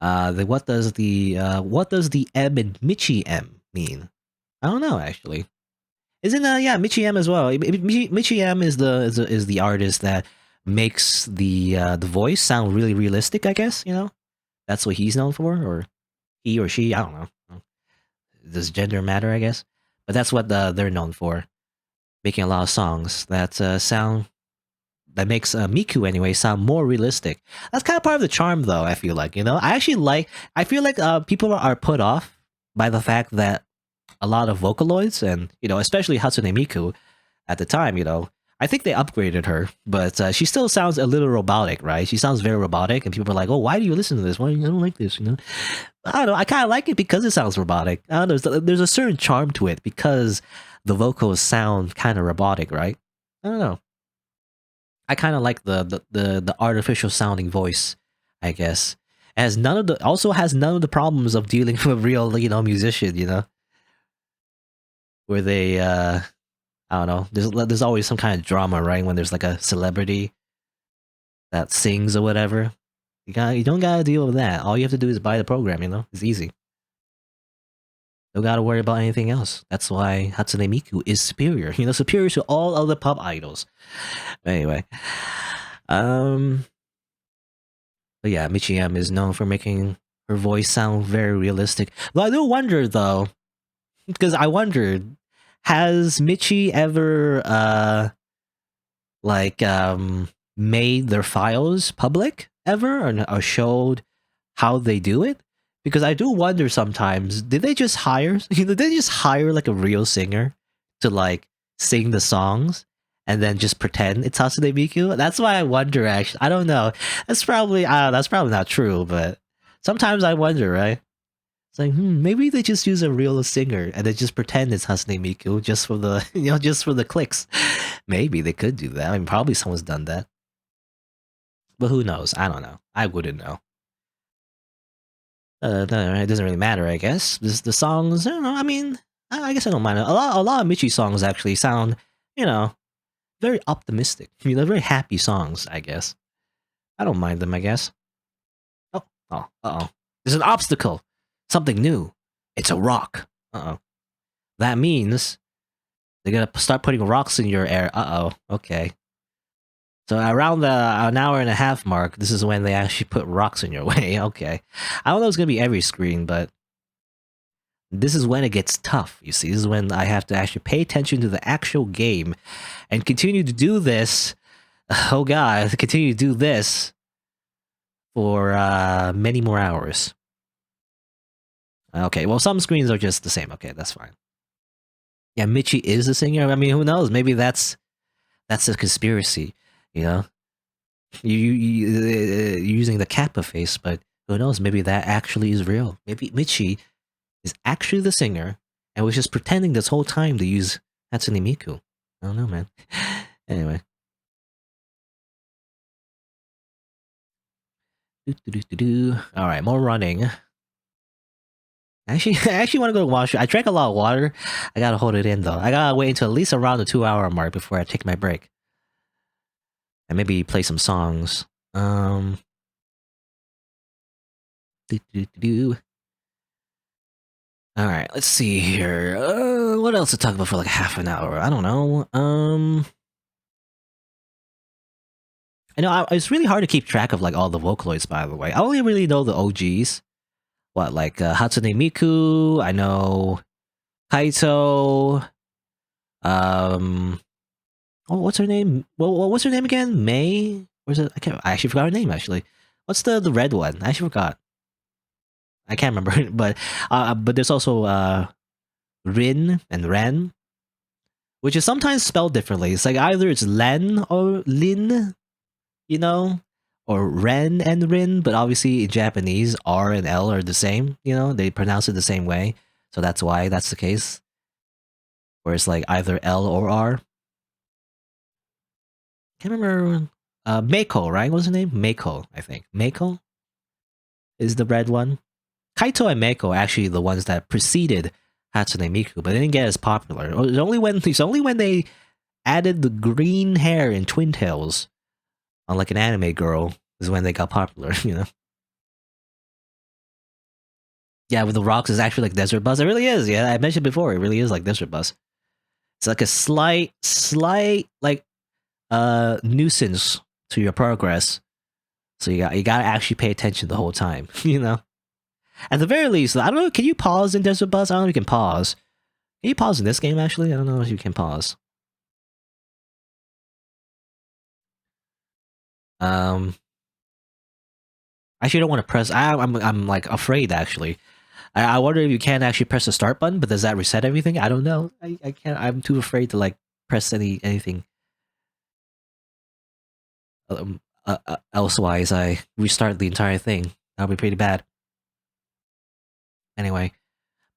what does the M in Michi M mean? I don't know actually. Isn't yeah, Michi M as well? Michi M is the artist that makes the voice sound really realistic. I guess that's what he's known for, or he or she. I don't know. Does gender matter? I guess, but that's what they're known for, making a lot of songs that sound that makes Miku anyway sound more realistic. That's kind of part of the charm, though. I feel like I actually like. I feel like people are put off by the fact that a lot of Vocaloids and especially Hatsune Miku at the time, I think they upgraded her, but she still sounds a little robotic, right? She sounds very robotic, and people are like, "Oh, why do you listen to this? Why I don't like this?" I don't know. I kind of like it because it sounds robotic. I don't know. There's a certain charm to it because the vocals sound kind of robotic, right? I don't know. I kind of like the artificial sounding voice, I guess. Has none of the problems of dealing with a real musician, where they I don't know. There's always some kind of drama, right? When there's like a celebrity that sings or whatever. You don't gotta deal with that. All you have to do is buy the program, It's easy. Don't gotta worry about anything else. That's why Hatsune Miku is superior. Superior to all other pop idols. Anyway. But yeah, Michi is known for making her voice sound very realistic. But I do wonder though, because I wondered, has Michi ever made their files public ever, or showed how they do it? Because I do wonder sometimes, did they just hire like a real singer to like sing the songs and then just pretend it's Hatsune Miku? That's why I wonder. Actually, I don't know. That's probably not true, but sometimes I wonder, right? It's like, maybe they just use a real singer and they just pretend it's Hatsune Miku just for the just for the clicks. Maybe they could do that. I mean, probably someone's done that, but who knows? I don't know. I wouldn't know. No, it doesn't really matter, I guess. The songs, I don't know. I mean, I guess I don't mind it. A lot of Michi songs actually sound, very optimistic. Very happy songs, I guess. I don't mind them, I guess. Uh-oh. There's an obstacle. Something new. It's a rock. Uh-oh. That means they're gonna start putting rocks in your air. Uh-oh. Okay. So around an hour and a half mark, this is when they actually put rocks in your way. Okay. I don't know if it's gonna be every screen, but this is when it gets tough, you see. This is when I have to actually pay attention to the actual game and continue to do this. Oh god, continue to do this for many more hours. Okay, well, some screens are just the same. Okay, that's fine. Yeah, Michi is the singer. I mean, who knows? Maybe that's a conspiracy, you're using the Kappa face, but who knows? Maybe that actually is real. Maybe Michi is actually the singer and was just pretending this whole time to use Hatsune Miku. I don't know, man. Anyway. Alright, more running. Actually, I actually want to go to wash. I drank a lot of water. I gotta hold it in, though. I gotta wait until at least around the 2-hour mark before I take my break. And maybe play some songs. Alright, let's see here. What else to talk about for like half an hour? I don't know. I know it's really hard to keep track of like all the Vocaloids, by the way. I only really know the OGs. What, like Hatsune Miku, I know Kaito, what's her name? What's her name again? May? Or is it? I actually forgot her name, actually. What's the red one? I actually forgot. I can't remember, but there's also Rin and Ren, which is sometimes spelled differently. It's like either it's Len or Lin, or Ren and Rin, but obviously in Japanese, R and L are the same, they pronounce it the same way. So that's why that's the case. Where it's like either L or R. Can't remember. Meiko, right? What's her name? Meiko, I think. Meiko is the red one. Kaito and Meiko are actually the ones that preceded Hatsune Miku, but it didn't get as popular. It's only when they added the green hair in Twin Tails on like an anime girl is when they got popular. Yeah, with the rocks is actually like Desert Bus. It really is. Yeah, I mentioned before. It really is like Desert Bus. It's like a slight like nuisance to your progress. So you gotta actually pay attention the whole time. At the very least, I don't know. Can you pause in Desert Bus? I don't know if you can pause. Can you pause in this game? Actually, I don't know if you can pause. Um, I actually don't want to press. I'm like afraid actually. I wonder if you can actually press the start button, but does that reset everything? I don't know. I can't. I'm too afraid to like press anything. Elsewise, I restart the entire thing. That'll be pretty bad. Anyway,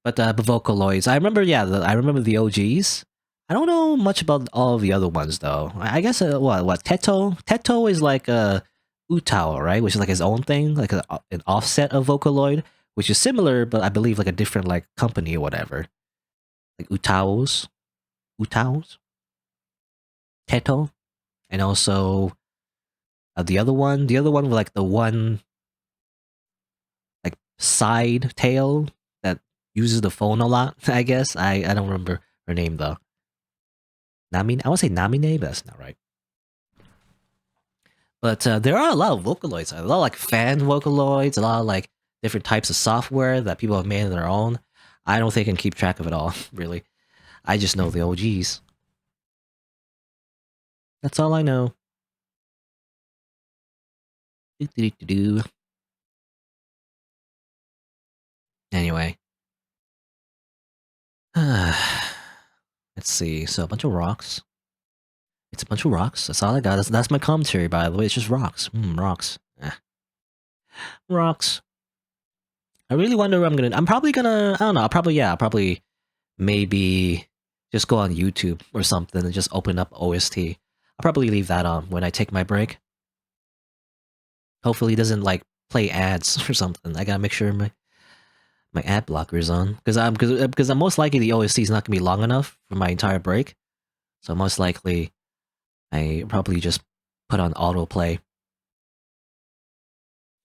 but Vocaloids. I remember. Yeah, I remember the OGs. I don't know much about all of the other ones though. I guess what Teto? Teto is like a Utao, right? Which is like his own thing, like an offset of Vocaloid, which is similar, but I believe like a different like company or whatever. Like Utaos, Teto, and also the other one with like the one like side tail that uses the phone a lot. I guess I don't remember her name though. Nami, I want to say Namine, but that's not right. But there are a lot of Vocaloids, a lot of like fan Vocaloids, a lot of like different types of software that people have made on their own. I don't think I can keep track of it all, really. I just know the OGs. That's all I know. Do. Anyway. Let's see. So a bunch of rocks. It's a bunch of rocks. That's all I got. That's my commentary, by the way. It's just rocks. Rocks. Rocks. I really wonder what I'm probably gonna... I don't know. I'll probably maybe just go on YouTube or something and just open up OST. I'll probably leave that on when I take my break. Hopefully it doesn't like play ads or something. I gotta make sure my ad blocker is on because I'm most likely the OST is not gonna be long enough for my entire break. So most likely I probably just put on autoplay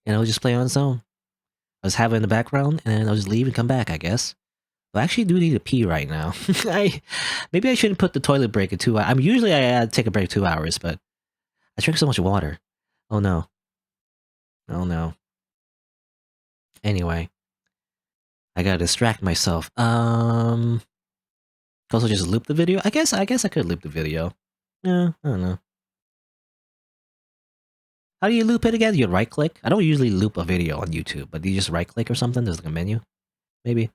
and it'll just play on its own. I'll just have it in the background and then I'll just leave and come back, I guess. I actually do need to pee right now. Maybe I shouldn't put the toilet break in 2 hours. Usually I take a break 2 hours, but I drink so much water. Oh no. Oh no. Anyway. I gotta distract myself. Also just loop the video? I guess I could loop the video. Yeah, I don't know. How do you loop it again? You right click? I don't usually loop a video on YouTube, but do you just right click or something? There's like a menu? Maybe.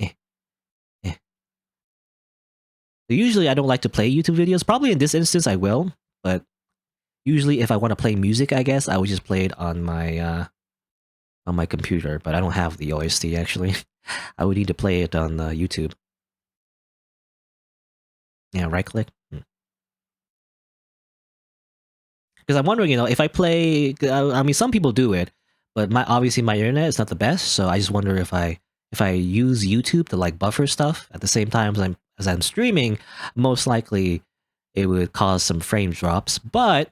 Eh. Usually I don't like to play YouTube videos. Probably in this instance I will, but usually if I want to play music, I guess I would just play it on my computer, but I don't have the OST actually. I would need to play it on YouTube. Yeah, right click. Because I'm wondering, if I play, I mean, some people do it, but obviously my internet is not the best, so I just wonder if I use YouTube to like buffer stuff at the same time as I'm streaming, most likely it would cause some frame drops. But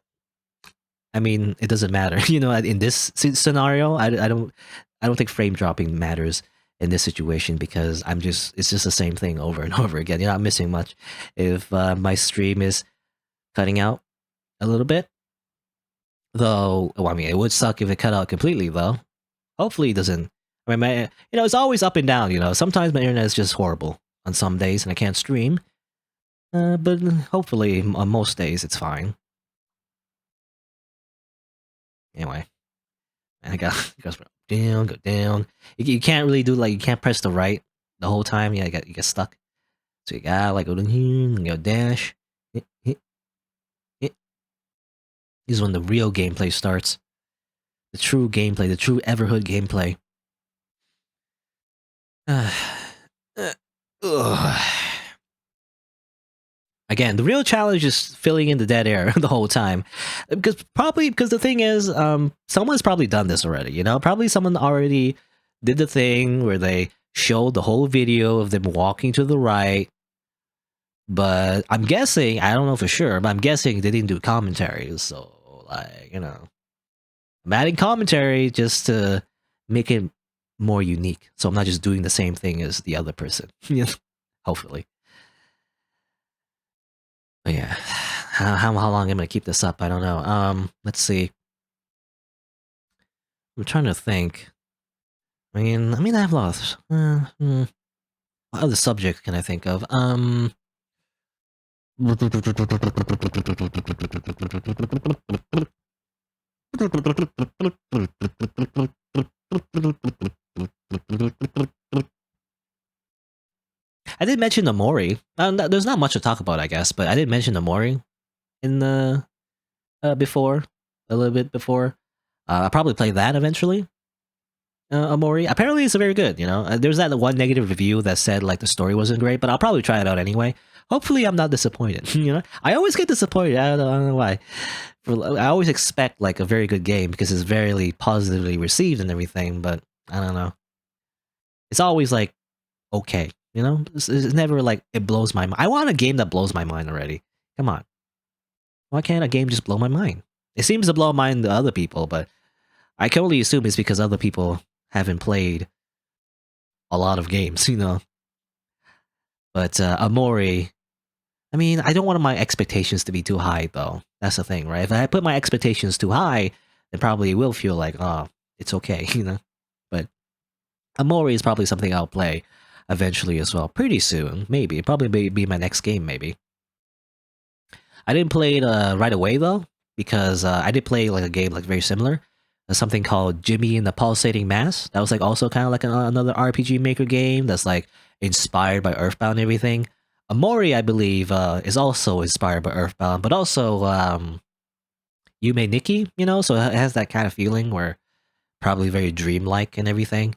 I mean, it doesn't matter, In this scenario, I don't think frame dropping matters in this situation because it's just the same thing over and over again. You're not missing much. If my stream is cutting out a little bit. Though, well, I mean, it would suck if it cut out completely, though. Hopefully it doesn't. I mean, it's always up and down, Sometimes my internet is just horrible on some days and I can't stream. But hopefully on most days it's fine. Anyway. And I got go down. You can't really do, like, you can't press the right the whole time. Yeah, you get stuck. So you gotta, like, go down here and go dash. This is when the real gameplay starts. The true gameplay, the true Everhood gameplay. Again, the real challenge is filling in the dead air the whole time. Because the thing is, someone's probably done this already, Probably someone already did the thing where they showed the whole video of them walking to the right. But I'm guessing, I don't know for sure, but I'm guessing they didn't do commentaries. So, like, I'm adding commentary just to make it more unique. So I'm not just doing the same thing as the other person. Hopefully. But yeah. How long am I gonna keep this up? I don't know. Let's see. I'm trying to think. I mean, I have lots. What other subject can I think of? I did mention Amori. There's not much to talk about, I guess, but I did mention Amori in the before, a little bit before. I'll probably play that eventually. Amori. Apparently, it's very good. There's that one negative review that said like the story wasn't great, but I'll probably try it out anyway. Hopefully, I'm not disappointed. I always get disappointed. I don't know why. I always expect like a very good game because it's very positively received and everything, but I don't know. It's always like okay, it's never like it blows my mind. I want a game that blows my mind already. Come on, why can't a game just blow my mind? It seems to blow mind to other people, but I can only assume it's because other people haven't played a lot of games, But Amori, I mean, I don't want my expectations to be too high, though. That's the thing, right? If I put my expectations too high, then probably it will feel like, oh, it's okay, But Amori is probably something I'll play eventually as well, pretty soon, maybe. Probably be my next game, maybe. I didn't play it right away though, because I did play like a game like very similar, something called Jimmy and the Pulsating Mass. That was like also kind of like another RPG Maker game that's like inspired by Earthbound and everything. Amori, I believe, is also inspired by Earthbound, but also Yume Nikki, so it has that kind of feeling where probably very dreamlike and everything,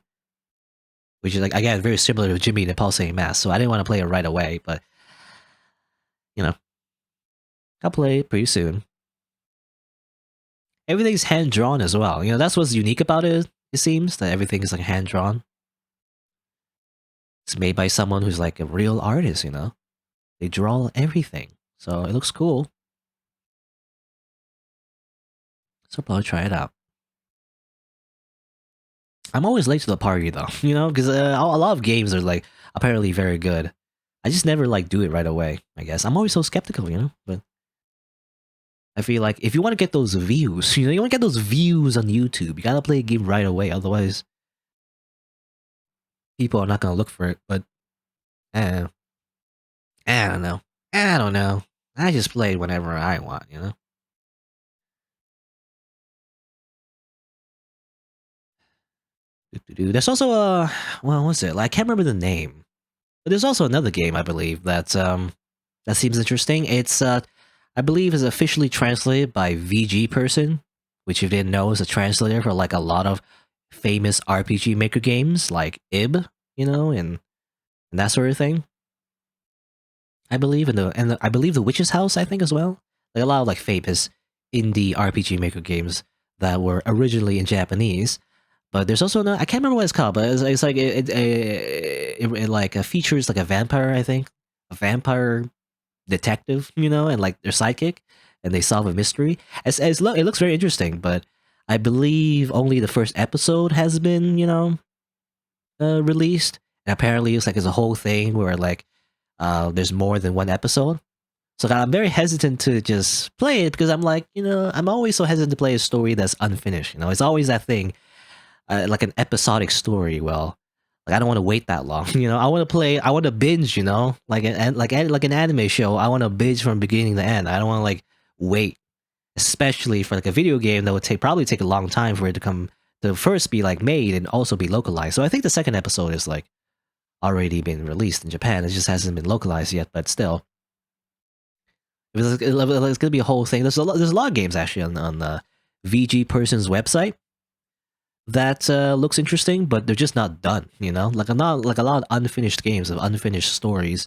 which is like again very similar to Jimmy and the Pulsating Mass. So I didn't want to play it right away, but I'll play it pretty soon. Everything's hand drawn as well. That's what's unique about it. It seems that everything is like hand drawn. It's made by someone who's like a real artist. They draw everything, so it looks cool. So I'll try it out. I'm always late to the party though, because a lot of games are like apparently very good. I just never like do it right away. I guess I'm always so skeptical, but I feel like if you want to get those views, you want to get those views on YouTube, you gotta play a game right away. Otherwise, people are not gonna look for it. But I don't know. I don't know. I just play whenever I want, There's also a what's it? Like, I can't remember the name, but there's also another game I believe that seems interesting. It's I believe is officially translated by VG Person, which if you didn't know is a translator for like a lot of famous RPG Maker games like IB, and that sort of thing. I believe and I believe the Witch's House, I think as well. Like a lot of like famous indie RPG Maker games that were originally in Japanese. But there's also I can't remember what it's called, but it's like it like features like a vampire, I think, a vampire detective, and like their sidekick, and they solve a mystery. It looks very interesting, but I believe only the first episode has been released, and apparently it's a whole thing where like there's more than one episode. So I'm very hesitant to just play it because I'm like, I'm always so hesitant to play a story that's unfinished. It's always that thing, like an episodic story. Well, like I don't want to wait that long. I want to play. I want to binge. Like an anime show. I want to binge from beginning to end. I don't want to like wait, especially for like a video game that would probably take a long time for it to first be like made and also be localized. So I think the second episode is like already been released in Japan. It just hasn't been localized yet, but still, it's gonna be a whole thing. There's a lot of games actually on the VG Person's website that looks interesting, but they're just not done. Like a lot of unfinished games of unfinished stories.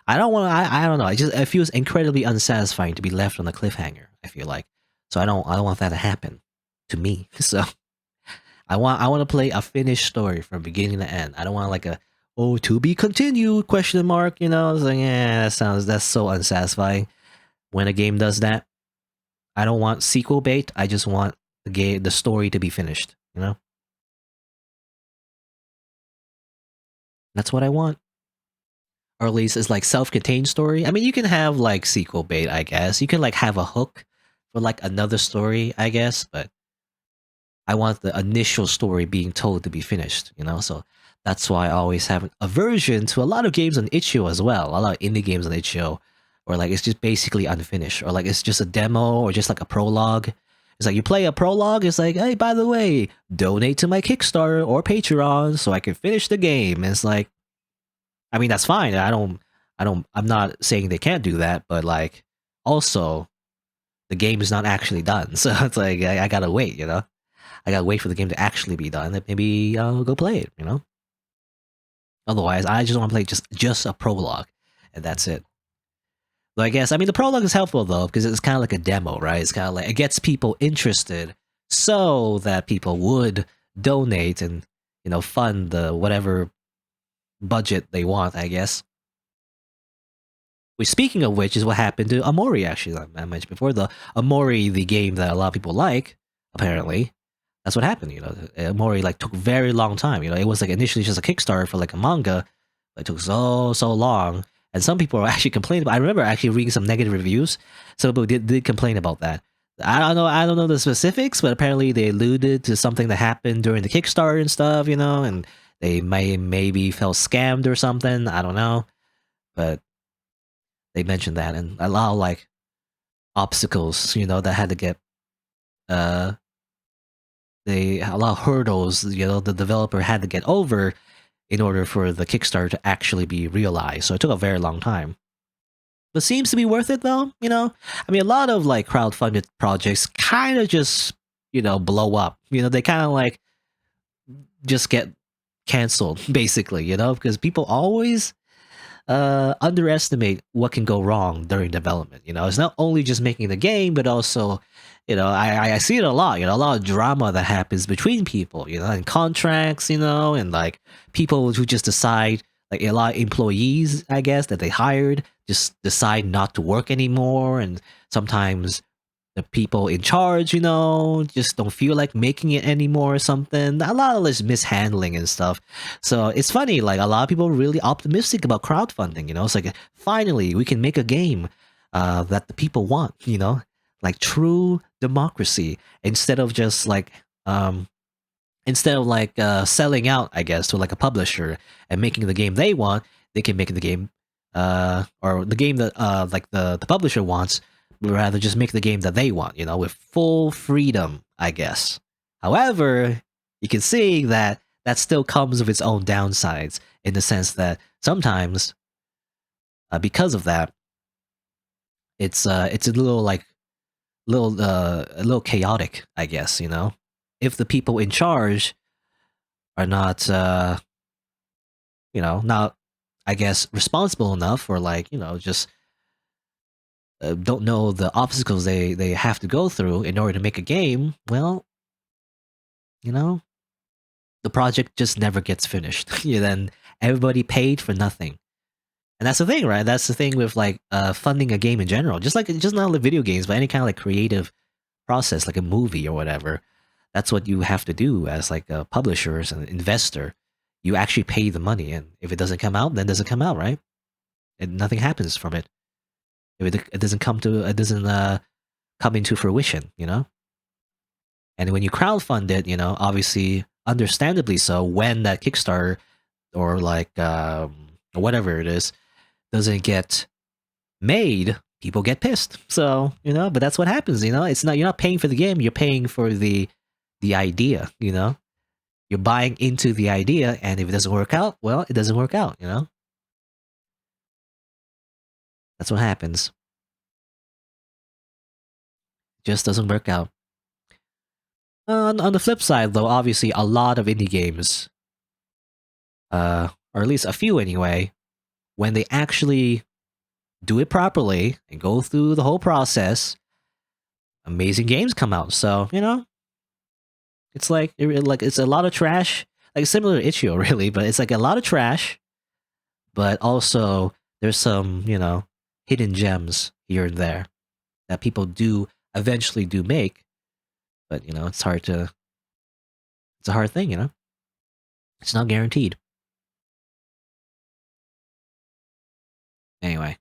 I don't want. I don't know. It feels incredibly unsatisfying to be left on a cliffhanger. I feel like so. I don't want that to happen to me. So I want to play a finished story from beginning to end. I don't want like a oh, to be continued, question mark, you know? It's like, yeah, that's so unsatisfying when a game does that. I don't want sequel bait. I just want the story to be finished, you know? That's what I want. Or at least it's like self-contained story. I mean, you can have like sequel bait, I guess. You can like have a hook for like another story, I guess, but I want the initial story being told to be finished, you know? So that's why I always have an aversion to a lot of games on itch.io as well. A lot of indie games on itch.io, or like it's just basically unfinished, or like it's just a demo, or just like a prologue. It's like you play a prologue, it's like, hey, by the way, donate to my Kickstarter or Patreon so I can finish the game. And it's like, I mean, that's fine. I'm not saying they can't do that, but like, also, the game is not actually done. So it's like, I gotta wait, you know? I gotta wait for the game to actually be done. And maybe I'll go play it, you know? Otherwise, I just want to play just a prologue, and that's it. But I guess, I mean, the prologue is helpful though, because it's kind of like a demo, right? It's kind of like, it gets people interested so that people would donate and, you know, fund the whatever budget they want, I guess. Which, speaking of which, is what happened to Amori, actually. I mentioned before, the Amori, the game that a lot of people like, apparently. That's what happened, you know. Amori, like, took very long time, you know. It was, like, initially just a Kickstarter for, like, a manga. But it took so long. And some people were actually complaining about I remember actually reading some negative reviews. Some people did complain about that. I don't know the specifics, but apparently they alluded to something that happened during the Kickstarter and stuff, you know, and they maybe felt scammed or something. I don't know. But they mentioned that, and a lot of like obstacles, you know, that had to get uh a lot of hurdles, you know, the developer had to get over in order for the Kickstarter to actually be realized. So it took a very long time. But seems to be worth it though, you know? I mean, a lot of like crowdfunded projects kind of just, you know, blow up. You know, they kind of like just get canceled basically, you know, because people always underestimate what can go wrong during development. You know, it's not only just making the game, but also, you know, I see it a lot. You know, a lot of drama that happens between people. You know, and contracts. You know, and like people who just decide, like a lot of employees, I guess, that they hired just decide not to work anymore, and sometimes the people in charge, you know, just don't feel like making it anymore or something. A lot of this mishandling and stuff. So it's funny, like a lot of people are really optimistic about crowdfunding, you know. It's like finally we can make a game that the people want, you know, like true democracy instead of just like selling out, I guess, to like a publisher and making the game they want. They can make the game or the game that like the publisher wants, but rather just make the game that they want, you know, with full freedom, I guess. However, you can see that that still comes with its own downsides in the sense that sometimes because of that, it's a little like a little chaotic, I guess, you know. If the people in charge are not you know, not, I guess, responsible enough, or like, you know, just don't know the obstacles they have to go through in order to make a game, well, you know, the project just never gets finished. Yeah, then everybody paid for nothing. And that's the thing, right? That's the thing with like funding a game in general. Just not like video games, but any kind of like creative process, like a movie or whatever. That's what you have to do as like a publisher, as an investor. You actually pay the money, and if it doesn't come out, then it doesn't come out, right? And nothing happens from it. If it doesn't come into fruition, you know. And when you crowdfund it, you know, obviously, understandably so, when that Kickstarter or like whatever it is doesn't get made, people get pissed. So, you know, but that's what happens, you know. It's not, you're not paying for the game, you're paying for the idea, you know. You're buying into the idea, and if it doesn't work out, well, it doesn't work out, you know. That's what happens. It just doesn't work out. On the flip side, though, obviously a lot of indie games, or at least a few anyway, when they actually do it properly and go through the whole process, amazing games come out. So, you know, it's like it's a lot of trash, like similar to itch.io really, but it's like a lot of trash but also there's some, hidden gems here and there that people do eventually do make, but it's a hard thing, It's not guaranteed. Anyway,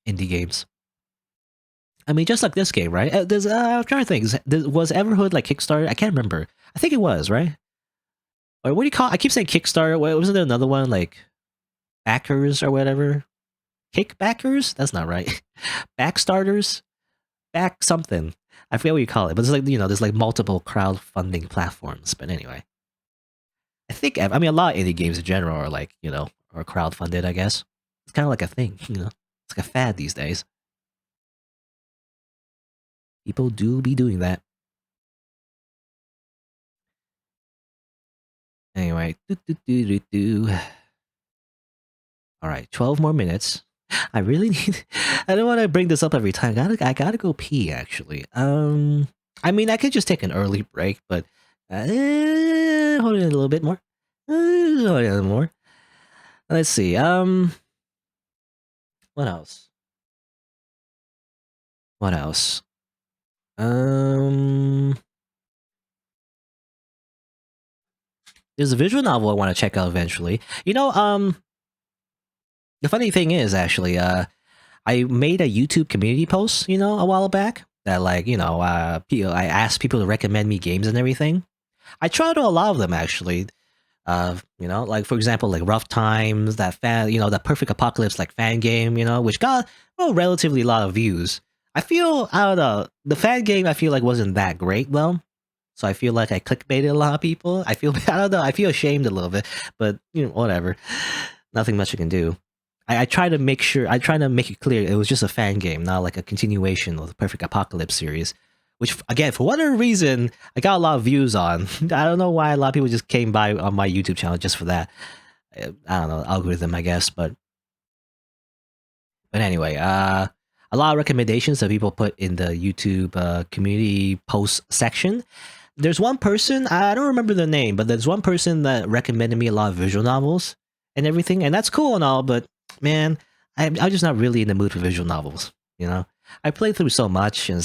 indie games. I mean, just like this game, right? I'm trying to think. Was Everhood like Kickstarter? I can't remember. I think it was, right? Or what do you call? I keep saying Kickstarter. Wasn't there another one like backers or whatever? Kickbackers? That's not right. Backstarters? Back something. I forget what you call it, but it's like there's like multiple crowdfunding platforms. But anyway, I mean a lot of indie games in general are like are crowdfunded. I guess it's kind of like a thing. It's like a fad these days. People do be doing that. Anyway, all right, 12 more minutes. I really need. I don't want to bring this up every time. I gotta go pee. Actually, I mean, I could just take an early break, but hold it a little bit more. Hold it a little more. Let's see. What else? What else? There's a visual novel I want to check out eventually. The funny thing is actually, I made a YouTube community post, a while back that I asked people to recommend me games and everything. I tried to allow them actually. Like for example, like Rough Times, that that Perfect Apocalypse like fan game, which got relatively a lot of views. I feel I don't know the fan game. I feel like wasn't that great though, so I feel like I clickbaited a lot of people. I feel I don't know. I feel ashamed a little bit, but whatever. Nothing much I can do. I try to make sure I try to make it clear it was just a fan game, not like a continuation of the Perfect Apocalypse series. Which again, for whatever reason, I got a lot of views on. I don't know why a lot of people just came by on my YouTube channel just for that. I don't know, algorithm, I guess, but anyway, a lot of recommendations that people put in the YouTube community post section. There's one person, I don't remember the name, but there's one person that recommended me a lot of visual novels and everything, and that's cool and all, but man, I'm just not really in the mood for visual novels, I played through so much, and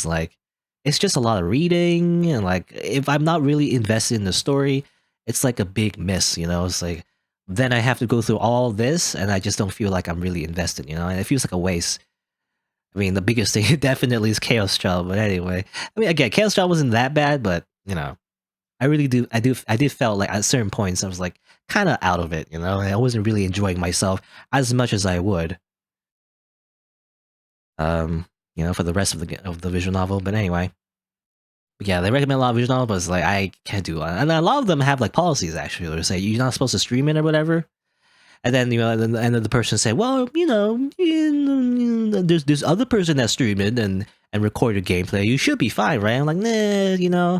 it's just a lot of reading, and like, if I'm not really invested in the story, it's like a big miss, it's like, then I have to go through all this, and I just don't feel like I'm really invested, and it feels like a waste. I mean, the biggest thing definitely is Chaos Child, but anyway. I mean, again, Chaos Child wasn't that bad, but, I really I did felt like at certain points I was like kind of out of it, I wasn't really enjoying myself as much as I would, for the rest of the visual novel, but anyway. But yeah, they recommend a lot of visual novels, but it's like, I can't do it. And a lot of them have like policies actually, where say you're not supposed to stream it or whatever. And then and then the person say, well, there's other person that stream it and recorded gameplay. You should be fine, right? I'm like, nah,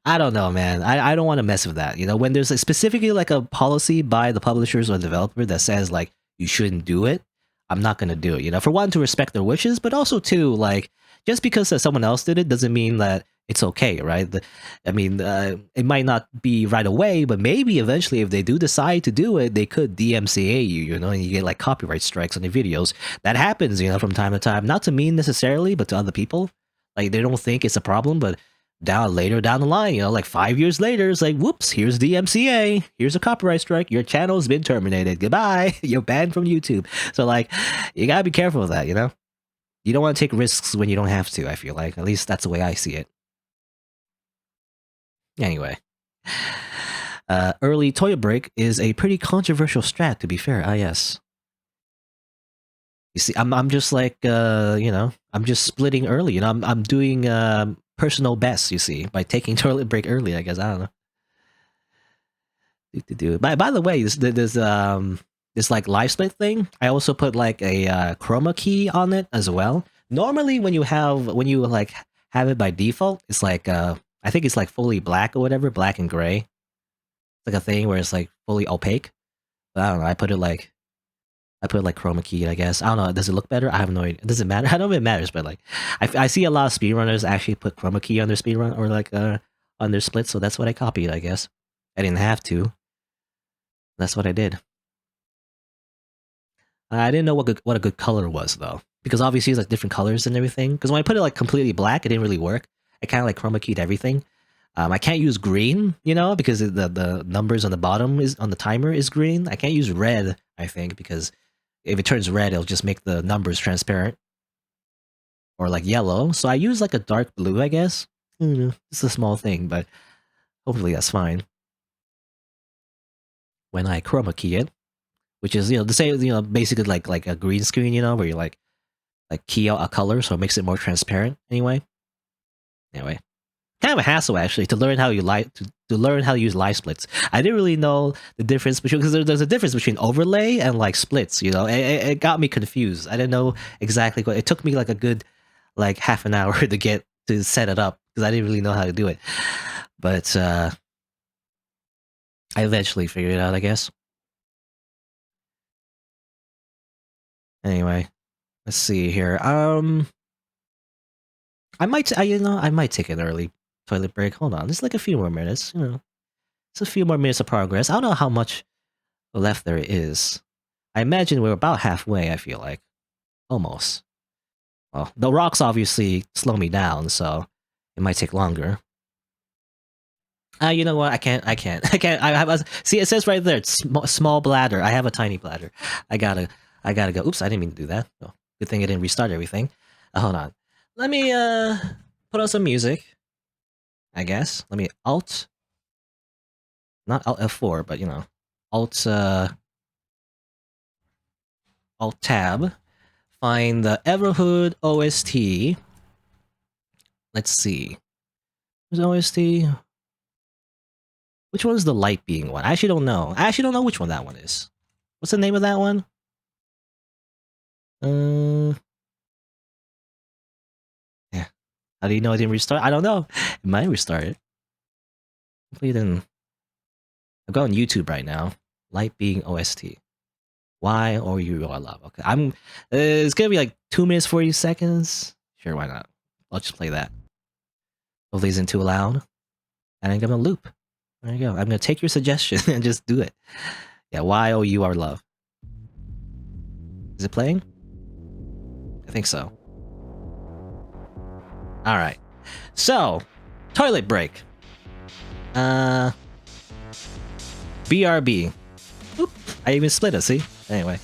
I don't know, man. I don't want to mess with that. When there's specifically like a policy by the publishers or developer that says like you shouldn't do it, I'm not gonna do it. For one, to respect their wishes, but also two, like, just because someone else did it doesn't mean that it's okay, right? I mean, it might not be right away, but maybe eventually, if they do decide to do it, they could DMCA you, and you get like copyright strikes on your videos. That happens, from time to time. Not to me necessarily, but to other people. Like, they don't think it's a problem, but later down the line, like 5 years later, it's like, whoops, here's DMCA, here's a copyright strike, your channel's been terminated, goodbye, you're banned from YouTube. So like, you gotta be careful with that, you don't want to take risks when you don't have to. I feel like, at least that's the way I see it. Anyway, early toilet break is a pretty controversial strat, to be fair. Yes. You see, I'm just like, I'm just splitting early. I'm doing personal best. You see, by taking toilet break early. I guess I don't know. By the way, this like live split thing. I also put like a chroma key on it as well. Normally, when you like have it by default, it's like I think it's like fully black or whatever, black and gray. It's like a thing where it's like fully opaque. But I don't know. I put like chroma key, I guess. I don't know. Does it look better? I have no idea. Does it matter? I don't know if it matters, but like, I see a lot of speedrunners actually put chroma key on their speedrun or like on their split, so that's what I copied, I guess. I didn't have to. That's what I did. I didn't know what a good color was though, because obviously it's like different colors and everything. Because when I put it like completely black, it didn't really work. I kind of like chroma keyed everything. I can't use green, you know, because the numbers on the bottom is on the timer is green. I can't use red, I think, because if it turns red, it'll just make the numbers transparent or like yellow. So I use like a dark blue, I guess. It's a small thing, but hopefully that's fine. When I chroma key it, which is the same, basically like a green screen, where you like key out a color so it makes it more transparent. Anyway, kind of a hassle actually to learn how you to learn how to use light splits. I didn't really know the difference between, because there's a difference between overlay and like splits. It got me confused. I didn't know exactly what. It took me like a good like half an hour to get to set it up because I didn't really know how to do it. But I eventually figured it out, I guess. Anyway, let's see here. I might take an early toilet break. Hold on, there's like a few more minutes. It's a few more minutes of progress. I don't know how much left there is. I imagine we're about halfway. I feel like almost. Well, the rocks obviously slow me down, so it might take longer. You know what? I can't. I can't. I have. See, it says right there. It's small bladder. I have a tiny bladder. I gotta go. Oops, I didn't mean to do that. Oh, good thing I didn't restart everything. Hold on. Let me put on some music. I guess. Let me alt, not alt F4, but alt alt tab. Find the Everhood OST. Let's see. Where's OST? Which one's the light being one? I actually don't know. I actually don't know which one that one is. What's the name of that one? Yeah. How do you know I didn't restart? I don't know. It might restart it. Hopefully it didn't. I'll go on YouTube right now. Light being OST. Why or you are love? Okay, I'm. It's gonna be like 2 minutes 40 seconds. Sure, why not? I'll just play that. Hopefully, it isn't too loud. And I'm gonna loop. There you go. I'm gonna take your suggestion and just do it. Yeah, why oh you are love. Is it playing? I think so. All right. So, toilet break. BRB. Oop, I even split it. See. Anyway.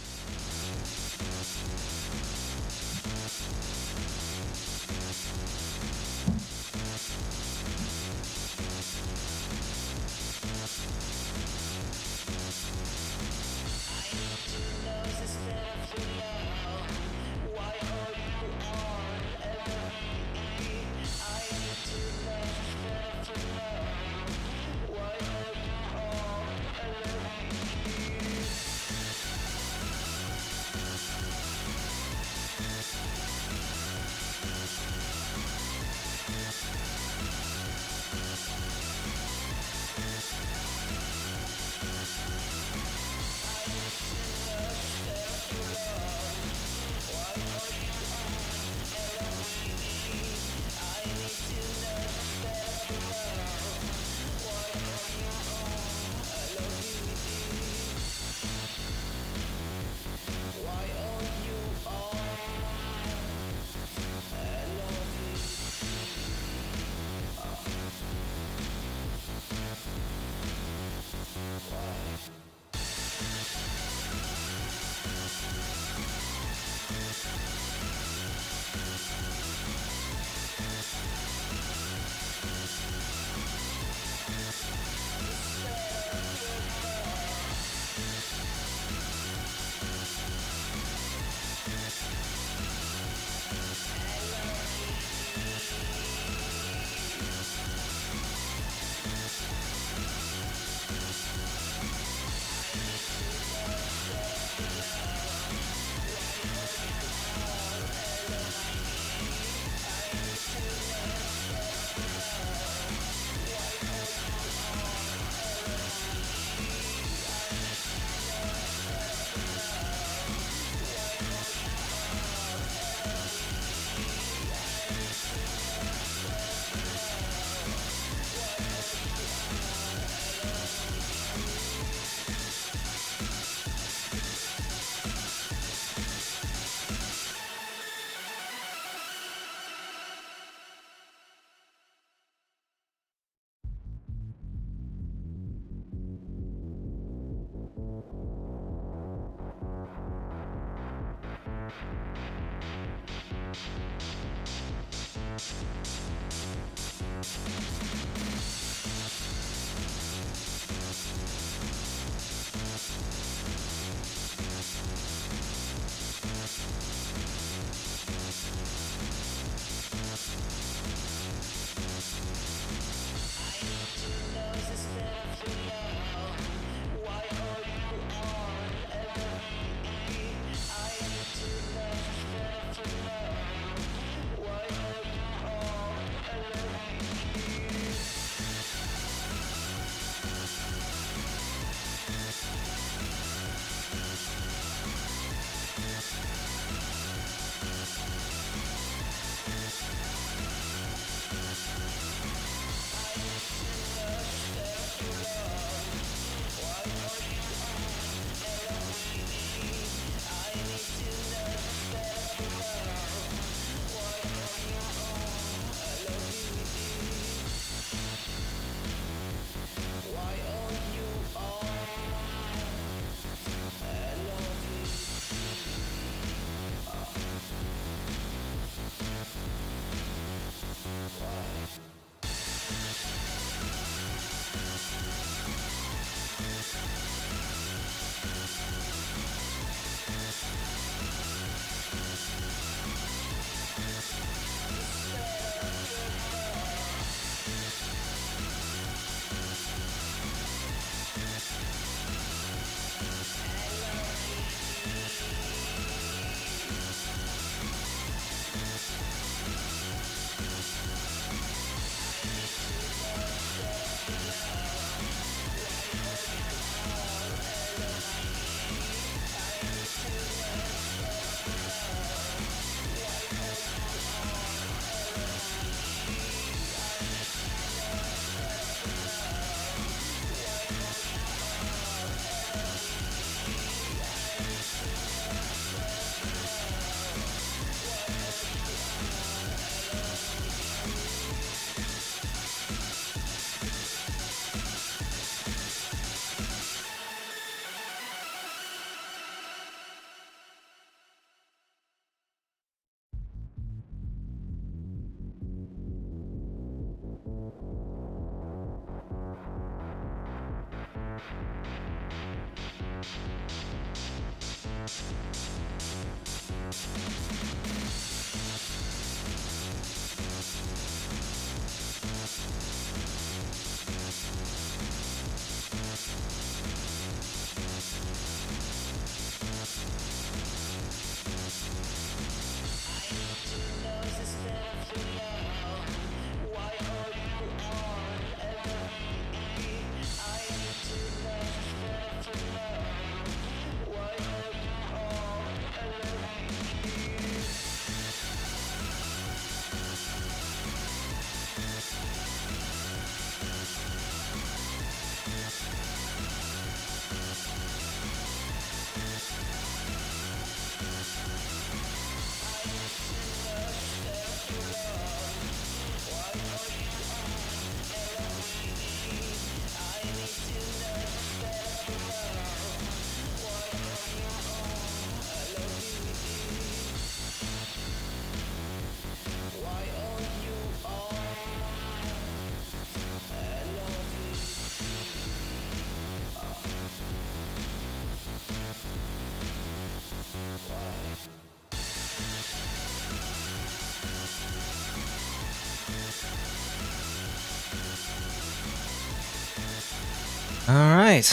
All right.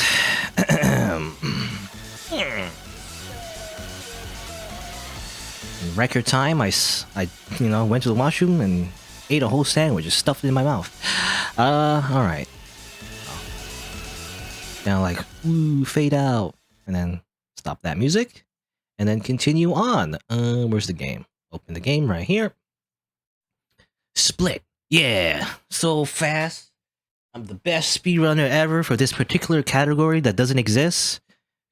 In record time, went to the washroom and ate a whole sandwich, just stuffed it in my mouth. All right. Now, like, ooh, fade out, and then stop that music, and then continue on. Where's the game? Open the game right here. Split. Yeah, so fast. I'm the best speedrunner ever for this particular category that doesn't exist,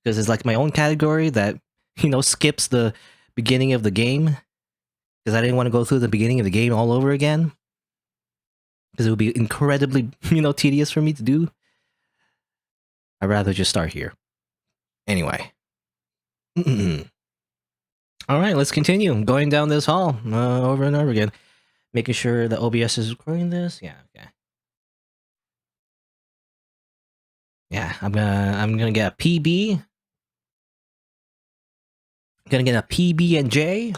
because it's like my own category that, skips the beginning of the game, because I didn't want to go through the beginning of the game all over again, because it would be incredibly, tedious for me to do. I'd rather just start here. Anyway. All right, let's continue. I'm going down this hall over and over again, making sure the OBS is recording this. Yeah, okay. Yeah, I'm gonna get a PB. Gonna get a PB and J.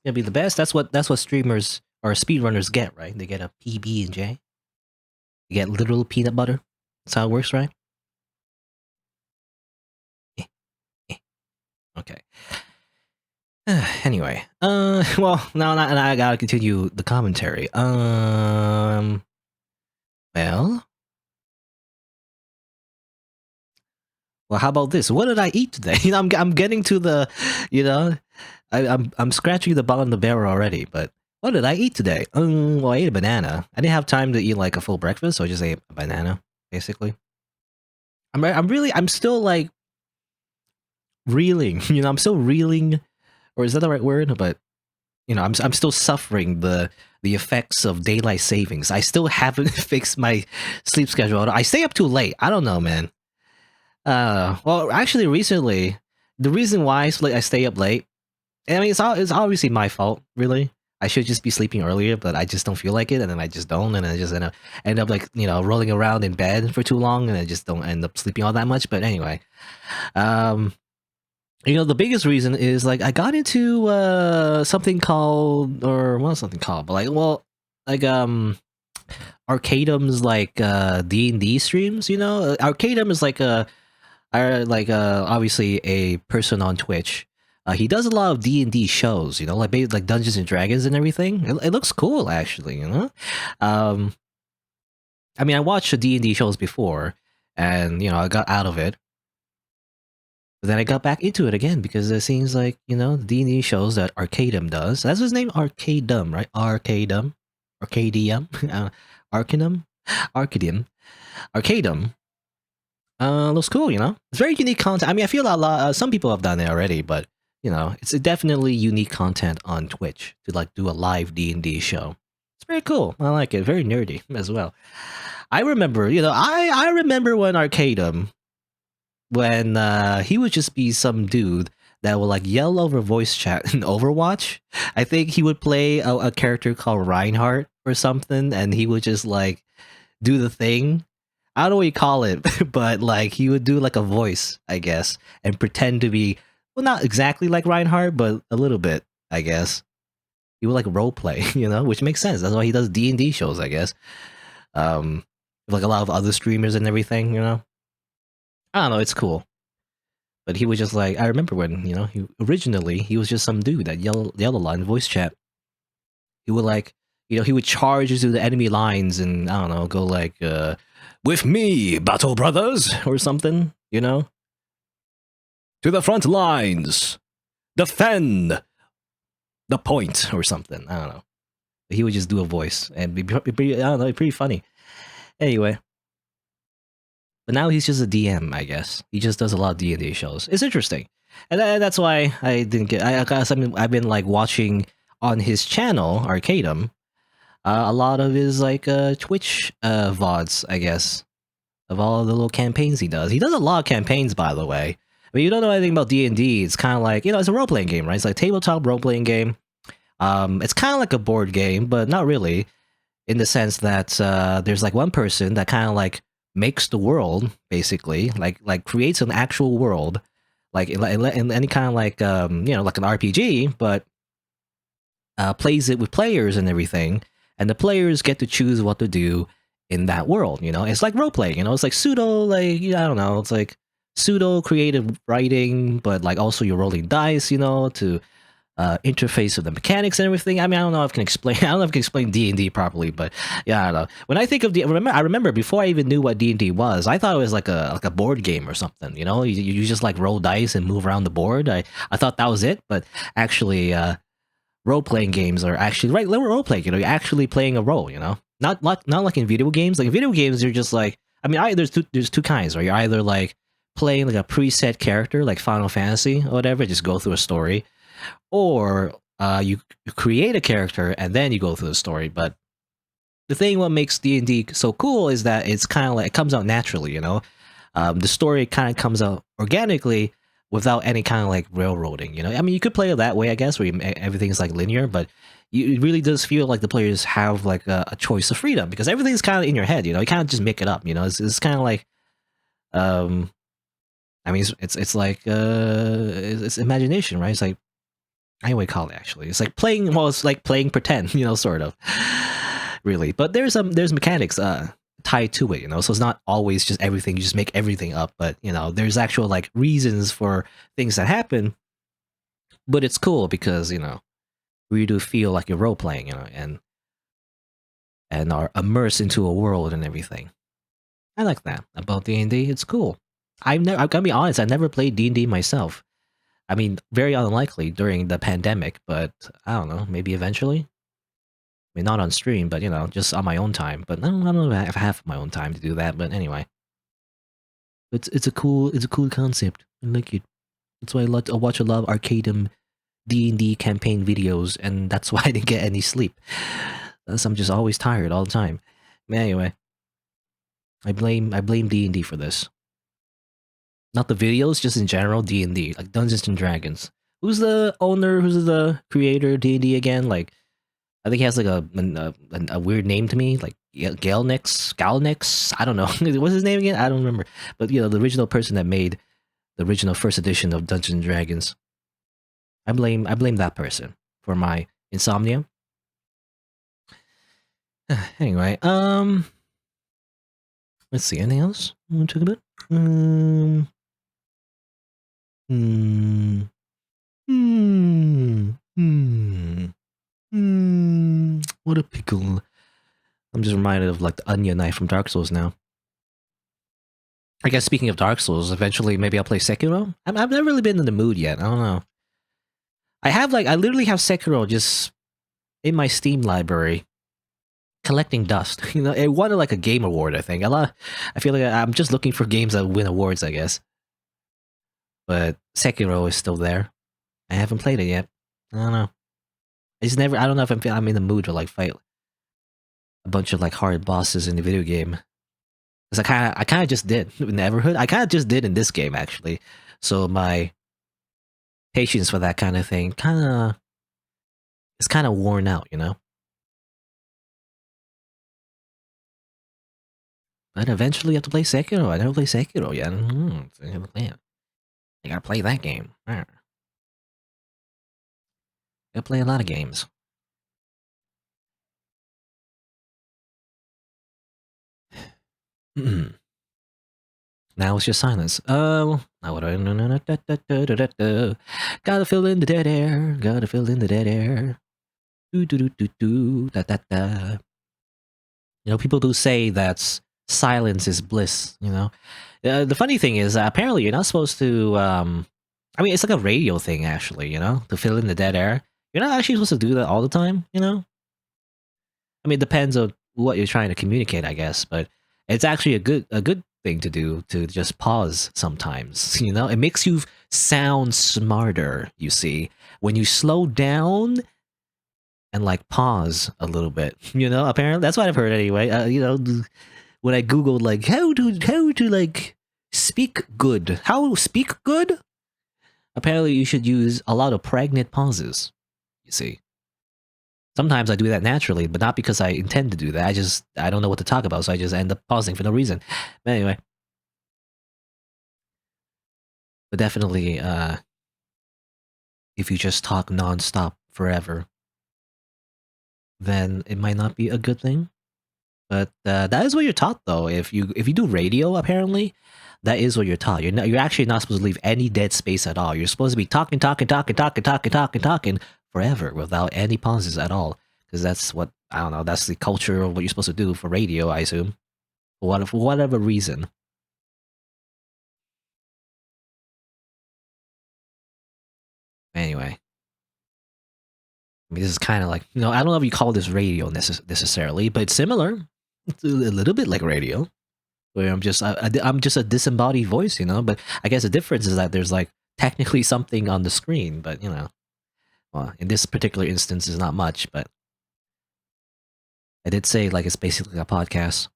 Gonna be the best. That's what streamers or speedrunners get, right? They get a PB and J. You get literal peanut butter. That's how it works, right? Eh, eh. Okay. Anyway, well, now I gotta continue the commentary. Well, how about this? What did I eat today? You know, I'm getting to the, you know, I'm scratching the bottom of the barrel already. But what did I eat today? Well, I ate a banana. I didn't have time to eat like a full breakfast, so I just ate a banana, basically. I'm still like reeling. You know, I'm still reeling, or is that the right word? But you know, I'm still suffering the effects of daylight savings. I still haven't fixed my sleep schedule. I stay up too late. I don't know, man. Well, actually, recently, the reason why I stay up late, I mean, it's obviously my fault, really. I should just be sleeping earlier, but I just don't feel like it, and then I just don't, and I just end up like, you know, rolling around in bed for too long, and I just don't end up sleeping all that much. But anyway, um, you know, the biggest reason is like I got into something called, or what was something called, but like, well, like Arcadum's like D&D streams, you know. Arcadum is like obviously a person on Twitch. He does a lot of D&D shows, you know, like Dungeons and Dragons and everything. It looks cool, actually, you know. I mean, I watched the D&D shows before, and you know, I got out of it. But then I got back into it again because it seems like, you know, the D&D shows that Arcadum does. That's his name, Arcadum, right? Arcadum, Arcadium, Arcanum, Arcadium, Arcadum. Looks cool, you know. It's very unique content. I mean, I feel a lot. Some people have done it already, but you know, it's definitely unique content on Twitch to like do a live D&D show. It's very cool. I like it. Very nerdy as well. I remember, you know, I remember when Arcadum, when he would just be some dude that would like yell over voice chat in Overwatch. I think he would play a character called Reinhardt or something, and he would just like do the thing. I don't know what you call it, but like he would do like a voice, I guess, and pretend to be, well, not exactly like Reinhardt, but a little bit, I guess. He would like role play, you know, which makes sense. That's why he does D&D shows, I guess. Like a lot of other streamers and everything, you know. I don't know, it's cool. But he was just like, I remember when, you know, he was just some dude that yelled a lot in voice chat. He would like, you know, he would charge into the enemy lines and, I don't know, go like, with me, battle brothers, or something, you know? To the front lines! Defend the point, or something, I don't know. He would just do a voice, and be, I don't know, pretty funny. Anyway. But now he's just a DM, I guess. He just does a lot of D&D shows. It's interesting. And that's why I didn't get... I've been like watching on his channel, Arcadum, a lot of his like Twitch VODs, I guess, of all the little campaigns he does. He does a lot of campaigns, by the way. I mean, you don't know anything about D&D. It's kind of like, you know, it's a role-playing game, right? It's like a tabletop role-playing game. It's kind of like a board game, but not really, in the sense that there's like one person that kind of like makes the world, basically, like creates an actual world, like in any kind of like you know, like an RPG, but plays it with players and everything, and the players get to choose what to do in that world. You know, it's like role playing. You know, it's like pseudo, like, I don't know, it's like pseudo creative writing, but like also you're rolling dice. You know, to interface with the mechanics and everything. I mean, I don't know if I can explain. I don't know if I can explain D&D properly, but yeah, I don't know. When I think of I remember before I even knew what D&D was, I thought it was like a board game or something. You know, you just like roll dice and move around the board. I thought that was it, but actually, role playing games are actually right. Role playing. You know, you're actually playing a role. You know, not like in video games. Like in video games, you're just like, I mean, there's two kinds. Right, you're either like playing like a preset character, like Final Fantasy or whatever, just go through a story, or you create a character and then you go through the story. But the thing what makes D&D so cool is that it's kind of like, it comes out naturally, you know. The story kind of comes out organically without any kind of like railroading. I mean, you could play it that way, I guess, where everything's like linear, but it really does feel like the players have like a choice of freedom because everything's kind of in your head. You can't just make it up. It's kind of like, I mean, it's like it's imagination, right? It's like, anyway, call it actually. It's like playing. Well, it's like playing pretend, sort of, really. But there's mechanics tied to it, so it's not always just everything. You just make everything up, but there's actual like reasons for things that happen. But it's cool because we do feel like you're role playing, and are immersed into a world and everything. I like that about D&D. It's cool. I'm gonna be honest. I never played D&D myself. I mean, very unlikely during the pandemic, but I don't know. Maybe eventually. I mean, not on stream, but just on my own time. But I don't know if I have my own time to do that. But anyway, it's a cool concept. I like it. That's why I watch a lot of Arcadum D&D campaign videos, and that's why I didn't get any sleep. Thus, I'm just always tired all the time. But anyway, I blame D&D for this. Not the videos, just in general, D&D, like Dungeons and Dragons. Who's the owner? Who's the creator of D&D again? Like, I think he has like a weird name to me, like Galnix. I don't know. What's his name again? I don't remember. But the original person that made the original first edition of Dungeons and Dragons. I blame that person for my insomnia. Anyway, let's see. Anything else I want to talk about? What a pickle. I'm just reminded of like the onion knife from Dark Souls now. I guess speaking of Dark Souls, eventually maybe I'll play Sekiro. I've never really been in the mood yet. I don't know. I literally have Sekiro just in my Steam library, collecting dust. It won like a game award, I think. I feel like I'm just looking for games that win awards, I guess. But Sekiro is still there. I haven't played it yet. I don't know. I don't know if I'm in the mood to like fight a bunch of like hard bosses in the video game. Because I kind of just did in Everhood. I kind of just did in this game actually. So my patience for that kind of thing it's kind of worn out, But eventually, I have to play Sekiro. I never play Sekiro yet. I gotta play that game. Gotta play a lot of games. Now it's just silence. Oh, gotta fill in the dead air. Gotta fill in the dead air. People do say that silence is bliss. The funny thing is, apparently, you're not supposed to. I mean, it's like a radio thing, actually. To fill in the dead air. You're not actually supposed to do that all the time. I mean, it depends on what you're trying to communicate, I guess, but it's actually a good thing to do, to just pause sometimes. It makes you sound smarter. You see, when you slow down and like pause a little bit. Apparently that's what I've heard anyway. When I googled like how to like speak good, apparently you should use a lot of pregnant pauses. You see. Sometimes I do that naturally, but not because I intend to do that. I don't know what to talk about, so I just end up pausing for no reason. But anyway. But definitely, if you just talk nonstop forever, then it might not be a good thing. But that is what you're taught, though. If you do radio, apparently, that is what you're taught. You're actually not supposed to leave any dead space at all. You're supposed to be talking forever without any pauses at all. Because that's what, I don't know, that's the culture of what you're supposed to do for radio, I assume. For whatever reason. Anyway. I mean, this is kind of like, I don't know if you call this radio necessarily, but it's similar. It's a little bit like radio. Where I'm just a disembodied voice, But I guess the difference is that there's like technically something on the screen, but well, in this particular instance, is not much. But I did say like it's basically a podcast.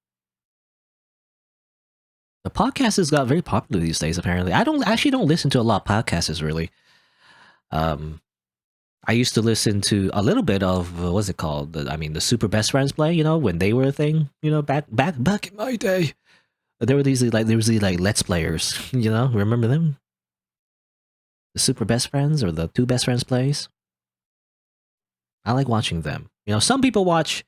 The podcast has got very popular these days. Apparently, I don't listen to a lot of podcasts really. I used to listen to a little bit of what's it called? The Super Best Friends play. You know, when they were a thing. You know, back in my day, there were these like Let's Players. You know, remember them? The Super Best Friends or the Two Best Friends plays. I like watching them. You know, some people watch,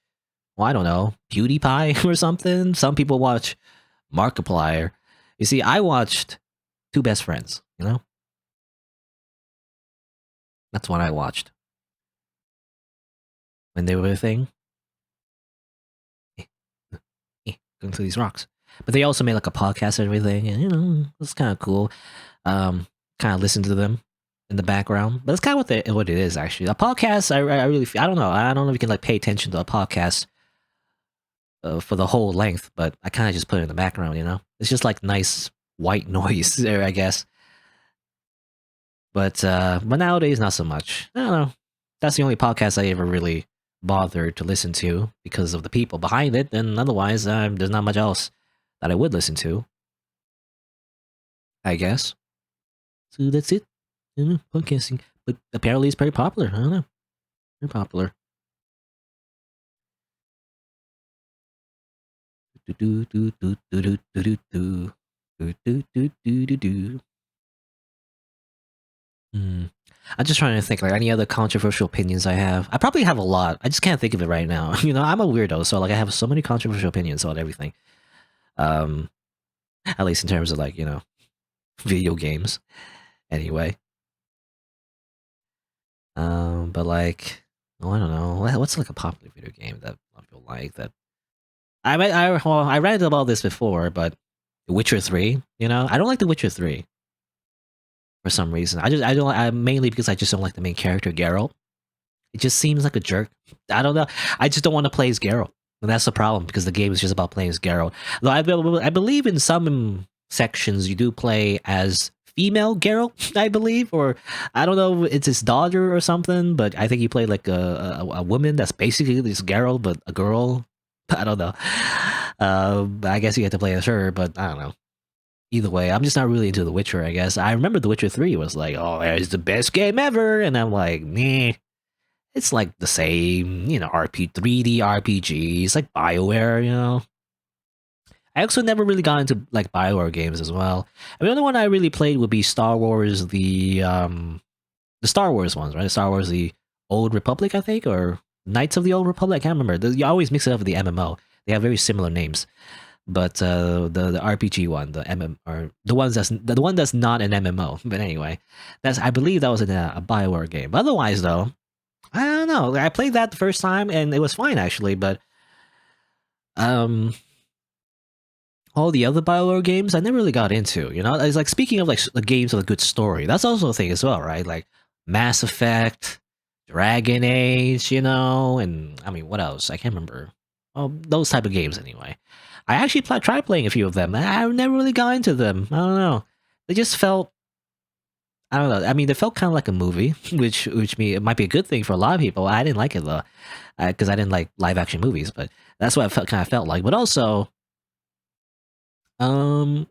well, I don't know, PewDiePie or something. Some people watch Markiplier. You see, I watched Two Best Friends. You know, that's what I watched when they were a thing. Going through these rocks. But they also made like a podcast and everything, and you know, it's kind of cool. Kind of listen to them in the background, but it's kind of what it is actually. A podcast, I really, I don't know if you can like pay attention to a podcast for the whole length, but I kind of just put it in the background. You know, it's just like nice white noise there, I guess. But nowadays, not so much. I don't know. That's the only podcast I ever really bothered to listen to because of the people behind it, and otherwise, there's not much else that I would listen to, I guess. So that's it. You know, podcasting. But apparently it's very popular. I don't know. Very popular. Do do do do do do do do do do do do do. I'm just trying to think like any other controversial opinions I have. I probably have a lot. I just can't think of it right now. You know, I'm a weirdo, so like I have so many controversial opinions on everything. At least in terms of like, you know, video games. Anyway. But like, oh, I don't know. What's like a popular video game that a lot of people like that I read about this before, but The Witcher 3, you know? I don't like The Witcher 3 for some reason. I don't mainly because I just don't like the main character, Geralt. It just seems like a jerk. I don't know. I just don't want to play as Geralt. And that's the problem because the game is just about playing as Geralt. Though I believe in some sections you do play as female Geralt, I believe, or I don't know, it's his daughter or something. But I think you play like a woman that's basically this Geralt, but a girl. I don't know. I guess you have to play as her, but I don't know. Either way, I'm just not really into The Witcher, I guess. I remember The Witcher 3 was like, oh, it's the best game ever. And I'm like, nah. It's like the same, you know, 3D RPG. It's like BioWare, you know. I also never really got into like BioWare games as well. I mean, the only one I really played would be Star Wars, the Star Wars ones, right? Star Wars, the Old Republic, I think, or Knights of the Old Republic. I can't remember. You always mix it up with the MMO. They have very similar names. But the RPG one, the or the one that's not an MMO. But anyway, I believe that was a BioWare game. But otherwise, though, I don't know. I played that the first time and it was fine actually. But all the other BioWare games I never really got into. You know, it's like speaking of like the games with a good story. That's also a thing as well, right? Like Mass Effect, Dragon Age, you know, and I mean, what else? I can't remember. Oh, those type of games anyway. I actually tried playing a few of them. I never really got into them. I don't know. They just felt. I don't know. I mean, they felt kind of like a movie, which it might be a good thing for a lot of people. I didn't like it though, because I didn't like live action movies. But that's what I kind of felt like. But also, um,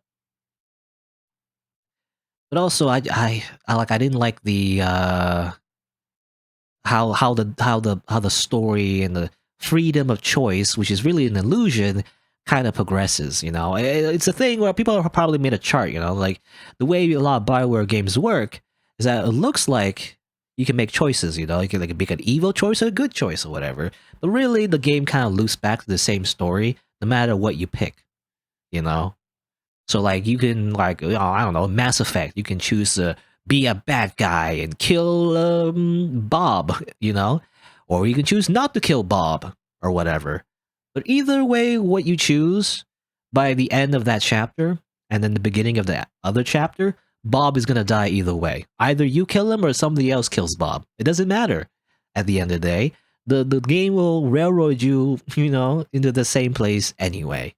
I didn't like the how the story and the freedom of choice, which is really an illusion, kind of progresses. You know, it's a thing where people have probably made a chart. You know, like the way a lot of Bioware games work is that it looks like you can make choices. You know, you can like make an evil choice or a good choice or whatever. But really, the game kind of loops back to the same story, no matter what you pick. You know, so like you can like I don't know, Mass Effect. You can choose to be a bad guy and kill Bob, you know, or you can choose not to kill Bob or whatever. But either way, what you choose by the end of that chapter and then the beginning of the other chapter, Bob is gonna die either way. Either you kill him or somebody else kills Bob. It doesn't matter. At the end of the day, the game will railroad you, you know, into the same place anyway.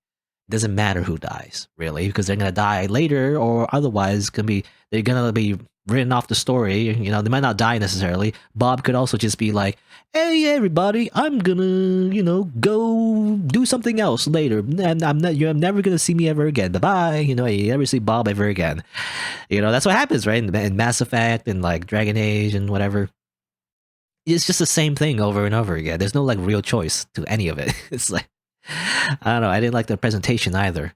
Doesn't matter who dies really because they're gonna die later or otherwise they're gonna be written off the story. You know, they might not die necessarily. Bob could also just be like, "Hey, everybody, I'm gonna, go do something else later. And I'm not, you're never gonna see me ever again. Bye bye. You know, you never see Bob ever again. You know, that's what happens, right? In Mass Effect and like Dragon Age and whatever. It's just the same thing over and over again. There's no like real choice to any of it. It's like, I don't know. I didn't like the presentation either.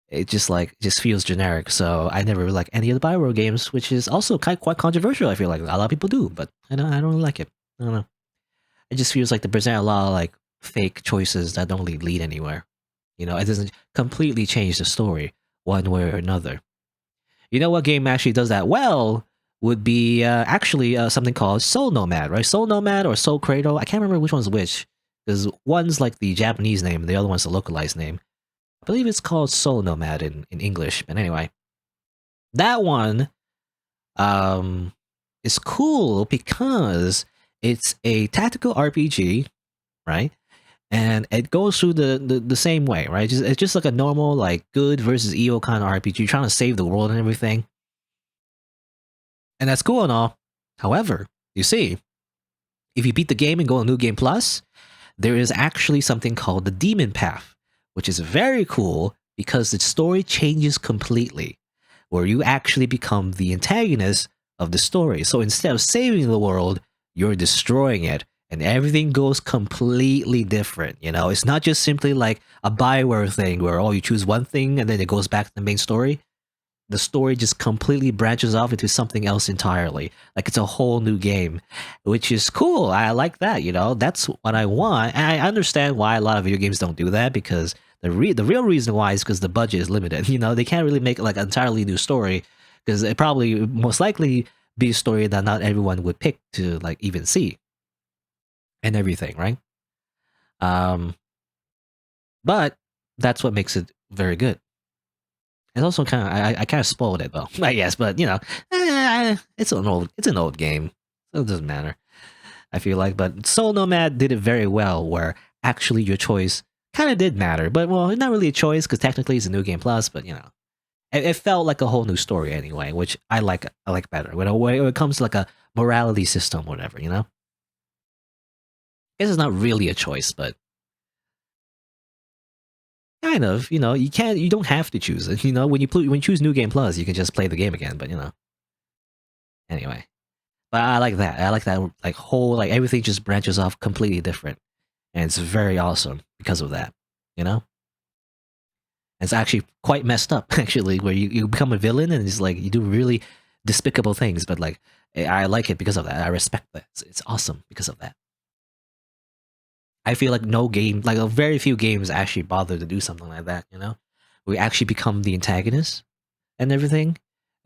It just feels generic. So I never really like any of the Bioware games, which is also quite controversial. I feel like a lot of people do, but I don't really like it. I don't know. It just feels like they present a lot of like fake choices that don't really lead anywhere. You know, it doesn't completely change the story one way or another. You know what game actually does that well would be actually something called Soul Nomad, right? Soul Nomad or Soul Cradle. I can't remember which one's which, because one's like the Japanese name and the other one's the localized name. I believe it's called Soul Nomad in English. But anyway, that one is cool because it's a tactical RPG, right? And it goes through the same way, right? It's just like a normal like good versus evil kind of RPG. You're trying to save the world and everything. And that's cool and all. However, you see, if you beat the game and go on New Game Plus, there is actually something called the Demon Path, which is very cool because the story changes completely, where you actually become the antagonist of the story. So instead of saving the world, you're destroying it, and everything goes completely different. You know, it's not just simply like a Bioware thing where you choose one thing and then it goes back to the main story. The story just completely branches off into something else entirely. Like it's a whole new game, which is cool. I like that, you know. That's what I want. And I understand why a lot of video games don't do that, because the real reason why is because the budget is limited. You know, they can't really make like an entirely new story because it probably most likely be a story that not everyone would pick to like even see and everything, right? But that's what makes it very good. It's also kind of I kind of spoiled it though, I guess. But you know, it's an old game, so it doesn't matter. I feel like, but Soul Nomad did it very well, where actually your choice kind of did matter, but well, not really a choice because technically it's a New Game Plus. But you know, it felt like a whole new story anyway, which I like. I like better when it comes to like a morality system, or whatever. You know, I guess it's not really a choice, but kind of. You know, you don't have to choose it. You know, when you choose New Game Plus, you can just play the game again. But you know, anyway. But I like that. I like that like whole like everything just branches off completely different, and it's very awesome because of that. You know, it's actually quite messed up actually, where you become a villain and it's like you do really despicable things, but like I like it because of that. I respect that. It's awesome because of that. I feel like no game, like very few games, actually bother to do something like that. You know, we actually become the antagonist and everything.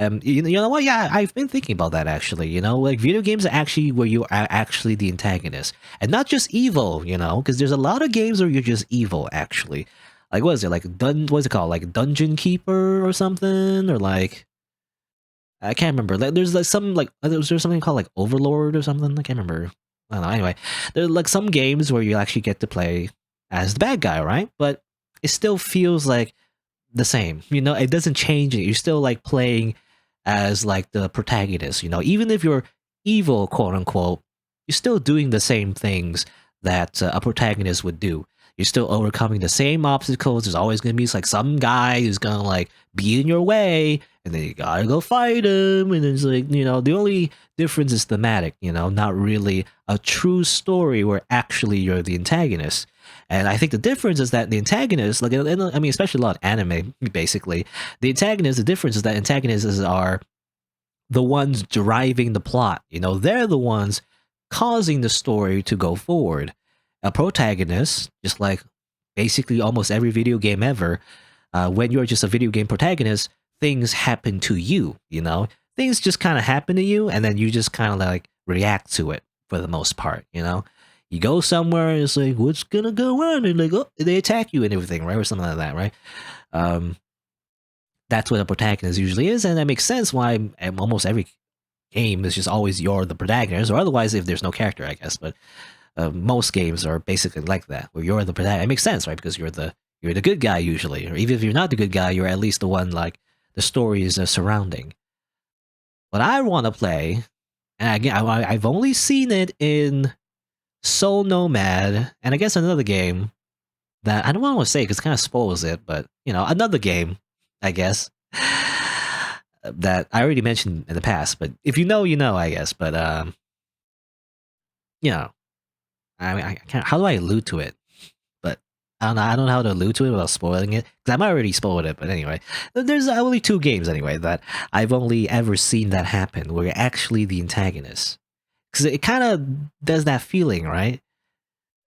You know what? Yeah, I've been thinking about that actually. You know, like video games are actually where you are actually the antagonist and not just evil. You know, because there's a lot of games where you're just evil actually. Like what is it? Like what's it called? Like Dungeon Keeper or something, or like I can't remember. Like there's like some like was there something called like Overlord or something? I can't remember. I don't know. Anyway, there's like some games where you actually get to play as the bad guy, right? But it still feels like the same. You know, it doesn't change it. You're still like playing as like the protagonist, you know, even if you're evil, quote unquote, you're still doing the same things that a protagonist would do. You're still overcoming the same obstacles. There's always going to be like some guy who's going to like be in your way, and then you gotta go fight him. And it's like, you know, the only difference is thematic, you know, not really a true story where actually you're the antagonist. And I think the difference is that the antagonist, like, I mean, especially a lot of anime, basically, the difference is that antagonists are the ones driving the plot. You know, they're the ones causing the story to go forward. A protagonist, just like basically almost every video game ever, when you're just a video game protagonist, things happen to you, you know? Things just kind of happen to you, and then you just kind of like react to it for the most part, you know? You go somewhere, and it's like, what's gonna go on? And like, oh, they attack you and everything, right? Or something like that, right? That's what a protagonist usually is, and that makes sense why almost every game is just always you're the protagonist, or otherwise if there's no character, I guess. But most games are basically like that, where you're the protagonist. It makes sense, right? Because you're the good guy usually, or even if you're not the good guy, you're at least the one like the story is surrounding. What I want to play, and again, I've only seen it in Soul Nomad, and I guess another game that I don't want to say because it kind of spoils it, but you know, another game, I guess, that I already mentioned in the past. But if you know, you know, I guess. But you know, I mean, I can't. How do I allude to it? But I don't know. I don't know how to allude to it without spoiling it because I might already spoiled it. But anyway, there's only 2 games anyway that I've only ever seen that happen where you're actually the antagonist, because it kind of does that feeling, right?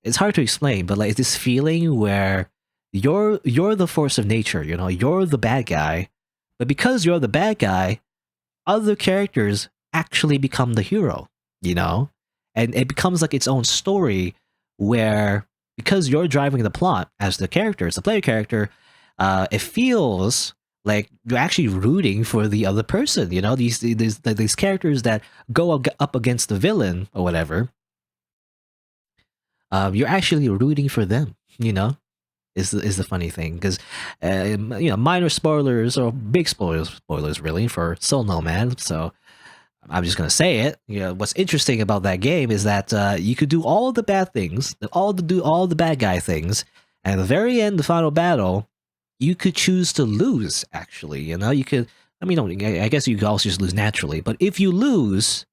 It's hard to explain, but like this feeling where you're the force of nature, you know, you're the bad guy, but because you're the bad guy, other characters actually become the hero, you know? And it becomes like its own story where because you're driving the plot as the character, as the player character, it feels like you're actually rooting for the other person, you know? These characters that go up against the villain or whatever, you're actually rooting for them, you know? Is the funny thing because you know, minor spoilers or big spoilers really for Soul Nomad. So I'm just gonna say it. You know, what's interesting about that game is that you could do all of the bad things, do all the bad guy things, and at the very end, the final battle, you could choose to lose. Actually, you know, you could. I mean, I guess you could also just lose naturally, but if you lose,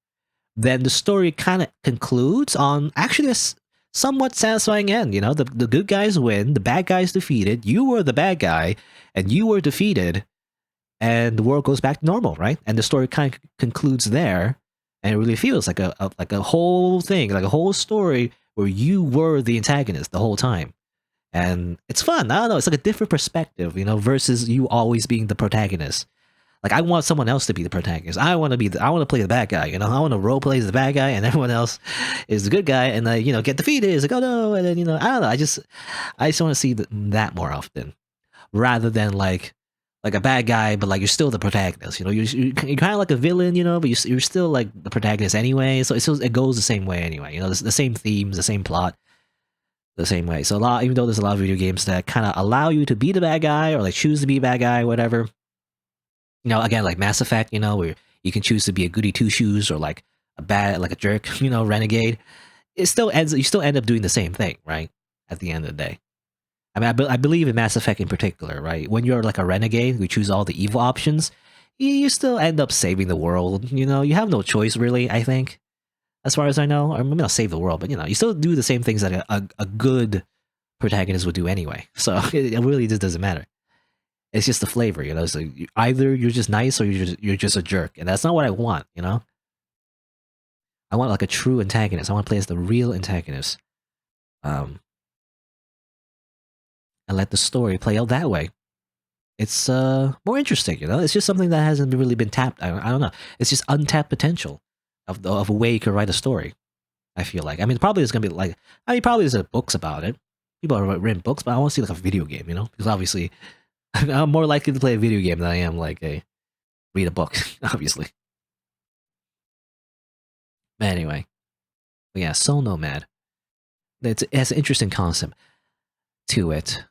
then the story kind of concludes on actually somewhat satisfying end. You know, the good guys win, the bad guys defeated. You were the bad guy, and you were defeated, and the world goes back to normal, right? And the story kind of concludes there, and it really feels like a whole thing, like a whole story where you were the antagonist the whole time. And it's fun. I don't know. It's like a different perspective, you know, versus you always being the protagonist. Like I want someone else to be the protagonist. I want to play the bad guy. You know, I want to role play as the bad guy, and everyone else is the good guy, and you know, get defeated. It's like, oh no, and then you know, I don't know. I just want to see that more often, rather than like a bad guy, but like you're still the protagonist. You know, you're kind of like a villain, you know, but you're still like the protagonist anyway. So it goes the same way anyway. You know, the same themes, the same plot, the same way. So even though there's a lot of video games that kind of allow you to be the bad guy or like choose to be a bad guy, whatever. You know, again, like Mass Effect, you know, where you can choose to be a goody two shoes or like like a jerk, you know, renegade. You still end up doing the same thing, right? At the end of the day. I mean, I believe in Mass Effect in particular, right? When you're like a renegade who choose all the evil options, you still end up saving the world. You know, you have no choice really, I think, as far as I know. Or maybe not save the world, but you know, you still do the same things that a good protagonist would do anyway. So it really just doesn't matter. It's just the flavor, you know. So either you're just nice or you're just a jerk, and that's not what I want, you know. I want like a true antagonist. I want to play as the real antagonist, um, and let the story play out that way. It's more interesting, you know. It's just something that hasn't really been tapped. I don't know. It's just untapped potential of a way you could write a story. I feel like. I mean, probably there's gonna be like. I mean, probably there's books about it. People have written books, but I want to see like a video game, you know, because obviously I'm more likely to play a video game than I am like read a book, obviously. But anyway, but yeah, Soul Nomad. It has an interesting concept to it.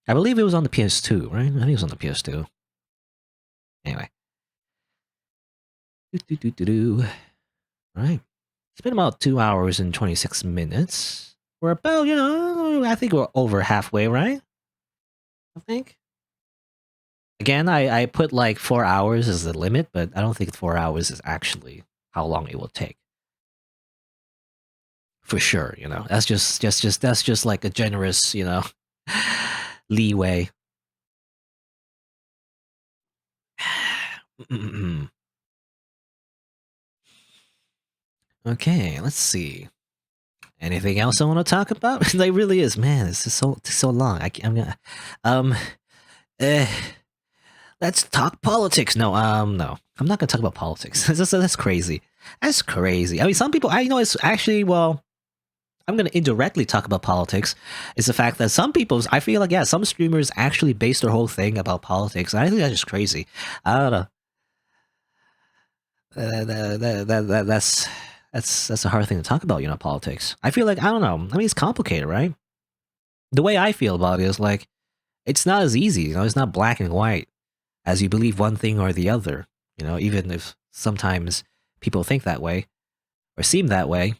I believe it was on the PS2, right? I think it was on the PS2. Anyway. Right. It's been about 2 hours and 26 minutes. We're about, you know, I think we're over halfway, right? I think. Again, I put like 4 hours as the limit, but I don't think 4 hours is actually how long it will take. For sure, you know. That's just like a generous, you know, leeway. Okay, let's see. Anything else I want to talk about? Like really is, man. This is so long. I'm gonna, eh, let's talk politics. No, no, I'm not gonna talk about politics. That's crazy. That's crazy. I mean, some people, I know it's actually well. I'm gonna indirectly talk about politics. Is the fact that some people, I feel like yeah, some streamers actually base their whole thing about politics. And I think that's just crazy. I don't know. That's a hard thing to talk about, you know, politics. I feel like I don't know. I mean, it's complicated, right? The way I feel about it is like it's not as easy, you know. It's not black and white. as you believe one thing or the other. You know, even if sometimes people think that way or seem that way,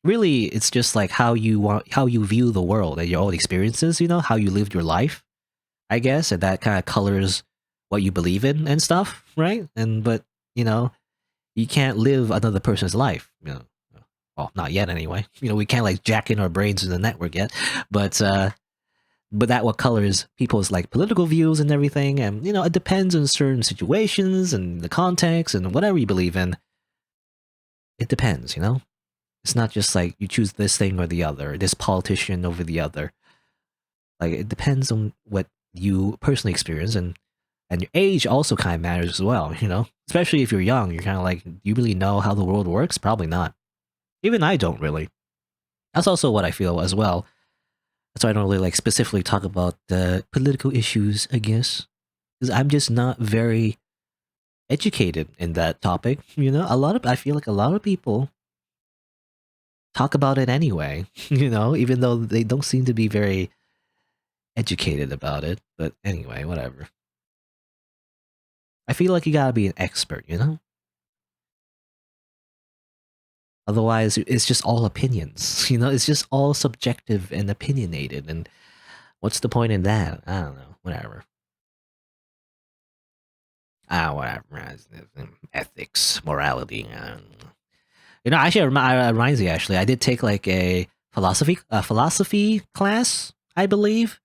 really it's just like how you view the world and your own experiences, you know, how you lived your life, I guess, and that kind of colors what you believe in and stuff, right? And but, you know, you can't live another person's life, you know. Well, not yet anyway. You know, we can't like jack in our brains in the network yet. But that what colors people's like political views and everything, and you know, it depends on certain situations and the context and whatever you believe in. It depends, you know. It's not just like you choose this thing or the other, this politician over the other. Like it depends on what you personally experience, and your age also kind of matters as well, you know. Especially if you're young, you're kind of like, do you really know how the world works? Probably not. Even I don't really. That's also what I feel as well. That's why I don't really like specifically talk about the political issues, I guess, because I'm just not very educated in that topic. You know, I feel like a lot of people talk about it anyway. You know, even though they don't seem to be very educated about it. But anyway, whatever. I feel like you gotta be an expert. You know, otherwise it's just all opinions. You know, it's just all subjective and opinionated. And what's the point in that? I don't know. Whatever. Whatever. Ethics, morality. You know, actually, it reminds me. Actually, I did take like a philosophy class, I believe,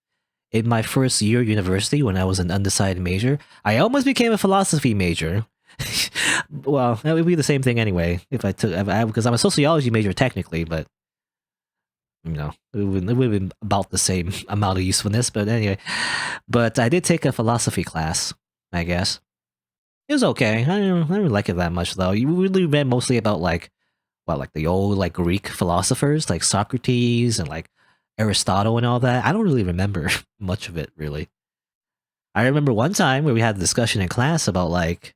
in my first year of university when I was an undecided major. I almost became a philosophy major. Well, that would be the same thing anyway if I took because I'm a sociology major technically, but you know, it would have been about the same amount of usefulness. But anyway, but I did take a philosophy class, I guess. It was okay. I didn't like it that much though. You really read mostly about like the old like Greek philosophers like Socrates and like Aristotle and all that. I don't really remember much of it really. I remember one time where we had a discussion in class about like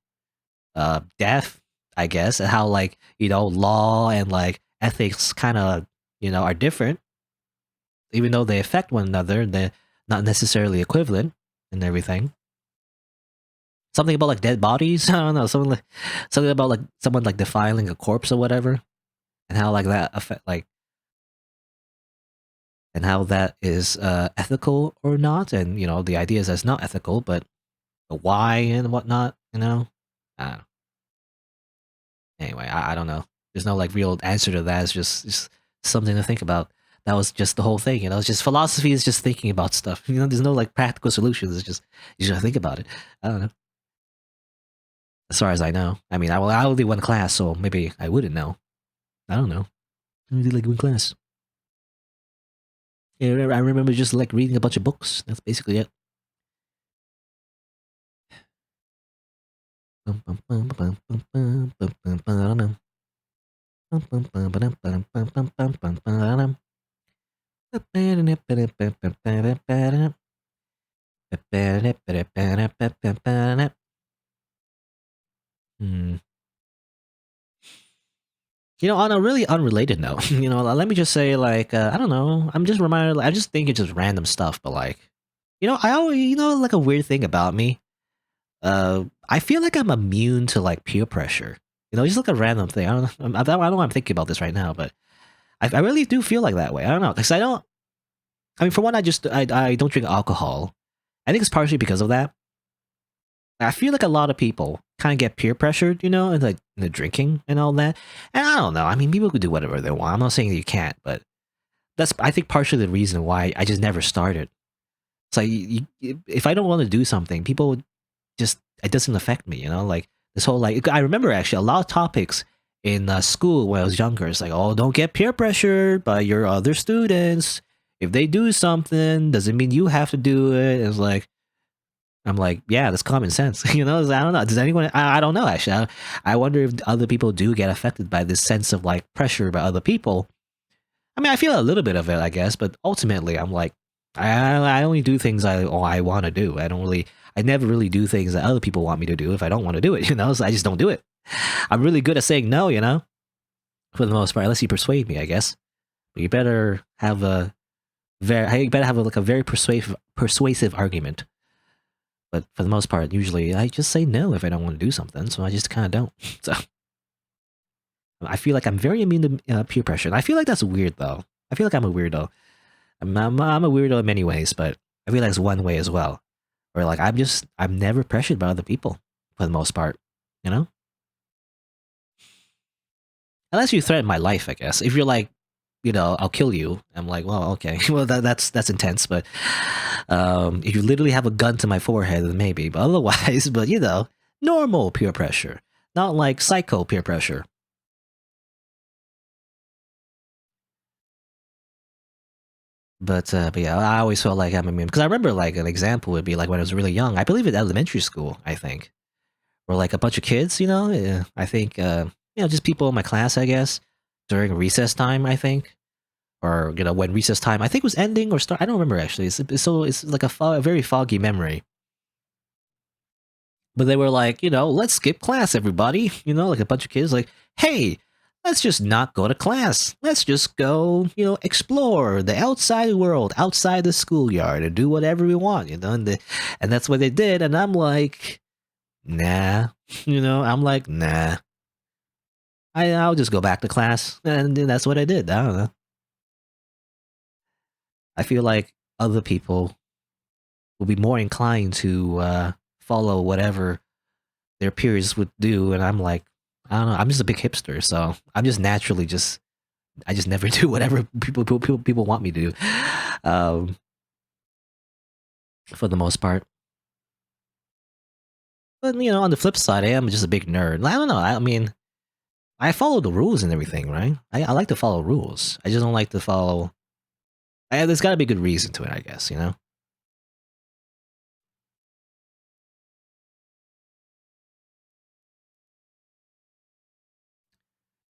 death, I guess, and how like, you know, law and like ethics kind of, you know, are different, even though they affect one another. They're not necessarily equivalent and everything. Something about like dead bodies. I don't know. Something about like someone like defiling a corpse or whatever, and how like that affect like and how that is ethical or not. And you know, the idea is that's not ethical, but the why and whatnot. You know, I don't know. Anyway, I don't know. There's no like real answer to that. It's just something to think about. That was just the whole thing. You know, it's just philosophy is just thinking about stuff. You know, there's no like practical solutions. It's just you just think about it. I don't know. As far as I know, I mean, I only one class, so maybe I wouldn't know. I don't know. I only did like one class. Yeah, I remember just like reading a bunch of books. That's basically it. Hmm. You know, on a really unrelated note, you know, let me just say, like, I don't know. I'm just reminded. I just think it's just random stuff, but like, you know, I always, you know, like a weird thing about me. I feel like I'm immune to like peer pressure. You know, just like a random thing. I don't know why I'm thinking about this right now, but I really do feel like that way. I don't know, because I don't. I mean, for one, I don't drink alcohol. I think it's partially because of that. I feel like a lot of people kind of get peer pressured, you know, and like in the drinking and all that. And I don't know. I mean, people could do whatever they want. I'm not saying that you can't, but that's I think partially the reason why I just never started. It's like if I don't want to do something, people just it doesn't affect me, you know. Like this whole like I remember actually a lot of topics in school when I was younger. It's like, oh, don't get peer pressured by your other students. If they do something, doesn't mean you have to do it. It's like I'm like, yeah, that's common sense. You know, I don't know. Does anyone? I don't know. Actually, I wonder if other people do get affected by this sense of like pressure by other people. I mean, I feel a little bit of it, I guess, but ultimately, I'm like, I only do things I want to do. I never really do things that other people want me to do if I don't want to do it. You know, so I just don't do it. I'm really good at saying no. You know, for the most part, unless you persuade me, I guess. But you better have a like a very persuasive argument. But for the most part, usually I just say no if I don't want to do something. So I just kind of don't. So I feel like I'm very immune to peer pressure. And I feel like that's weird though. I feel like I'm a weirdo. I'm a weirdo in many ways, but I feel like it's one way as well. Where like I'm never pressured by other people for the most part. You know, unless you threaten my life, I guess. If you're like, I'll kill you. I'm like, well, okay, well that's intense. But if you literally have a gun to my forehead, then maybe. But otherwise, but normal peer pressure, not like psycho peer pressure. But yeah, I always felt like I'm immune because I remember like an example would be like when I was really young. I believe in elementary school. I think where like a bunch of kids, I think just people in my class, I guess, during recess time. I think or when recess time I think was ending or start. I don't remember actually. It's like a very foggy memory. But they were like, let's skip class, everybody. Like a bunch of kids, like, hey, let's just not go to class. Let's just go, explore the outside world, outside the schoolyard, and do whatever we want, and that's what they did. And I'm like, nah, I'm like, nah. I'll just go back to class, and that's what I did. I don't know. I feel like other people will be more inclined to follow whatever their peers would do, and I'm like, I don't know. I'm just a big hipster, so I'm just naturally I just never do whatever people want me to do, for the most part. But on the flip side, I am just a big nerd. I don't know. I mean, I follow the rules and everything, right? I like to follow rules. I just don't like to follow. There's got to be a good reason to it, I guess.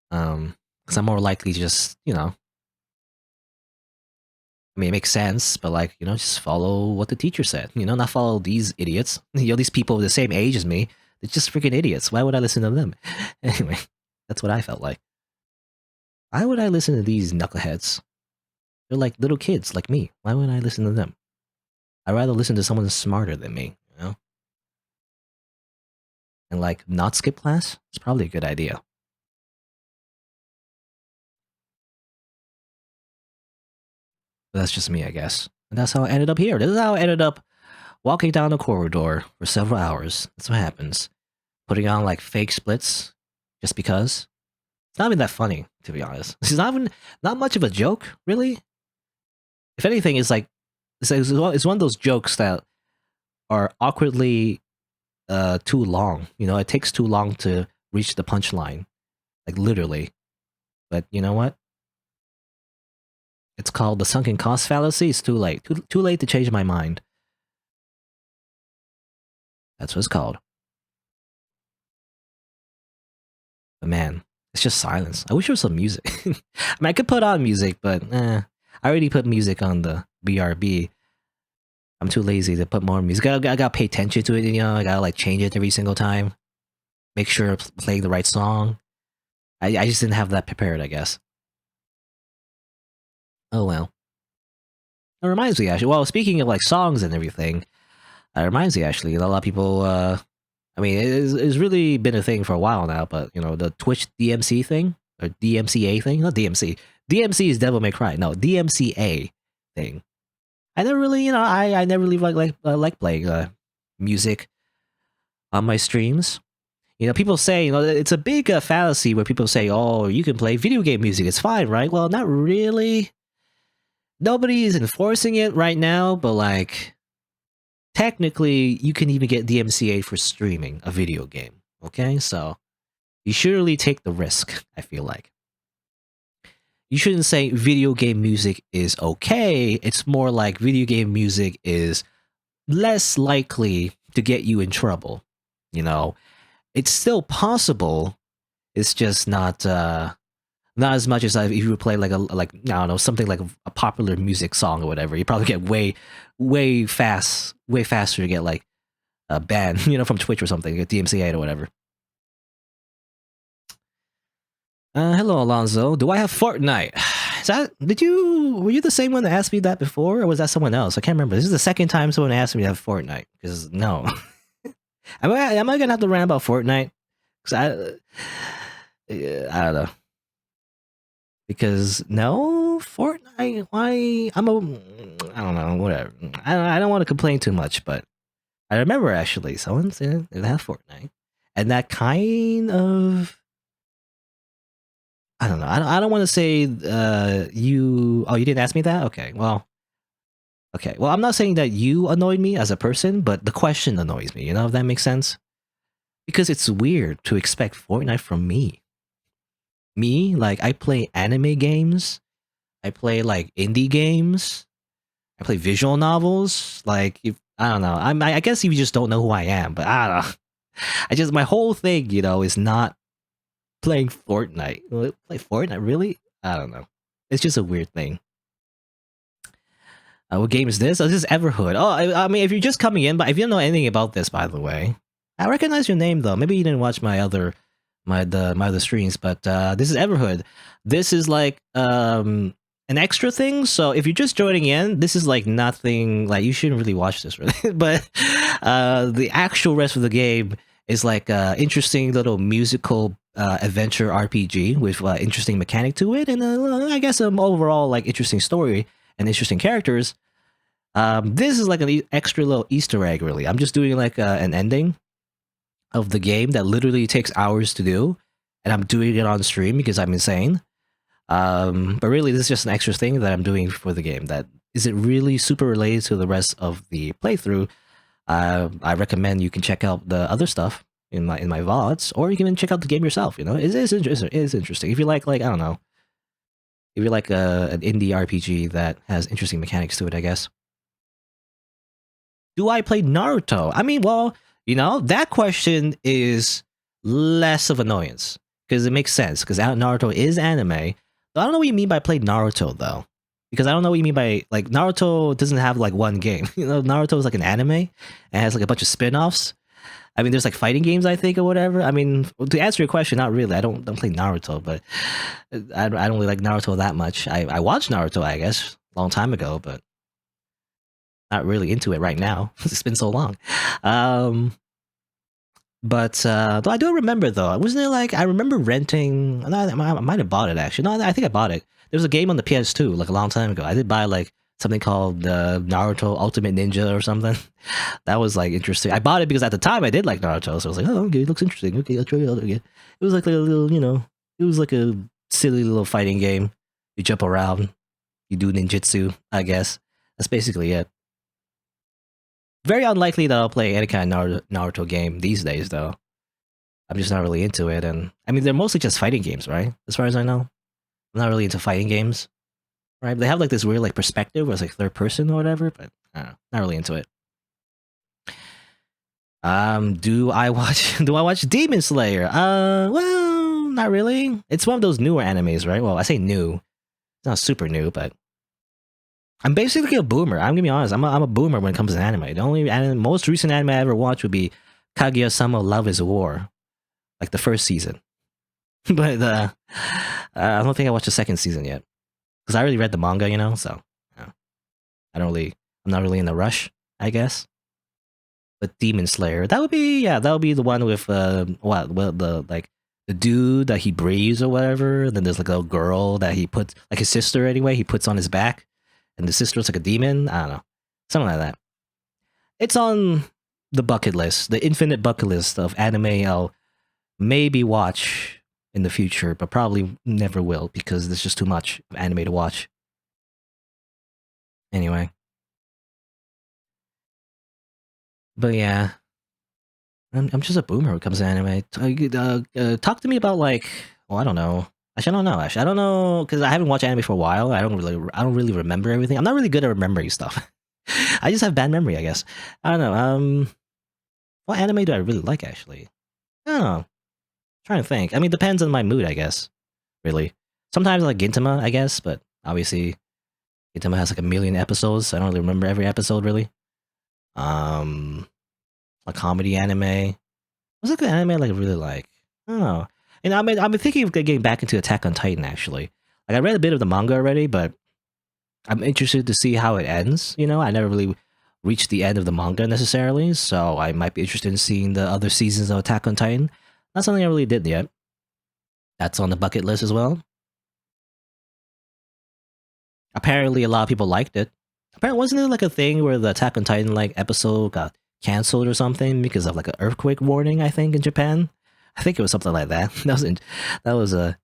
Because I'm more likely to just I mean, it makes sense, but like, just follow what the teacher said. Not follow these idiots. These people the same age as me. They're just freaking idiots. Why would I listen to them? Anyway, that's what I felt like. Why would I listen to these knuckleheads? They're like little kids like me. Why would I listen to them? I'd rather listen to someone smarter than me. And like not skip class? It's probably a good idea. But that's just me, I guess. And that's how I ended up here. This is how I ended up walking down the corridor for several hours. That's what happens. Putting on like fake splits just because. It's not even that funny, to be honest. It's not much of a joke, really. If anything, it's one of those jokes that are awkwardly too long. It takes too long to reach the punchline, like literally. But you know what? It's called the sunken cost fallacy. It's too late. Too late to change my mind. That's what it's called. But man, it's just silence. I wish there was some music. I mean, I could put on music, but I already put music on the BRB. I'm too lazy to put more music. I gotta pay attention to it. I gotta like change it every single time. Make sure I'm playing the right song. I just didn't have that prepared, I guess. Oh well. It reminds me actually. Well, speaking of like songs and everything, it reminds me actually. A lot of people. I mean, it's really been a thing for a while now. But the Twitch DMC thing or DMCA thing, not DMC. DMC is Devil May Cry. No, DMCA thing. I never really, I never really like playing music on my streams. People say, it's a big fallacy where people say, oh, you can play video game music. It's fine, right? Well, not really. Nobody is enforcing it right now, but like, technically, you can even get DMCA for streaming a video game. Okay, so you should really take the risk, I feel like. You shouldn't say video game music is okay. It's more like video game music is less likely to get you in trouble. It's still possible. It's just not as much as if you would play like I don't know, something like a popular music song or whatever. You probably get way faster to get like a ban, from Twitch or something, get DMCA or whatever. Hello Alonzo. Do I have Fortnite? Were you the same one that asked me that before, or was that someone else? I can't remember. This is the second time someone asked me to have Fortnite. Because no, am I gonna have to rant about Fortnite? Because I don't know. Because no, Fortnite. Why? I don't know. Whatever. I don't want to complain too much, but I remember actually someone said they have Fortnite, and that kind of. I don't know. I don't want to say you. Oh, you didn't ask me that. Okay. Well. Okay. Well, I'm not saying that you annoyed me as a person, but the question annoys me. You know if that makes sense? Because it's weird to expect Fortnite from me. Me, like I play anime games. I play like indie games. I play visual novels. Like if, I don't know. I guess you just don't know who I am, but I don't know. I just my whole thing, is not playing Fortnite. Play Fortnite, really? I don't know. It's just a weird thing. What game is this? Oh, this is Everhood. Oh, I mean, if you're just coming in, but if you don't know anything about this, by the way, I recognize your name though. Maybe you didn't watch my other streams, but this is Everhood. This is like an extra thing. So if you're just joining in, this is like nothing. Like you shouldn't really watch this, really. But the actual rest of the game is like interesting little musical adventure RPG with interesting mechanic to it, and I guess overall like interesting story and interesting characters. This is like an extra little Easter egg, really. I'm just doing like an ending of the game that literally takes hours to do, and I'm doing it on stream because I'm insane. But really, this is just an extra thing that I'm doing for the game that isn't really super related to the rest of the playthrough. I recommend you can check out the other stuff in my VODs, or you can even check out the game yourself. It is interesting. If you like I don't know, if you like an indie RPG that has interesting mechanics to it, I guess. Do I play Naruto? I mean, well, that question is less of annoyance because it makes sense because Naruto is anime. I don't know what you mean by play Naruto though, because I don't know what you mean by like Naruto doesn't have like one game. Naruto is like an anime and has like a bunch of spin-offs. I mean, there's like fighting games, I think, or whatever. I mean, to answer your question, not really. I don't play Naruto, but I don't really like Naruto that much. I watched Naruto, I guess, a long time ago, but not really into it right now. It's been so long. But though I do remember though, wasn't it like I remember renting? I might have bought it actually. No, I think I bought it. There was a game on the PS2 like a long time ago. I did buy like something called Naruto Ultimate Ninja or something. That was like interesting. I bought it because at the time I did like Naruto, so I was like, oh, okay, it looks interesting. Okay, I'll try it out again. It was like a little, it was like a silly little fighting game. You jump around, you do ninjutsu, I guess. That's basically it. Very unlikely that I'll play any kind of Naruto game these days, though. I'm just not really into it, and I mean, they're mostly just fighting games, right? As far as I know, I'm not really into fighting games, right? They have like this weird like perspective where it's like third person or whatever, but I don't know, not really into it. Do I watch Demon Slayer? Well, not really. It's one of those newer animes, right? Well, I say new. It's not super new, but I'm basically a boomer. I'm gonna be honest. I'm a boomer when it comes to anime. The only most recent anime I ever watched would be Kaguya-sama Love is War, like the first season. But I don't think I watched the second season yet because I already read the manga, So I'm not really in a rush, I guess. But Demon Slayer, that would be the one with the dude that he breathes or whatever. And then there's like a girl that he puts, like his sister anyway, he puts on his back. And the sister's like a demon. I don't know. Something like that. It's on the bucket list, the infinite bucket list of anime I'll maybe watch in the future, but probably never will because there's just too much anime to watch. Anyway. But yeah. I'm just a boomer when it comes to anime. Talk to me about like, well, I don't know. Actually, I don't know. I don't know because I haven't watched anime for a while. I don't really remember everything. I'm not really good at remembering stuff. I just have bad memory, I guess. I don't know. What anime do I really like? Actually, I don't know. I'm trying to think. I mean, it depends on my mood, I guess. Really, sometimes I like Gintama, I guess, but obviously, Gintama has like a million episodes. So I don't really remember every episode, really. A comedy anime. What's a good anime I like really like? I don't know. And I've been thinking of getting back into Attack on Titan actually. Like I read a bit of the manga already, but I'm interested to see how it ends. You know, I never really reached the end of the manga necessarily, so I might be interested in seeing the other seasons of Attack on Titan. Not something I really did yet. That's on the bucket list as well. Apparently, a lot of people liked it. Apparently, wasn't it like a thing where the Attack on Titan like episode got canceled or something because of like an earthquake warning? I think in Japan. I think it was something like that. That was a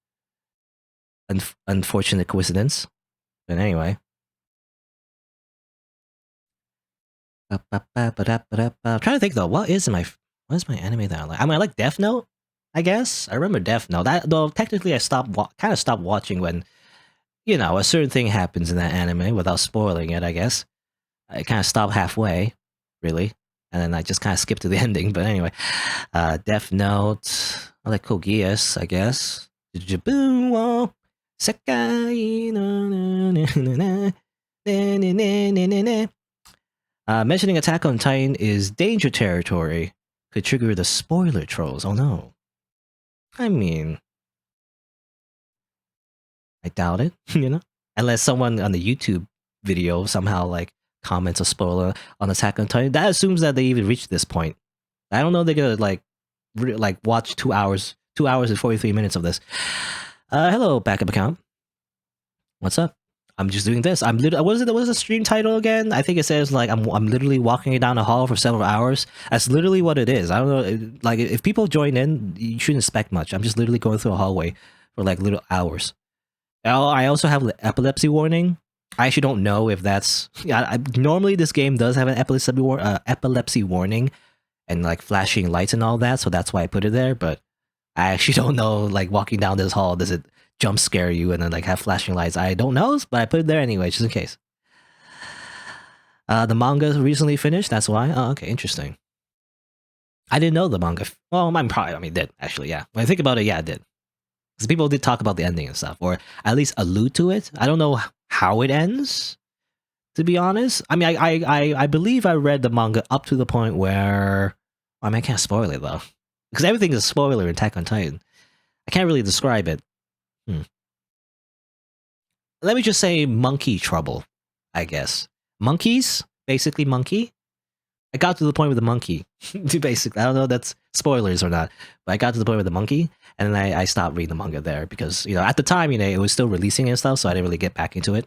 unfortunate coincidence. But anyway, I'm trying to think though. What is my anime that I like? I mean, I like Death Note. I guess I remember Death Note. That though technically I kind of stopped watching when a certain thing happens in that anime without spoiling it. I guess I kind of stopped halfway, really, and then I just kind of skipped to the ending. But anyway, Death Note. I like Code Geass, I guess. Jabu Sekai no mentioning Attack on Titan is danger territory. Could trigger the spoiler trolls. Oh no. I mean, I doubt it, Unless someone on the YouTube video somehow like comments a spoiler on Attack on Titan. That assumes that they even reached this point. I don't know they're gonna like watch 2 hours and 43 minutes of this. Hello, backup account. What's up? I'm just doing this. What is the stream title again? I think it says like I'm literally walking down a hall for several hours. That's literally what it is. I don't know. Like if people join in, you shouldn't expect much. I'm just literally going through a hallway for like little hours. I also have an epilepsy warning. I actually don't know if that's. Yeah, normally this game does have an epilepsy warning and like flashing lights and all that, so that's why I put it there. But I actually don't know. Like walking down this hall, does it jump scare you and then like have flashing lights? I don't know, but I put it there anyway, just in case. The manga recently finished. That's why. Oh, okay, interesting. I didn't know the manga. Well, I mean, did actually. Yeah. When I think about it, yeah, I did. Because people did talk about the ending and stuff, or at least allude to it. I don't know how it ends, to be honest. I mean, I believe I read the manga up to the point where I mean, I can't spoil it though, because everything is a spoiler in Attack on Titan. I can't really describe it. Let me just say monkey trouble, I guess. Monkeys, basically monkey. I got to the point with the monkey. Basically, I don't know if that's spoilers or not, but I got to the point with the monkey, and then I stopped reading the manga there because at the time it was still releasing and stuff, so I didn't really get back into it.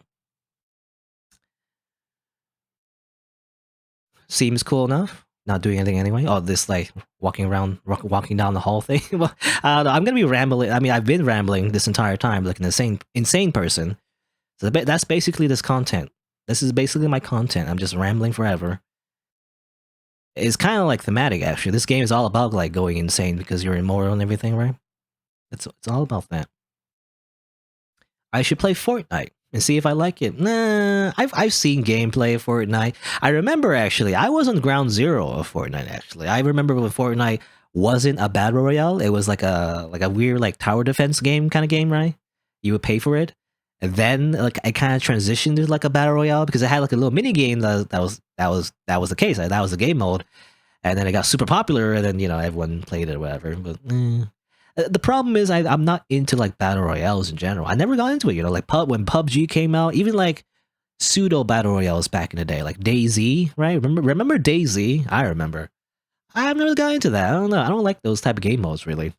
Seems cool enough. Not doing anything anyway. Oh, this like walking walking down the hall thing. Well, I don't know. I'm gonna be rambling. I mean, I've been rambling this entire time, like an insane person. So that's basically this content. This is basically my content. I'm just rambling forever. It's kind of like thematic, actually. This game is all about like going insane because you're immortal and everything, right? It's all about that. I should play Fortnite and see if I like it. Nah, I've seen gameplay of Fortnite. I remember actually, I was on ground zero of Fortnite. Actually, I remember when Fortnite wasn't a battle royale. It was like a weird like tower defense game kind of game, right? You would pay for it, and then like I kind of transitioned to like a battle royale because it had like a little mini game that was the case. That was the game mode, and then it got super popular, and then everyone played it or whatever. But the problem is I'm not into like battle royales in general. I never got into it. Like when PUBG came out, even like pseudo battle royales back in the day, like DayZ, right? Remember DayZ? I remember. I've never got into that. I don't know. I don't like those type of game modes really.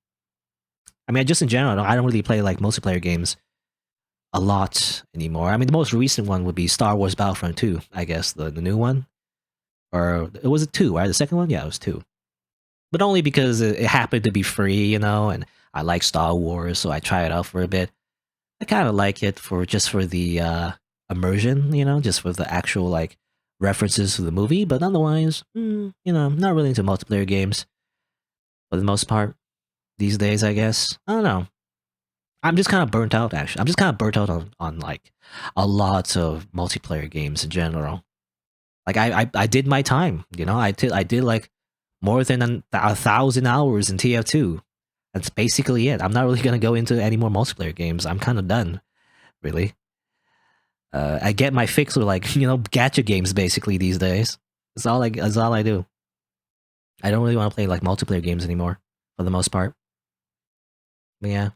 I mean, just in general, I don't really play like multiplayer games a lot anymore. I mean, the most recent one would be Star Wars Battlefront 2, I guess, the new one. Or it was 2, right? The second one? Yeah, it was 2. But only because it happened to be free, and I like Star Wars, so I try it out for a bit. I kind of like it for the immersion, just for the actual like references to the movie. But otherwise, not really into multiplayer games for the most part these days. I guess I don't know. I'm just kind of burnt out. Actually, I'm just kind of burnt out on like a lot of multiplayer games in general. Like I did my time, I did like more than 1,000 hours in TF2. That's basically it. I'm not really gonna go into any more multiplayer games. I'm kind of done, really. I get my fix with like gacha games basically these days. That's all I do. I don't really want to play like multiplayer games anymore for the most part. But yeah.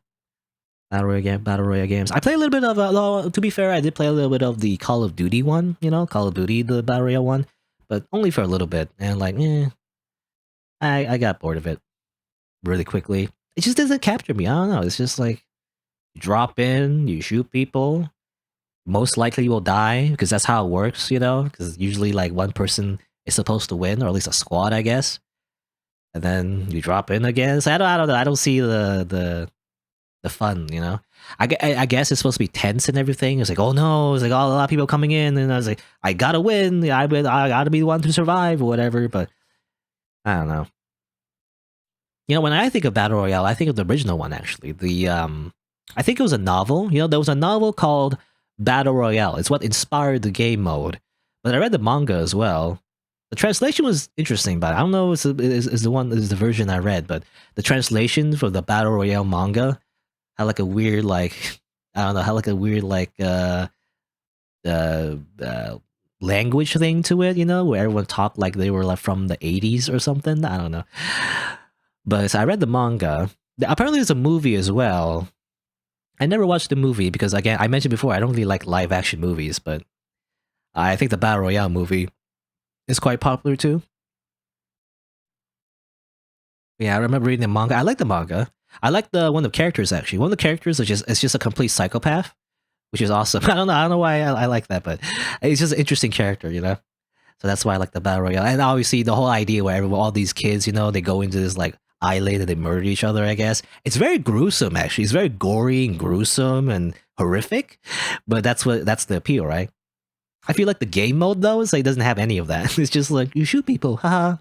Battle Royale games. I play a little bit of. To be fair, I did play a little bit of the Call of Duty one. You know, Call of Duty, the Battle Royale one, but only for a little bit. And like, I got bored of it really quickly. It just doesn't capture me. I don't know. It's just like you drop in, you shoot people. Most likely you will die because that's how it works. You know, because usually like one person is supposed to win, or at least a squad, I guess. And then you drop in again. So I don't know. I don't see the fun, you know. I guess it's supposed to be tense and everything. It's like, oh no, it's like oh, a lot of people coming in, and I was like, I gotta win. I gotta be the one to survive or whatever. But I don't know. You know, when I think of Battle Royale, I think of the original one actually. I think it was a novel. You know, there was a novel called Battle Royale. It's what inspired the game mode. But I read the manga as well. The translation was interesting, but I don't know is the version I read. But the translation for the Battle Royale manga had like a weird like I don't know, had like a weird like uh, language thing to it, you know, where everyone talked like they were like from the 80s or something. I don't know. But so I read the manga. Apparently there's a movie as well. I never watched the movie because again, I mentioned before I don't really like live action movies, but I think the Battle Royale movie is quite popular too. Yeah, I remember reading the manga. I like the manga. I like the one of the characters actually. One of the characters is just a complete psychopath, which is awesome. I don't know why I like that, but it's just an interesting character, you know. So that's why I like the Battle Royale. And obviously the whole idea where all these kids, you know, they go into this like island and they murder each other, I guess. It's very gruesome actually. It's very gory and gruesome and horrific. But that's the appeal, right? I feel like the game mode though is like doesn't have any of that. It's just like you shoot people, haha.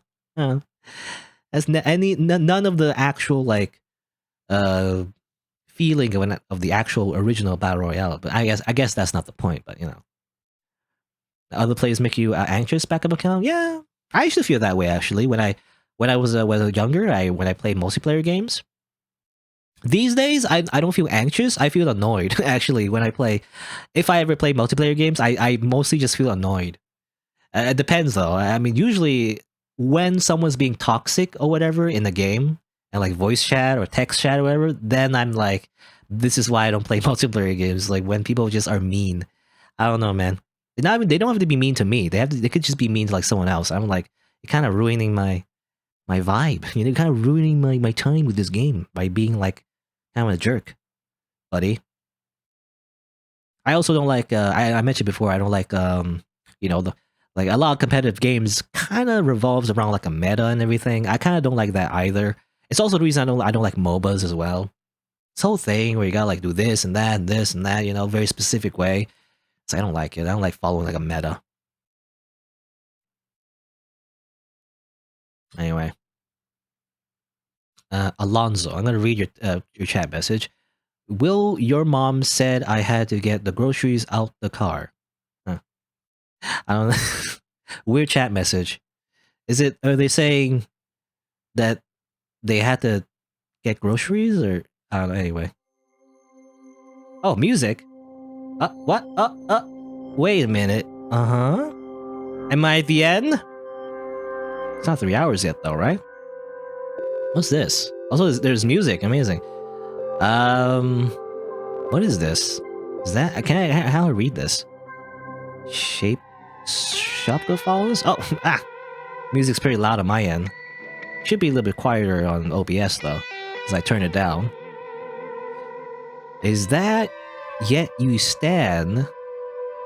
That's none of the actual like uh feeling of the actual original Battle Royale. But I guess that's not the point. But you know, the other players make you anxious back up account. Yeah, I used to feel that way actually when I was younger. When I played multiplayer games. These days, I don't feel anxious. I feel annoyed actually when I play. If I ever play multiplayer games, I mostly just feel annoyed. It depends though. I mean, usually when someone's being toxic or whatever in the game, and like voice chat or text chat or whatever, then I'm like, this is why I don't play multiplayer games. Like when people just are mean. I don't know, man. They don't have to be mean to me. They could just be mean to like someone else. I'm like, you're kind of ruining my vibe. You know, kind of ruining my time with this game by being like kind of a jerk, buddy. I also don't like. I mentioned before I don't like. You know, the like a lot of competitive games kind of revolves around like a meta and everything. I kind of don't like that either. It's also the reason I don't like MOBAs as well. This whole thing where you gotta like do this and that and this and that, you know, very specific way. So I don't like it. I don't like following like a meta. Anyway, Alonzo, I'm gonna read your chat message. Will your mom said I had to get the groceries out the car? Huh. I don't know. Weird chat message. Are they saying that they had to get groceries or I don't know, anyway. Oh, music? What? Wait a minute. Uh-huh. Am I at the end? It's not 3 hours yet though, right? What's this? Also, there's music. Amazing. What is this? Is that how do I read this? Shopko follows? Oh, music's pretty loud on my end. Should be a little bit quieter on OBS though, as I turn it down. Is that Yet You Stand?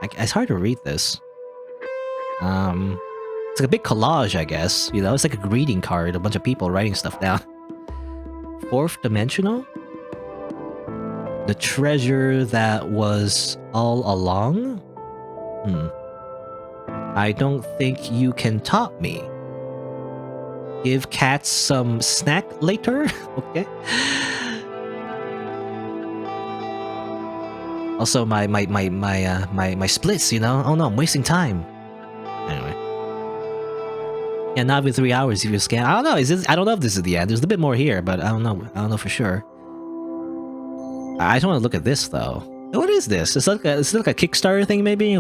It's hard to read this. It's like a big collage, I guess. You know, it's like a greeting card, a bunch of people writing stuff down. Fourth Dimensional? The treasure that was all along? I don't think you can top me. Give cats some snack later? Okay. Also, my splits, you know? Oh no, I'm wasting time. Anyway. Yeah, not even 3 hours if you scan. I don't know, I don't know if this is the end. There's a bit more here, but I don't know for sure. I just want to look at this though. What is this? It's like a Kickstarter thing, maybe?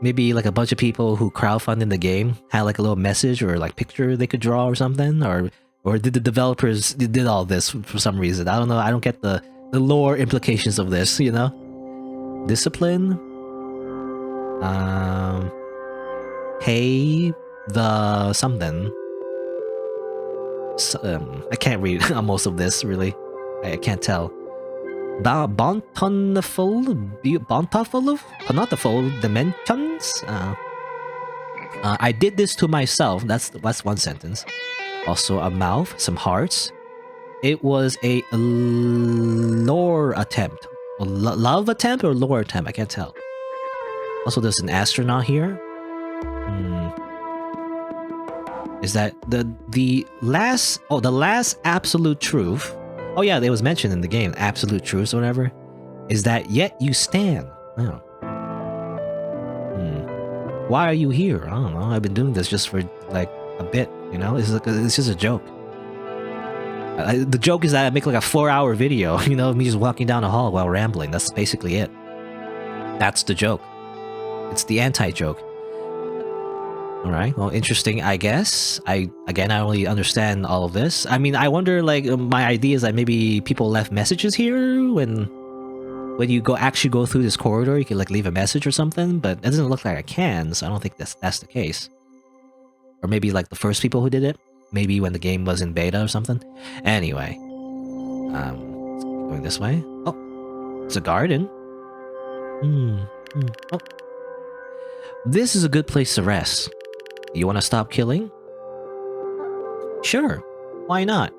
Maybe like a bunch of people who crowdfunded the game had like a little message or like picture they could draw or something, or did the developers did all this for some reason? I don't know. I don't get the the lore implications of this, you know? Discipline. Pay the something. I can't read most of this, really. I can't tell. Bountiful dimensions? I did this to myself. That's one sentence. Also a mouth, some hearts. It was a lore attempt. A love attempt or lore attempt? I can't tell. Also, there's an astronaut here. Is that the last... Oh, the last absolute truth. Oh yeah, it was mentioned in the game. Absolute truth or whatever. Is that yet you stand. Oh. Why are you here? I don't know. I've been doing this just for like a bit, you know? It's just a joke. The joke is that I make like a 4-hour video, you know, me just walking down the hall while rambling. That's basically it. That's the joke. It's the anti-joke. Alright, well, interesting, I guess. I don't really understand all of this. I mean, I wonder, like, my idea is that maybe people left messages here when you actually go through this corridor, you can, like, leave a message or something, but it doesn't look like I can, so I don't think that's the case. Or maybe, like, the first people who did it? Maybe when the game was in beta or something? Anyway. Going this way. Oh, it's a garden. Oh. This is a good place to rest. You want to stop killing? Sure, why not?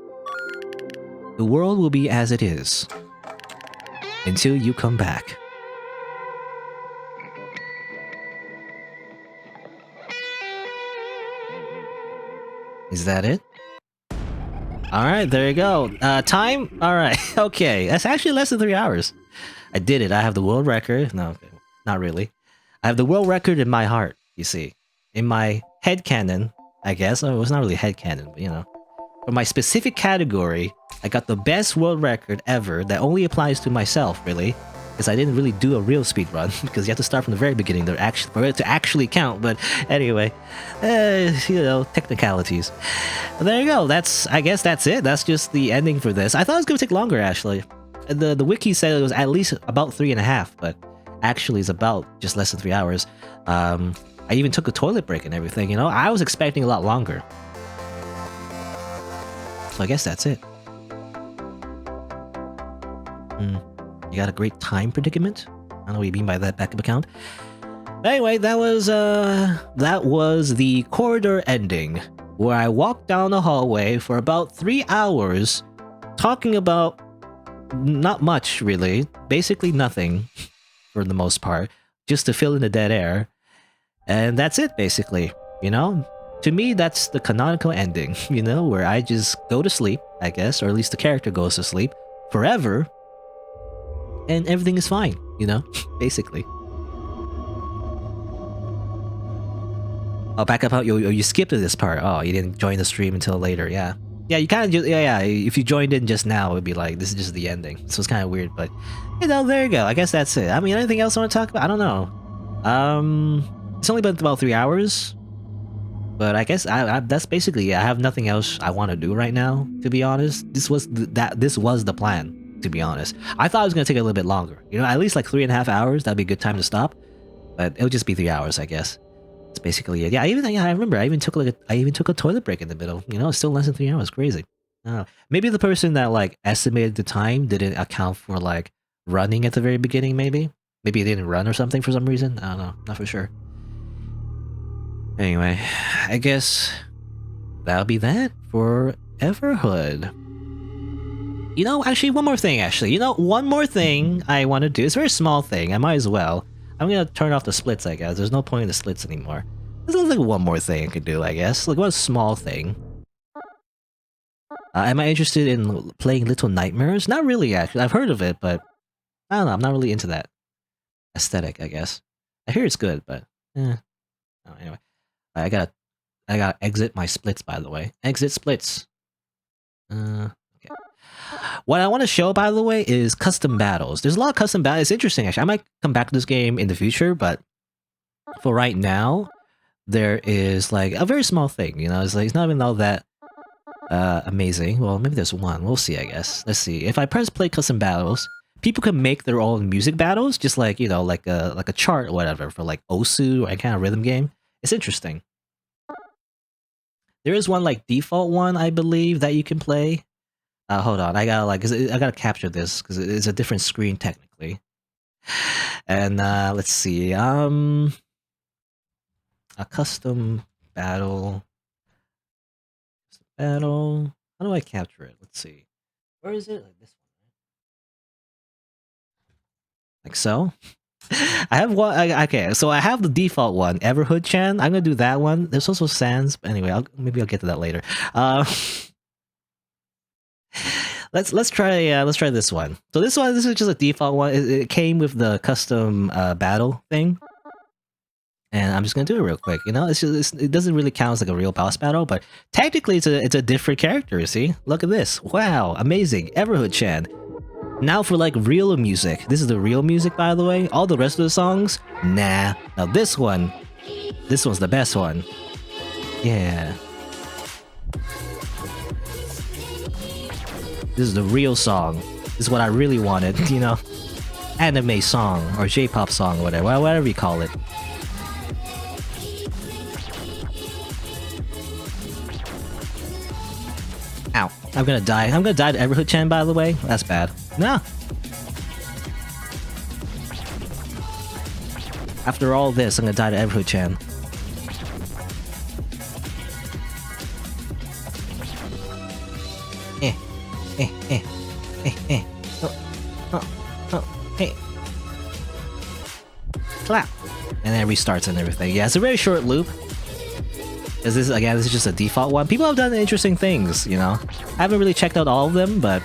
The world will be as it is. Until you come back. Is that it? Alright, there you go. Time? Alright, okay. That's actually less than 3 hours. I did it. I have the world record. No, not really. I have the world record in my heart, you see. In my headcanon, I guess. Oh, it's not really headcanon, but you know. For my specific category, I got the best world record ever that only applies to myself, really. Because I didn't really do a real speedrun, because you have to start from the very beginning for it to actually count, but anyway. You know, technicalities. But there you go, I guess that's it. That's just the ending for this. I thought it was going to take longer, actually. The wiki said it was at least about 3.5, but actually it's about just less than 3 hours. I even took a toilet break and everything, you know? I was expecting a lot longer. So I guess that's it. You got a great time predicament? I don't know what you mean by that backup account. But anyway, that was the corridor ending, where I walked down the hallway for about 3 hours, talking about not much, really. Basically nothing, for the most part, just to fill in the dead air. And that's it, basically, you know? To me, that's the canonical ending, you know? Where I just go to sleep, I guess, or at least the character goes to sleep, forever, and everything is fine, you know? Basically. Oh, back up how you skipped this part. Oh, you didn't join the stream until later, yeah. Yeah, you kind of just, yeah, if you joined in just now, it would be like, this is just the ending. So it's kind of weird, but, you know, there you go. I guess that's it. I mean, anything else I want to talk about? I don't know. It's only been about 3 hours, but I guess that's basically it. I have nothing else I want to do right now, to be honest. This was the plan, to be honest. I thought it was going to take a little bit longer. You know, at least like 3.5 hours, that'd be a good time to stop. But it'll just be 3 hours, I guess. That's basically it. Yeah, I remember. I even took a toilet break in the middle. You know, it's still less than 3 hours. Crazy. I don't know. Maybe the person that like estimated the time didn't account for like running at the very beginning. Maybe it didn't run or something for some reason. I don't know. Not for sure. Anyway, I guess that'll be that for Everhood. You know, actually, one more thing, one more thing I want to do. It's a very small thing. I might as well. I'm going to turn off the splits, I guess. There's no point in the splits anymore. There's like one more thing I could do, I guess. Like one small thing. Am I interested in playing Little Nightmares? Not really, actually. I've heard of it, but I don't know. I'm not really into that aesthetic, I guess. I hear it's good, but oh, anyway. I gotta exit my splits, by the way. Exit splits. Okay. What I want to show, by the way, is custom battles. There's a lot of custom battles. It's interesting, actually. I might come back to this game in the future, but for right now, there is like a very small thing. You know, it's like it's not even all that Amazing. Well, maybe there's one. We'll see, I guess. Let's see. If I press play custom battles, people can make their own music battles, just like, you know, like a chart or whatever for like Osu or any kind of rhythm game. It's interesting. There is one like default one, I believe, that you can play. Hold on, I gotta capture this because it's a different screen technically. And let's see, a custom battle. Battle. How do I capture it? Let's see. Where is it? Like this one. Like so. I have one. Okay, so I have the default one, Everhood Chan. I'm gonna do that one. There's also Sans, but anyway, maybe I'll get to that later. Let's try this one. So this is just a default one. It came with the custom battle thing, and I'm just gonna do it real quick. You know, it doesn't really count as like a real boss battle, but technically it's a different character. See, look at this. Wow, amazing, Everhood Chan. Now for like real music. This is the real music, by the way. All the rest of the songs, nah. Now this one's the best one. Yeah. This is the real song. This is what I really wanted, you know? Anime song, or J-pop song, or whatever you call it. Ow. I'm gonna die. I'm gonna die to Everhood Chan, by the way. That's bad. No. After all this, I'm gonna die to Everhood Chan. Hey. Clap. And then it restarts and everything. Yeah, it's a very short loop. Is this is just a default one. People have done interesting things, you know. I haven't really checked out all of them, but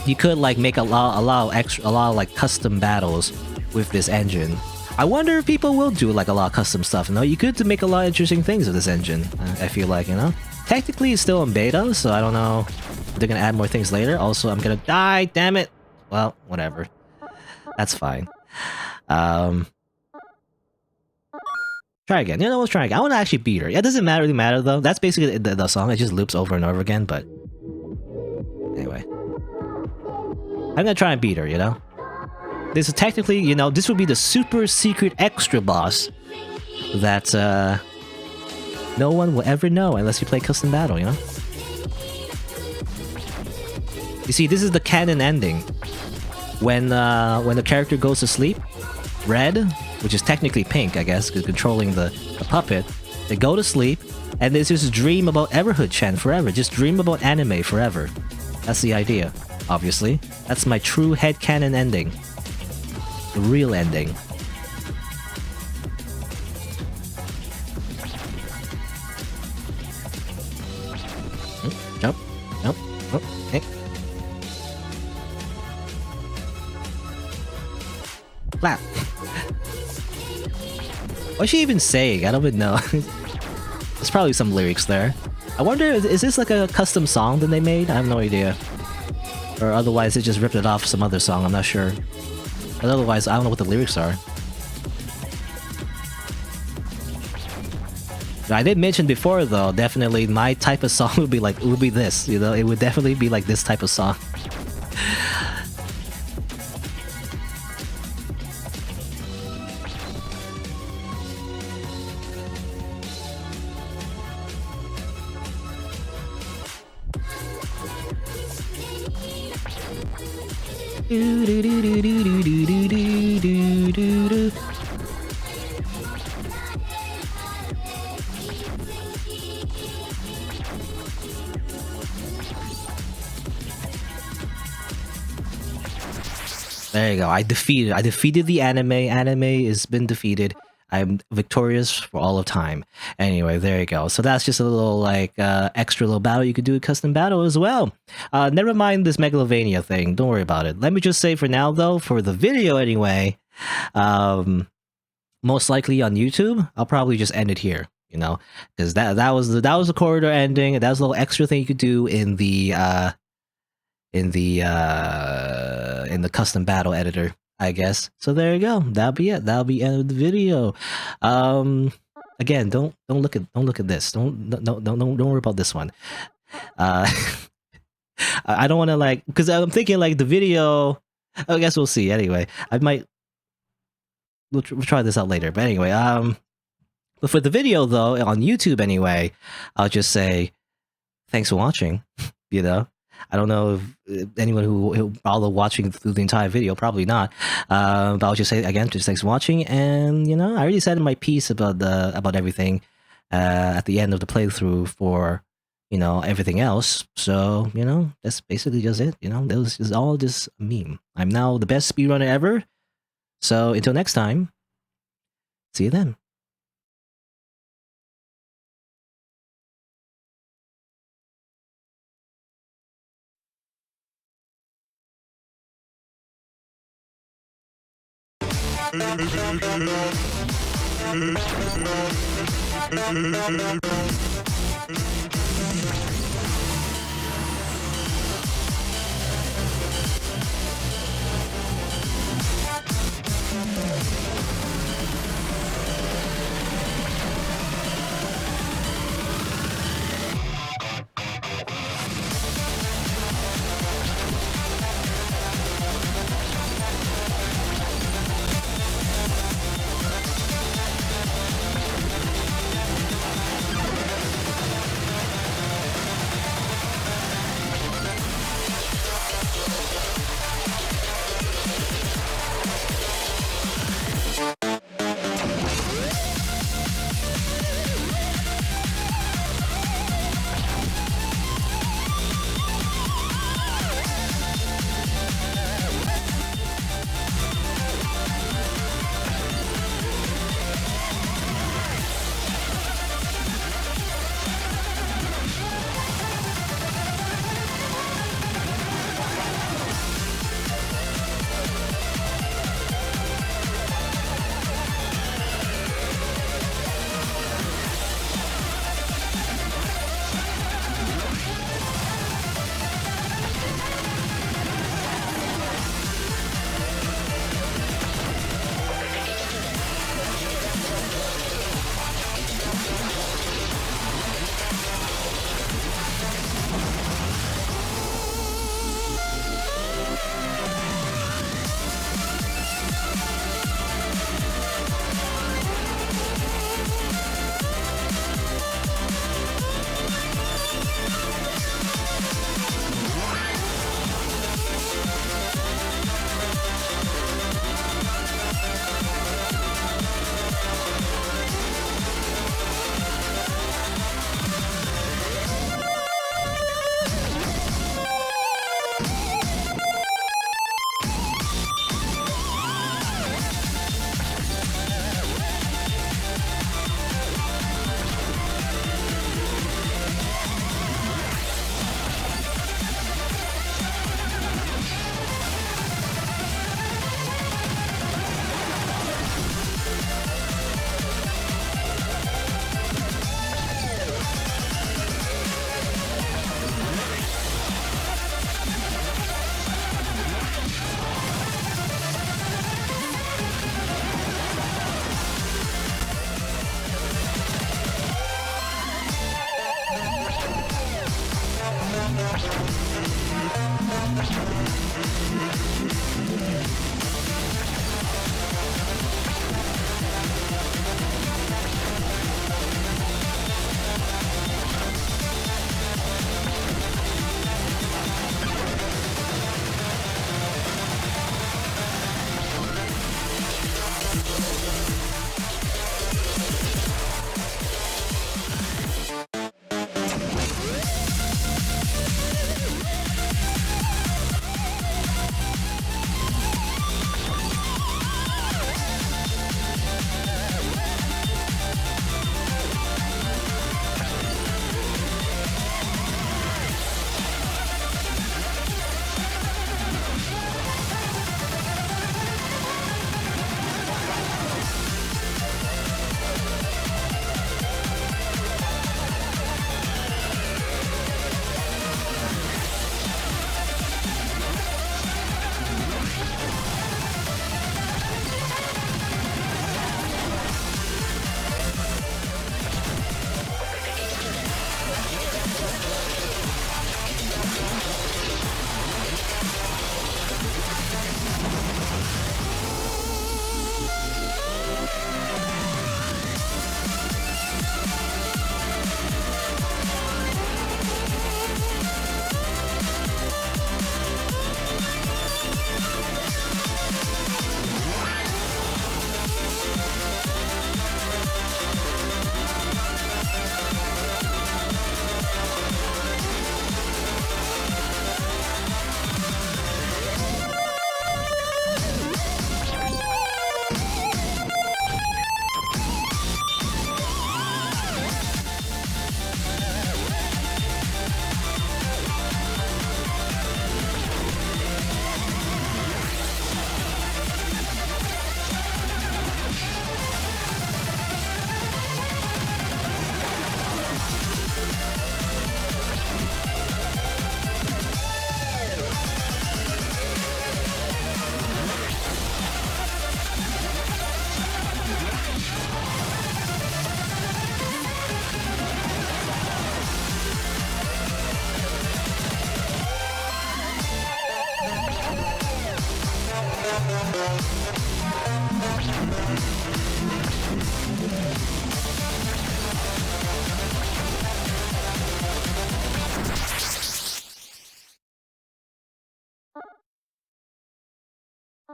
you could like make a lot of like custom battles with this engine. I wonder if people will do like a lot of custom stuff. You know, you could make a lot of interesting things with this engine. I feel like, you know, technically it's still in beta, so I don't know if they're gonna add more things later. Also, I'm gonna die. Damn it. Well, whatever. That's fine. Try again. You know, let's try again. I want to actually beat her. It doesn't really matter though. That's basically the song. It just loops over and over again. But anyway, I'm gonna try and beat her. You know, this is technically, you know, this would be the super secret extra boss that no one will ever know unless you play custom battle. You know. You see, this is the canon ending. When the character goes to sleep, red, which is technically pink, I guess, because controlling the puppet, they go to sleep, and they just dream about Everhood Chan forever. Just dream about anime forever. That's the idea, obviously. That's my true headcanon ending. The real ending. Jump. Jump. Oh, hey. Clap. What's she even saying? I don't even know. There's probably some lyrics there. I wonder, is this like a custom song that they made? I have no idea. Or otherwise they just ripped it off some other song, I'm not sure. But otherwise, I don't know what the lyrics are. I did mention before though, definitely my type of song would be this, you know? It would definitely be like this type of song. There you go. I defeated the anime. Anime has been defeated. I'm victorious for all of time. Anyway, there you go. So that's just a little like extra little battle you could do a custom battle as well. Never mind this Megalovania thing. Don't worry about it. Let me just say for now though, for the video anyway, most likely on YouTube, I'll probably just end it here. You know, because that was the corridor ending. That was a little extra thing you could do in the custom battle editor, I guess. So there you go. That'll be it. That'll be the end of the video. Again, don't look at this. Don't worry about this one. Uh, I don't want to like, because I'm thinking like the video. I guess we'll see. Anyway, I might we'll try this out later. But anyway, but for the video though on YouTube anyway, I'll just say thanks for watching. You know, I don't know if anyone who although watching through the entire video, probably not. But I'll just say again, just thanks for watching. And you know, I already said my piece about everything at the end of the playthrough for everything else. So you know, that's basically just it. You know, that was just all just a meme. I'm now the best speedrunner ever. So until next time, see you then.